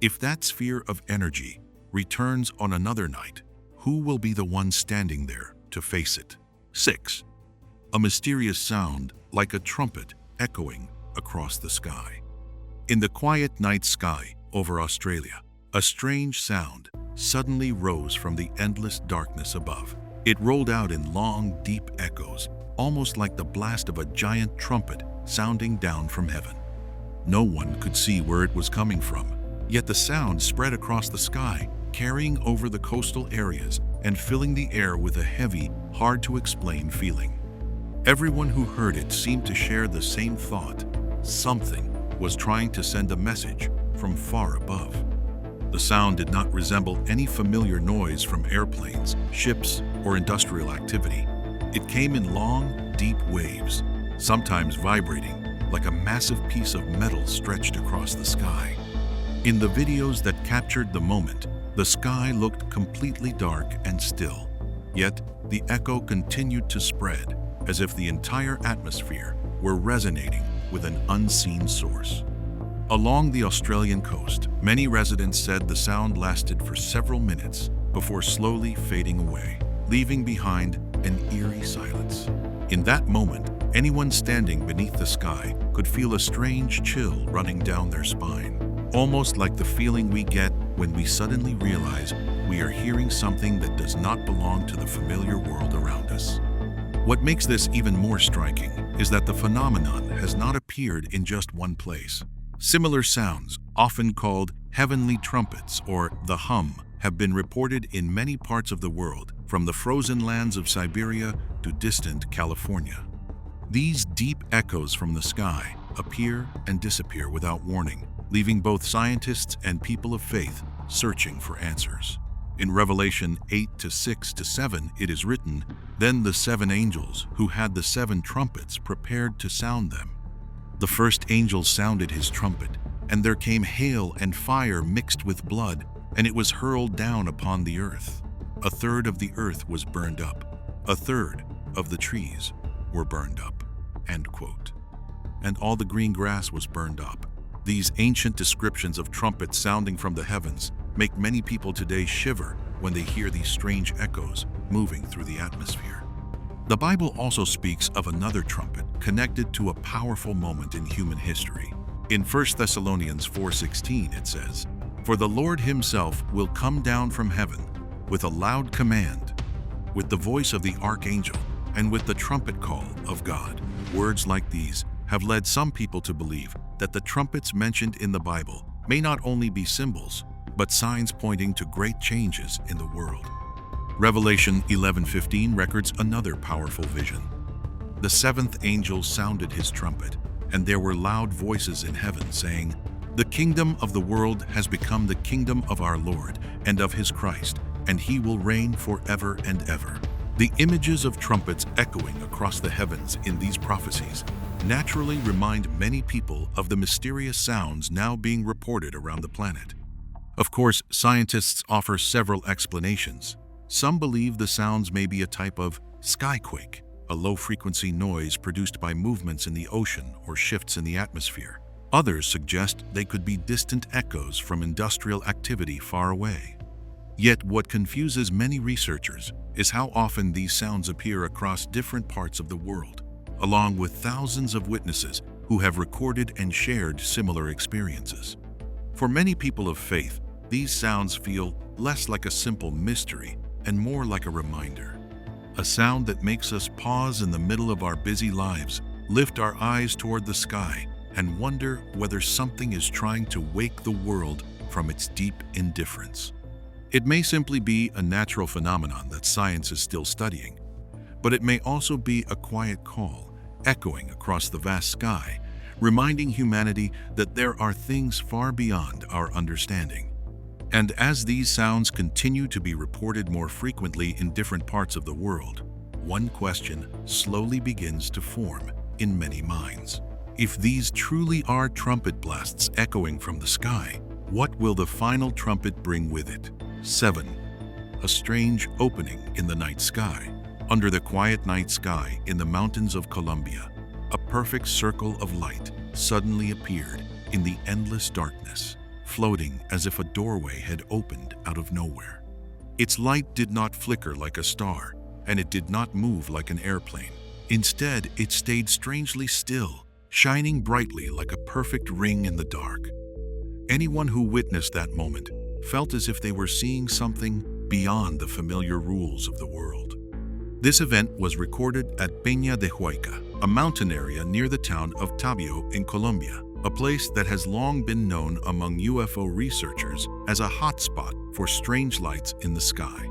Speaker 1: If that sphere of energy returns on another night, who will be the one standing there to face it? 6. A mysterious sound like a trumpet echoing across the sky. In the quiet night sky over Australia, a strange sound suddenly rose from the endless darkness above. It rolled out in long, deep echoes, almost like the blast of a giant trumpet sounding down from heaven. No one could see where it was coming from, yet the sound spread across the sky, carrying over the coastal areas and filling the air with a heavy, hard-to-explain feeling. Everyone who heard it seemed to share the same thought. Something was trying to send a message from far above. The sound did not resemble any familiar noise from airplanes, ships, or industrial activity. It came in long, deep waves, sometimes vibrating like a massive piece of metal stretched across the sky. In the videos that captured the moment, the sky looked completely dark and still, yet the echo continued to spread, as if the entire atmosphere were resonating with an unseen source. Along the Australian coast, many residents said the sound lasted for several minutes before slowly fading away, leaving behind an eerie silence. In that moment, anyone standing beneath the sky could feel a strange chill running down their spine, almost like the feeling we get when we suddenly realize we are hearing something that does not belong to the familiar world around us. What makes this even more striking is that the phenomenon has not appeared in just one place. Similar sounds, often called Heavenly trumpets, or the hum, have been reported in many parts of the world, from the frozen lands of Siberia to distant California. These deep echoes from the sky appear and disappear without warning, leaving both scientists and people of faith searching for answers. In Revelation 8:6-7, it is written, "Then the 7 angels who had the 7 trumpets prepared to sound them. The first angel sounded his trumpet, and there came hail and fire mixed with blood, and it was hurled down upon the earth. A third of the earth was burned up. A third of the trees were burned up." End quote. And all the green grass was burned up. These ancient descriptions of trumpets sounding from the heavens make many people today shiver when they hear these strange echoes moving through the atmosphere. The Bible also speaks of another trumpet connected to a powerful moment in human history. In 1 Thessalonians 4:16 it says, "For the Lord himself will come down from heaven with a loud command, with the voice of the archangel, and with the trumpet call of God." Words like these have led some people to believe that the trumpets mentioned in the Bible may not only be symbols, but signs pointing to great changes in the world. Revelation 11:15 records another powerful vision. "The 7th angel sounded his trumpet, and there were loud voices in heaven saying, 'The kingdom of the world has become the kingdom of our Lord and of his Christ, and he will reign forever and ever.'" The images of trumpets echoing across the heavens in these prophecies naturally remind many people of the mysterious sounds now being reported around the planet. Of course, scientists offer several explanations. Some believe the sounds may be a type of skyquake, a low-frequency noise produced by movements in the ocean or shifts in the atmosphere. Others suggest they could be distant echoes from industrial activity far away. Yet what confuses many researchers is how often these sounds appear across different parts of the world, along with thousands of witnesses who have recorded and shared similar experiences. For many people of faith, these sounds feel less like a simple mystery and more like a reminder. A sound that makes us pause in the middle of our busy lives, lift our eyes toward the sky, and wonder whether something is trying to wake the world from its deep indifference. It may simply be a natural phenomenon that science is still studying, but it may also be a quiet call, echoing across the vast sky, reminding humanity that there are things far beyond our understanding. And as these sounds continue to be reported more frequently in different parts of the world, one question slowly begins to form in many minds. If these truly are trumpet blasts echoing from the sky, what will the final trumpet bring with it? 7. A strange opening in the night sky. Under the quiet night sky in the mountains of Colombia, a perfect circle of light suddenly appeared in the endless darkness, floating as if a doorway had opened out of nowhere. Its light did not flicker like a star, and it did not move like an airplane. Instead, it stayed strangely still, shining brightly like a perfect ring in the dark. Anyone who witnessed that moment felt as if they were seeing something beyond the familiar rules of the world. This event was recorded at Peña de Huayca, a mountain area near the town of Tabio in Colombia, a place that has long been known among UFO researchers as a hotspot for strange lights in the sky.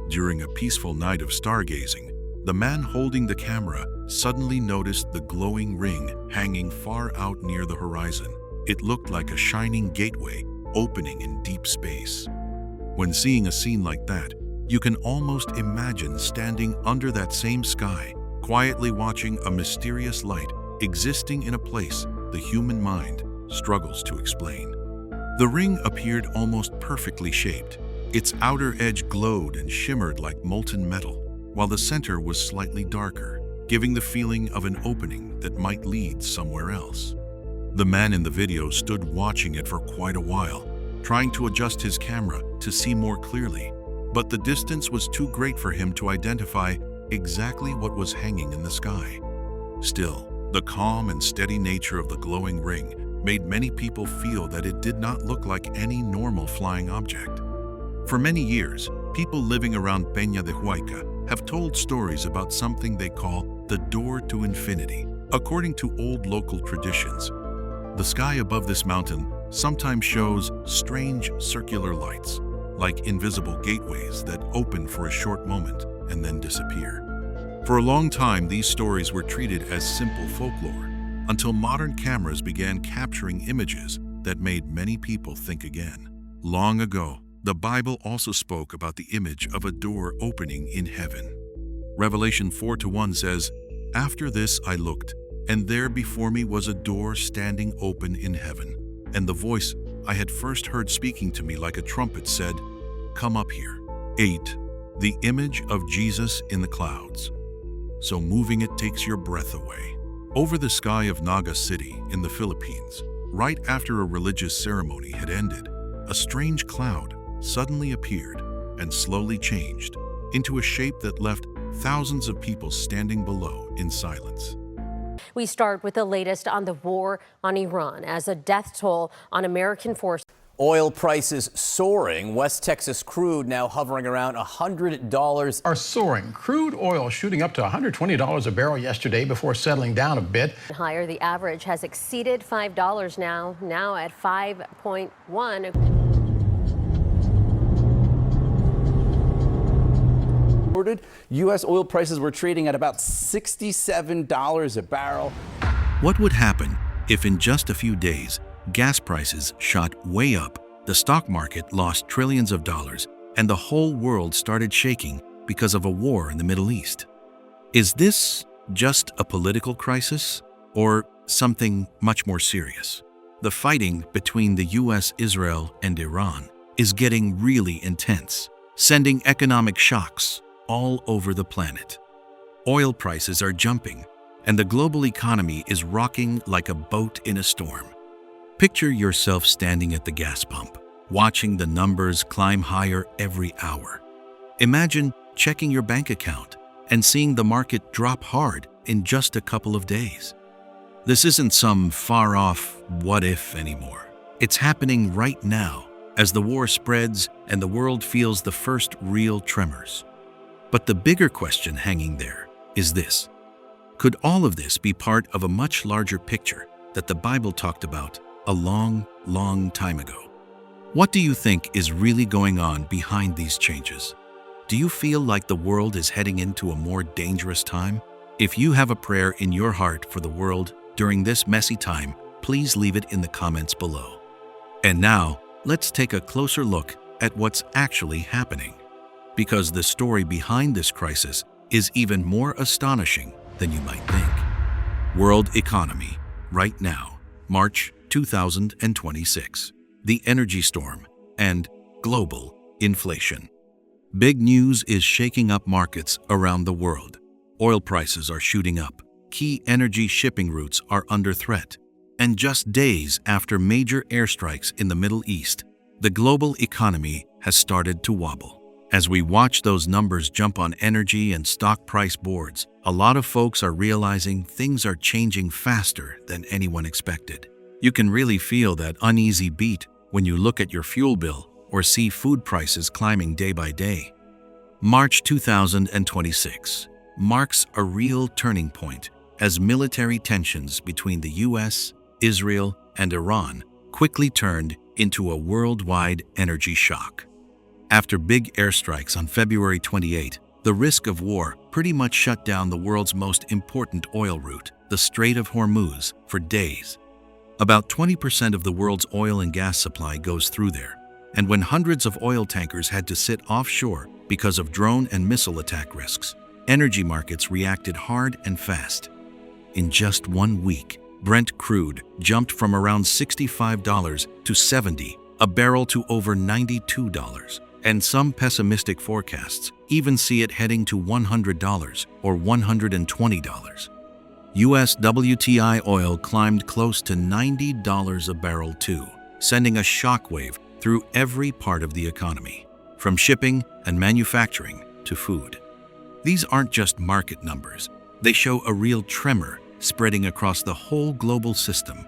Speaker 1: During a peaceful night of stargazing, the man holding the camera suddenly noticed the glowing ring hanging far out near the horizon. It looked like a shining gateway opening in deep space. When seeing a scene like that, you can almost imagine standing under that same sky, quietly watching a mysterious light existing in a place the human mind struggles to explain. The ring appeared almost perfectly shaped. Its outer edge glowed and shimmered like molten metal, while the center was slightly darker, giving the feeling of an opening that might lead somewhere else. The man in the video stood watching it for quite a while, trying to adjust his camera to see more clearly, but the distance was too great for him to identify exactly what was hanging in the sky. Still, the calm and steady nature of the glowing ring made many people feel that it did not look like any normal flying object. For many years, people living around Peña de Huayca have told stories about something they call the door to infinity. According to old local traditions, the sky above this mountain sometimes shows strange circular lights, like invisible gateways that open for a short moment and then disappear. For a long time, these stories were treated as simple folklore, until modern cameras began capturing images that made many people think again. Long ago, the Bible also spoke about the image of a door opening in heaven. Revelation 4:1 says, "After this I looked, and there before me was a door standing open in heaven. And the voice I had first heard speaking to me like a trumpet said, 'Come up here.'" 8. The image of Jesus in the clouds. So moving it takes your breath away. Over the sky of Naga City in the Philippines, right after a religious ceremony had ended, a strange cloud suddenly appeared and slowly changed into a shape that left thousands of people standing below in silence.
Speaker 8: We start with the latest on the war on Iran as a death toll on American forces.
Speaker 9: Oil prices soaring. West Texas crude now hovering around $100.
Speaker 10: Are soaring. Crude oil shooting up to $120 a barrel yesterday before settling down a bit.
Speaker 8: Higher, the average has exceeded $5 now at 5.1.
Speaker 9: U.S. oil prices were trading at about $67 a barrel.
Speaker 1: What would happen if in just a few days, gas prices shot way up, the stock market lost trillions of dollars, and the whole world started shaking because of a war in the Middle East? Is this just a political crisis or something much more serious? The fighting between the US, Israel, and Iran is getting really intense, sending economic shocks all over the planet. Oil prices are jumping, and the global economy is rocking like a boat in a storm. Picture yourself standing at the gas pump, watching the numbers climb higher every hour. Imagine checking your bank account and seeing the market drop hard in just a couple of days. This isn't some far-off what if anymore. It's happening right now as the war spreads and the world feels the first real tremors. But the bigger question hanging there is this: could all of this be part of a much larger picture that the Bible talked about a long, long time ago? What do you think is really going on behind these changes? Do you feel like the world is heading into a more dangerous time? If you have a prayer in your heart for the world during this messy time, please leave it in the comments below. And now, let's take a closer look at what's actually happening, because the story behind this crisis is even more astonishing than you might think. World economy, right now, March 2026. The energy storm and global inflation. Big news is shaking up markets around the world. Oil prices are shooting up. Key energy shipping routes are under threat. And just days after major airstrikes in the Middle East, the global economy has started to wobble. As we watch those numbers jump on energy and stock price boards, a lot of folks are realizing things are changing faster than anyone expected. You can really feel that uneasy beat when you look at your fuel bill or see food prices climbing day by day. March 2026 marks a real turning point as military tensions between the US, Israel, and Iran quickly turned into a worldwide energy shock. After big airstrikes on February 28, the risk of war pretty much shut down the world's most important oil route, the Strait of Hormuz, for days. About 20% of the world's oil and gas supply goes through there, and when hundreds of oil tankers had to sit offshore because of drone and missile attack risks, energy markets reacted hard and fast. In just 1 week, Brent crude jumped from around $65 to $70 a barrel to over $92, and some pessimistic forecasts even see it heading to $100 or $120. US WTI oil climbed close to $90 a barrel too, sending a shockwave through every part of the economy, from shipping and manufacturing to food. These aren't just market numbers. They show a real tremor spreading across the whole global system.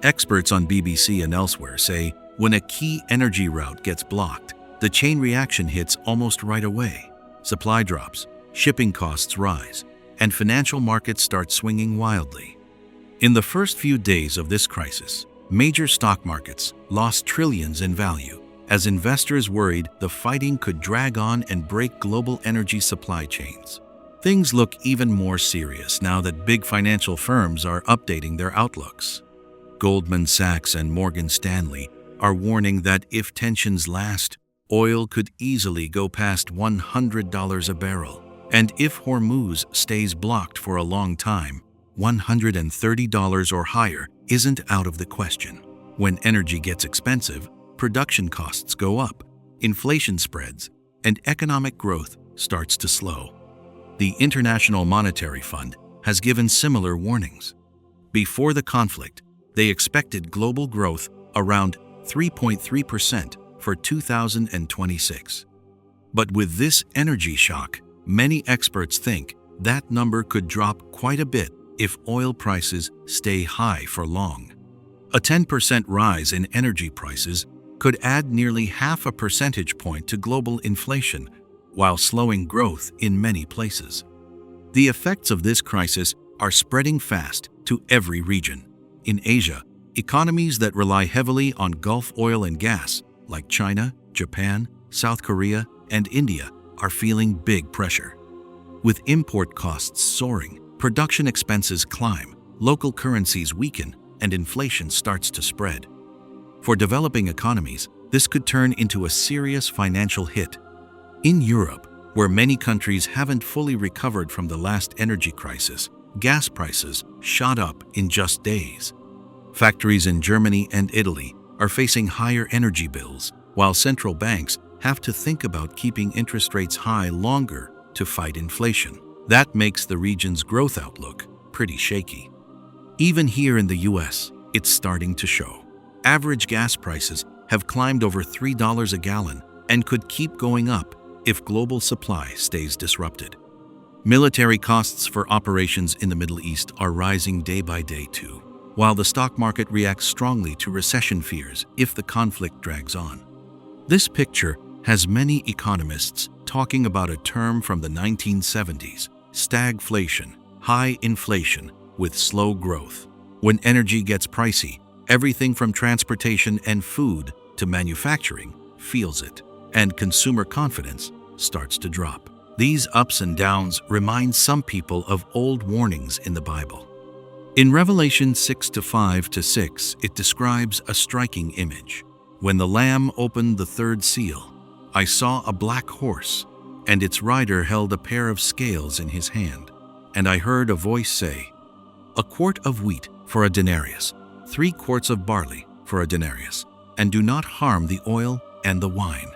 Speaker 1: Experts on BBC and elsewhere say when a key energy route gets blocked, the chain reaction hits almost right away. Supply drops, shipping costs rise, and financial markets start swinging wildly. In the first few days of this crisis, major stock markets lost trillions in value as investors worried the fighting could drag on and break global energy supply chains. Things look even more serious now that big financial firms are updating their outlooks. Goldman Sachs and Morgan Stanley are warning that if tensions last, oil could easily go past $100 a barrel. And if Hormuz stays blocked for a long time, $130 or higher isn't out of the question. When energy gets expensive, production costs go up, inflation spreads, and economic growth starts to slow. The International Monetary Fund has given similar warnings. Before the conflict, they expected global growth around 3.3% for 2026. But with this energy shock, many experts think that number could drop quite a bit if oil prices stay high for long. A 10% rise in energy prices could add nearly half a percentage point to global inflation, while slowing growth in many places. The effects of this crisis are spreading fast to every region. In Asia, economies that rely heavily on Gulf oil and gas, like China, Japan, South Korea, and India, are feeling big pressure. With import costs soaring, production expenses climb, local currencies weaken, and inflation starts to spread. For developing economies, this could turn into a serious financial hit. In Europe, where many countries haven't fully recovered from the last energy crisis, gas prices shot up in just days. Factories in Germany and Italy are facing higher energy bills, while central banks have to think about keeping interest rates high longer to fight inflation. That makes the region's growth outlook pretty shaky. Even here in the US, it's starting to show. Average gas prices have climbed over $3 a gallon and could keep going up if global supply stays disrupted. Military costs for operations in the Middle East are rising day by day too, while the stock market reacts strongly to recession fears if the conflict drags on. This picture has many economists talking about a term from the 1970s, stagflation, high inflation with slow growth. When energy gets pricey, everything from transportation and food to manufacturing feels it, and consumer confidence starts to drop. These ups and downs remind some people of old warnings in the Bible. In Revelation 6:5-6, it describes a striking image. When the Lamb opened the third seal, I saw a black horse, and its rider held a pair of scales in his hand. And I heard a voice say, "A quart of wheat for a denarius, 3 quarts of barley for a denarius, and do not harm the oil and the wine."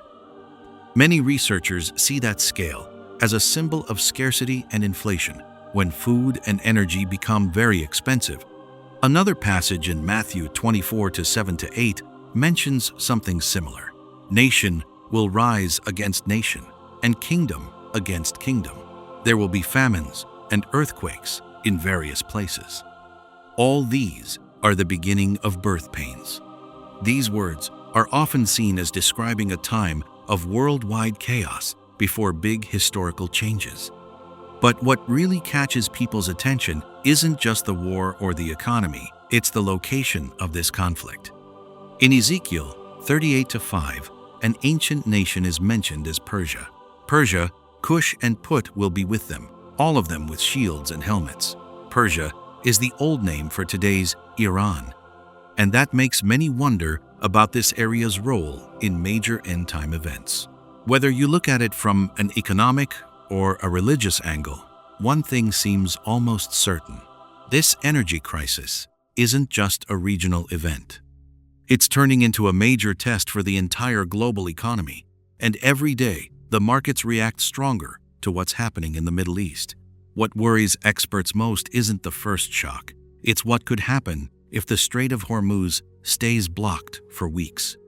Speaker 1: Many researchers see that scale as a symbol of scarcity and inflation when food and energy become very expensive. Another passage in Matthew 24:7-8 mentions something similar. Nation will rise against nation, and kingdom against kingdom. There will be famines and earthquakes in various places. All these are the beginning of birth pains. These words are often seen as describing a time of worldwide chaos before big historical changes. But what really catches people's attention isn't just the war or the economy, it's the location of this conflict. In Ezekiel 38:5, an ancient nation is mentioned as Persia. Persia, Cush, and Put will be with them, all of them with shields and helmets. Persia is the old name for today's Iran, and that makes many wonder about this area's role in major end-time events. Whether you look at it from an economic or a religious angle, one thing seems almost certain. This energy crisis isn't just a regional event. It's turning into a major test for the entire global economy, and every day the markets react stronger to what's happening in the Middle East. What worries experts most isn't the first shock. It's what could happen if the Strait of Hormuz stays blocked for weeks.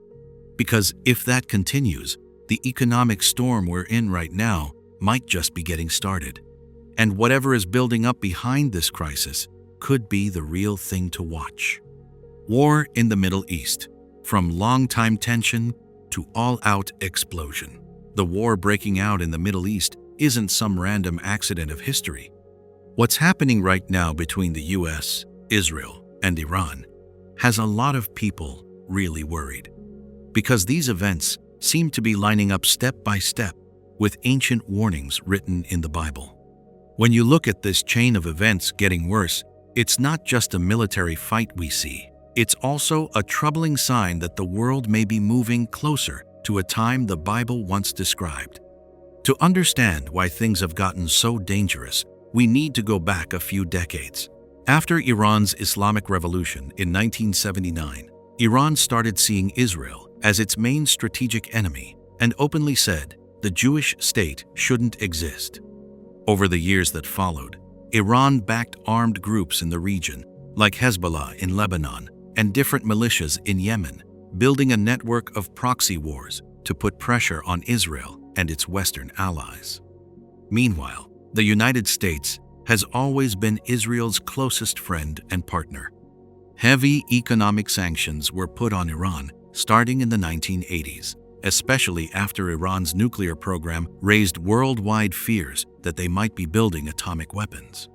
Speaker 1: Because if that continues, the economic storm we're in right now might just be getting started. And whatever is building up behind this crisis could be the real thing to watch. War in the Middle East, from long-time tension to all-out explosion. The war breaking out in the Middle East isn't some random accident of history. What's happening right now between the US, Israel, and Iran has a lot of people really worried, because these events seem to be lining up step by step with ancient warnings written in the Bible. When you look at this chain of events getting worse, it's not just a military fight we see. It's also a troubling sign that the world may be moving closer to a time the Bible once described. To understand why things have gotten so dangerous, we need to go back a few decades. After Iran's Islamic Revolution in 1979, Iran started seeing Israel as its main strategic enemy and openly said the Jewish state shouldn't exist. Over the years that followed, Iran backed armed groups in the region, like Hezbollah in Lebanon and different militias in Yemen, building a network of proxy wars to put pressure on Israel and its Western allies. Meanwhile, the United States has always been Israel's closest friend and partner. Heavy economic sanctions were put on Iran starting in the 1980s, especially after Iran's nuclear program raised worldwide fears that they might be building atomic weapons.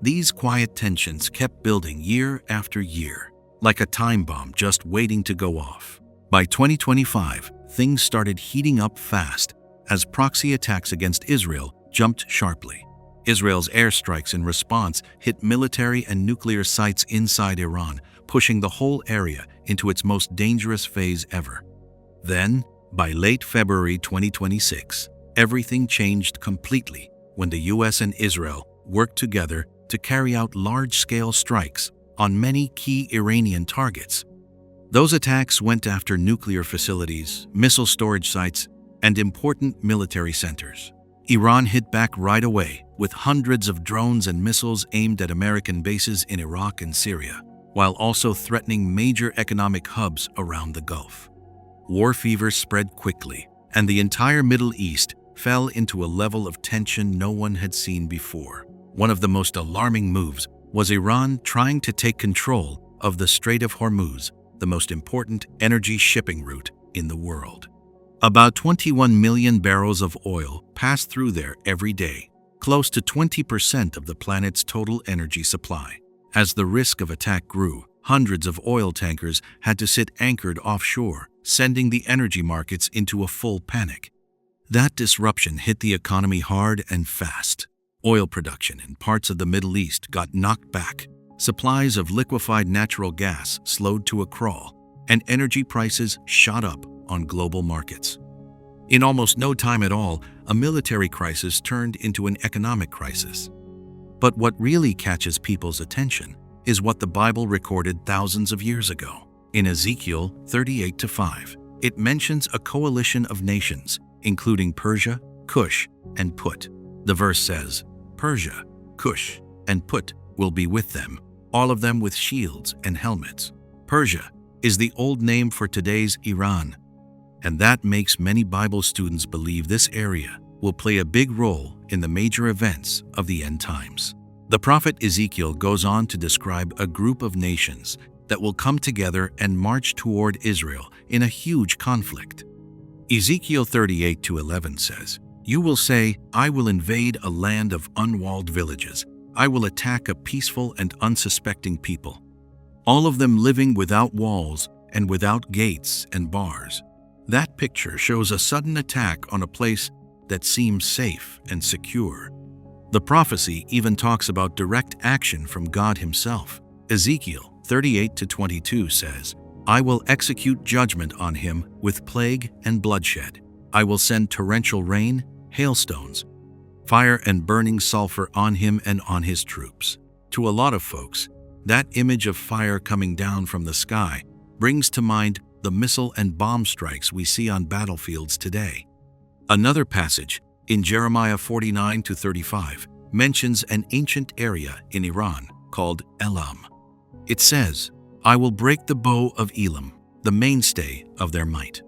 Speaker 1: These quiet tensions kept building year after year, like a time bomb just waiting to go off. By 2025, things started heating up fast as proxy attacks against Israel jumped sharply. Israel's airstrikes in response hit military and nuclear sites inside Iran, pushing the whole area into its most dangerous phase ever. Then, by late February 2026, everything changed completely when the US and Israel worked together to carry out large-scale strikes on many key Iranian targets. Those attacks went after nuclear facilities, missile storage sites, and important military centers. Iran hit back right away with hundreds of drones and missiles aimed at American bases in Iraq and Syria, while also threatening major economic hubs around the Gulf. War fever spread quickly, and the entire Middle East fell into a level of tension no one had seen before. One of the most alarming moves was Iran trying to take control of the Strait of Hormuz, the most important energy shipping route in the world. About 21 million barrels of oil pass through there every day, close to 20% of the planet's total energy supply. As the risk of attack grew, hundreds of oil tankers had to sit anchored offshore, sending the energy markets into a full panic. That disruption hit the economy hard and fast. Oil production in parts of the Middle East got knocked back. Supplies of liquefied natural gas slowed to a crawl, and energy prices shot up on global markets. In almost no time at all, a military crisis turned into an economic crisis. But what really catches people's attention is what the Bible recorded thousands of years ago. In Ezekiel 38:5, it mentions a coalition of nations, including Persia, Cush, and Put. The verse says, Persia, Cush, and Put will be with them, all of them with shields and helmets. Persia is the old name for today's Iran, and that makes many Bible students believe this area will play a big role in the major events of the end times. The prophet Ezekiel goes on to describe a group of nations that will come together and march toward Israel in a huge conflict. Ezekiel 38:11 says, You will say, I will invade a land of unwalled villages. I will attack a peaceful and unsuspecting people, all of them living without walls and without gates and bars. That picture shows a sudden attack on a place that seems safe and secure. The prophecy even talks about direct action from God himself. Ezekiel 38:22 says, I will execute judgment on him with plague and bloodshed. I will send torrential rain, hailstones, fire and burning sulfur on him and on his troops. To a lot of folks, that image of fire coming down from the sky brings to mind the missile and bomb strikes we see on battlefields today. Another passage in Jeremiah 49:35 mentions an ancient area in Iran called Elam. It says, I will break the bow of Elam, the mainstay of their might.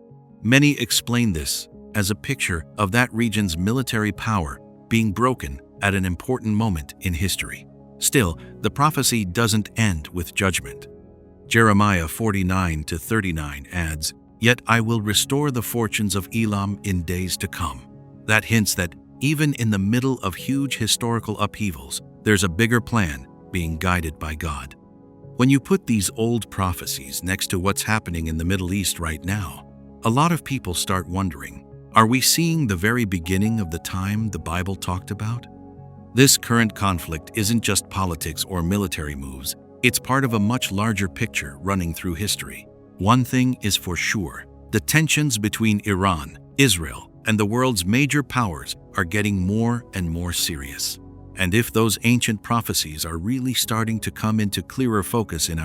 Speaker 1: Many explain this as a picture of that region's military power being broken at an important moment in history. Still, the prophecy doesn't end with judgment. Jeremiah 49:39 adds, Yet I will restore the fortunes of Elam in days to come. That hints that even in the middle of huge historical upheavals, there's a bigger plan being guided by God. When you put these old prophecies next to what's happening in the Middle East right now, a lot of people start wondering, are we seeing the very beginning of the time the Bible talked about? This current conflict isn't just politics or military moves, it's part of a much larger picture running through history. One thing is for sure, the tensions between Iran, Israel, and the world's major powers are getting more and more serious. And if those ancient prophecies are really starting to come into clearer focus in